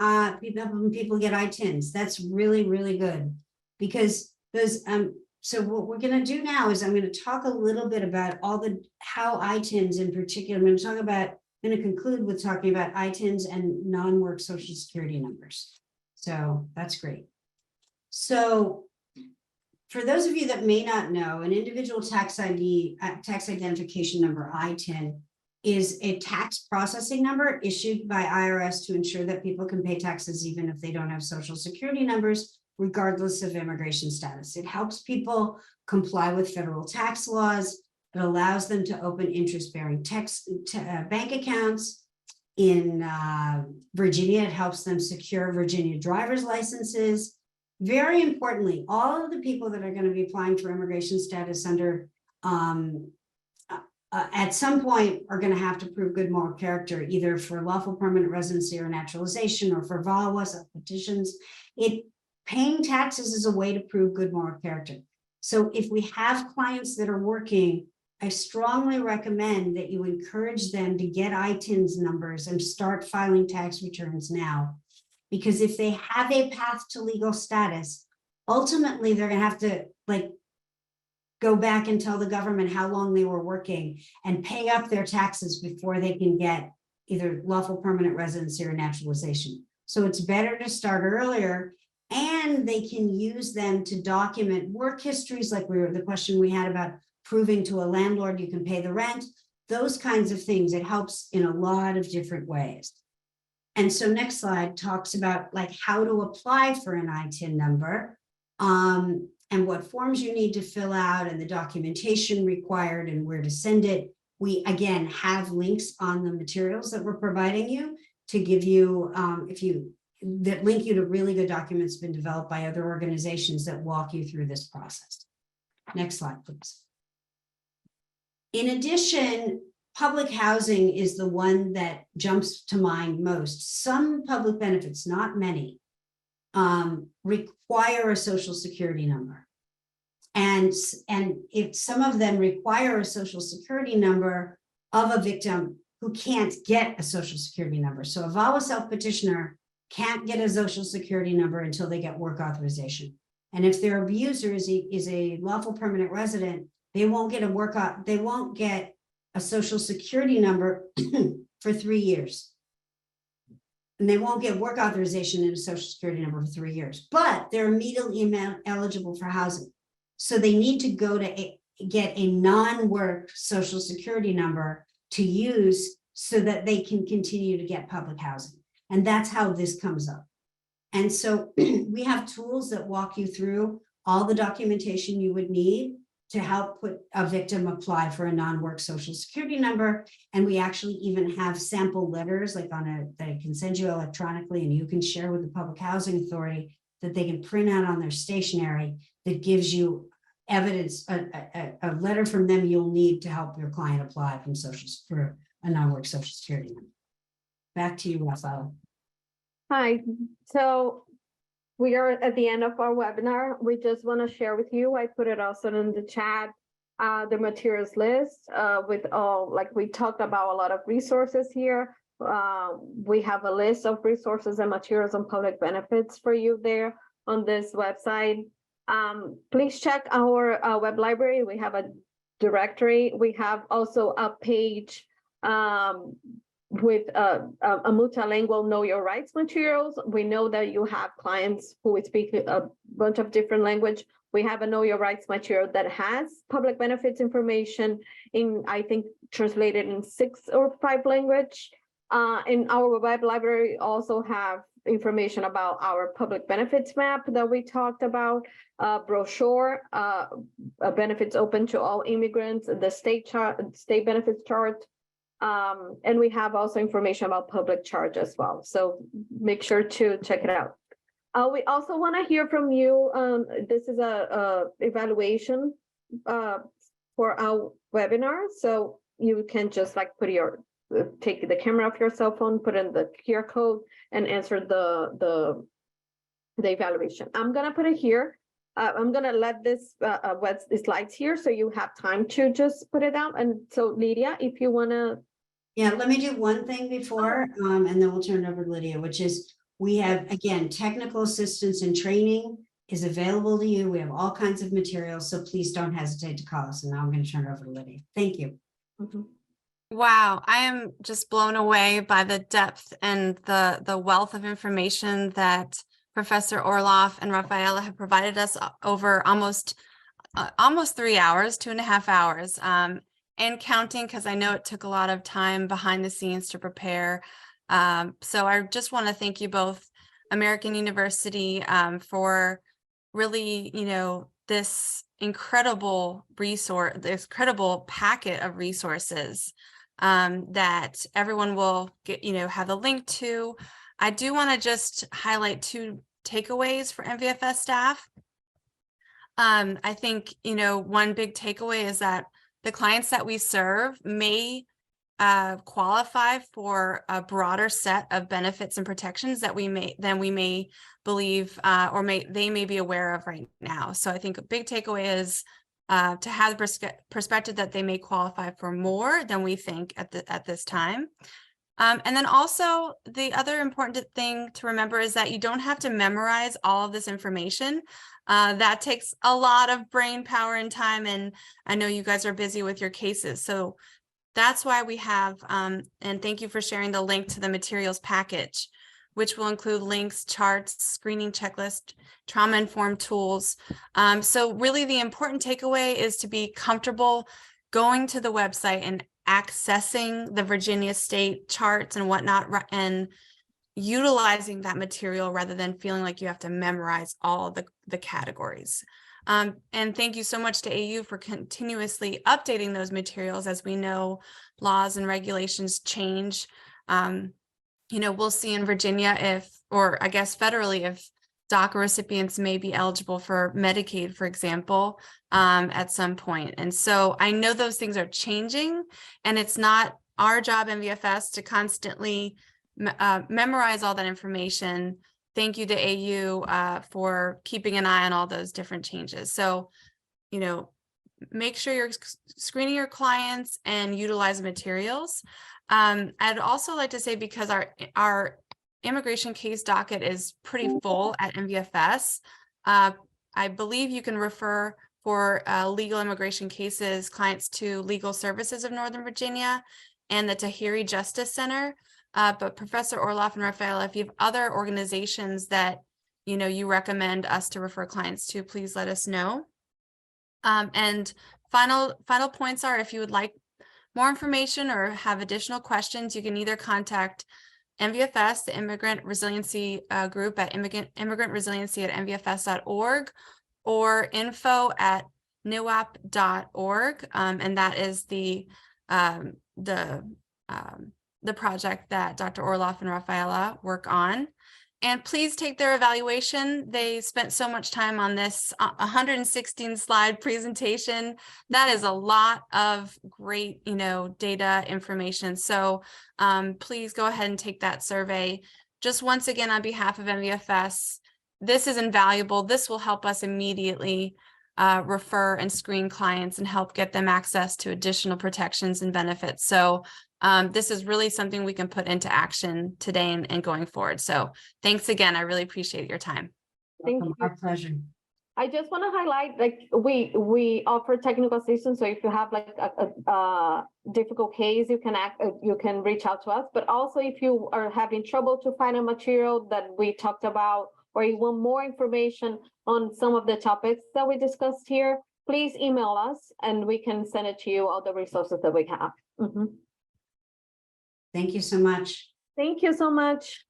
people get I-10s. That's really, really good, because those so what we're going to do now is I'm going to talk a little bit about how I-10s in particular. I'm going to conclude with talking about I-10s and non-work social security numbers. So that's great. So for those of you that may not know, an individual tax ID, tax identification number, I-10, is a tax processing number issued by IRS to ensure that people can pay taxes even if they don't have social security numbers, regardless of immigration status. It helps people comply with federal tax laws. It allows them to open interest-bearing bank accounts. In Virginia, it helps them secure Virginia driver's licenses. Very importantly, all of the people that are going to be applying for immigration status under at some point are going to have to prove good moral character, either for lawful permanent residency or naturalization, or for VAWA petitions. Paying taxes is a way to prove good moral character. So if we have clients that are working, I strongly recommend that you encourage them to get I-10s numbers and start filing tax returns now. Because if they have a path to legal status, ultimately they're going to have to go back and tell the government how long they were working and pay up their taxes before they can get either lawful permanent residency or naturalization. So it's better to start earlier, and they can use them to document work histories, like the question we had about proving to a landlord you can pay the rent, those kinds of things. It helps in a lot of different ways. And so next slide talks about how to apply for an I-10 number and what forms you need to fill out and the documentation required and where to send it. We, again, have links on the materials that we're providing you to give you, that link you to really good documents been developed by other organizations that walk you through this process. Next slide, please. In addition, public housing is the one that jumps to mind most. Some public benefits, not many, require a social security number. And if some of them require a social security number of a victim who can't get a social security number. So a VAWA self-petitioner can't get a social security number until they get work authorization. And if their abuser is a lawful permanent resident, they won't get a social security number for 3 years. And they won't get work authorization and a social security number for 3 years, but they're immediately eligible for housing. So they need to go to get a non-work social security number to use so that they can continue to get public housing. And that's how this comes up. And so we have tools that walk you through all the documentation you would need to help put a victim apply for a non-work social security number. And we actually even have sample letters that I can send you electronically and you can share with the Public Housing Authority that they can print out on their stationery that gives you evidence, a letter from them you'll need to help your client apply for a non-work social security number. Back to you, Rafael. Hi, so we are at the end of our webinar. We just want to share with you, I put it also in the chat, the materials list with all, like we talked about a lot of resources here. We have a list of resources and materials on public benefits for you there on this website. Please check our web library. We have a directory. We have also a page with a multilingual know your rights materials. We know that you have clients who speak a bunch of different language. We have a know your rights material that has public benefits information in, I think, translated in 6 or 5 language. In our web library also have information about our public benefits map that we talked about, brochure, benefits open to all immigrants, the state benefits chart, and we have also information about public charge as well. So make sure to check it out. We also want to hear from you. This is a evaluation for our webinar, so you can just like put your take the camera off your cell phone, put in the QR code, and answer the evaluation. I'm gonna put it here. I'm gonna let this slides here so you have time to just put it out. And so Lydia, if you wanna. Yeah, let me do one thing before, and then we'll turn it over to Lydia, which is we have, again, technical assistance and training is available to you. We have all kinds of materials, so please don't hesitate to call us. And now I'm going to turn it over to Lydia. Thank you. Mm-hmm. Wow, I am just blown away by the depth and the wealth of information that Professor Orloff and Rafaela have provided us over almost 3 hours, 2.5 hours, and counting, because I know it took a lot of time behind the scenes to prepare. So I just want to thank you both, American University, for really, this incredible resource, this incredible packet of resources that everyone will get, have the link to. I do want to just highlight 2 takeaways for MVFS staff. I think, one big takeaway is that the clients that we serve may qualify for a broader set of benefits and protections that we may believe they may be aware of right now. So I think a big takeaway is to have the perspective that they may qualify for more than we think at this time. And then also the other important thing to remember is that you don't have to memorize all of this information. That takes a lot of brain power and time, and I know you guys are busy with your cases. So that's why we have, and thank you for sharing the link to the materials package, which will include links, charts, screening checklist, trauma-informed tools. So really the important takeaway is to be comfortable going to the website and accessing the Virginia state charts and whatnot, and utilizing that material rather than feeling like you have to memorize all the categories. And thank you so much to AU for continuously updating those materials. As we know, laws and regulations change. We'll see in Virginia or I guess federally, if DACA recipients may be eligible for Medicaid, for example, at some point. And so I know those things are changing, and it's not our job, MVFS, to constantly memorize all that information. Thank you to AU for keeping an eye on all those different changes. So, make sure you're screening your clients and utilize materials. I'd also like to say, because our immigration case docket is pretty full at MVFS, I believe you can refer for legal immigration cases clients to Legal Services of Northern Virginia and the Tahiri Justice Center. But Professor Orloff and Rafaela, if you have other organizations that you recommend us to refer clients to, please let us know. And final points are, if you would like more information or have additional questions, you can either contact MVFS, the Immigrant Resiliency Group, at immigrantresiliency@mvfs.org, or info@niwap.org. And that is the project that Dr. Orloff and Rafaela work on. And please take their evaluation. They spent so much time on this 116 slide presentation. That is a lot of great, data information. So please go ahead and take that survey. Just once again, on behalf of MVFS, this is invaluable. This will help us immediately refer and screen clients and help get them access to additional protections and benefits. So this is really something we can put into action today and going forward. So thanks again. I really appreciate your time. Thank you. Our pleasure. I just want to highlight, like, we offer technical assistance. So if you have like a difficult case, you can reach out to us. But also, if you are having trouble to find a material that we talked about, or you want more information on some of the topics that we discussed here, please email us and we can send it to you, all the resources that we have. Thank you so much. Thank you so much.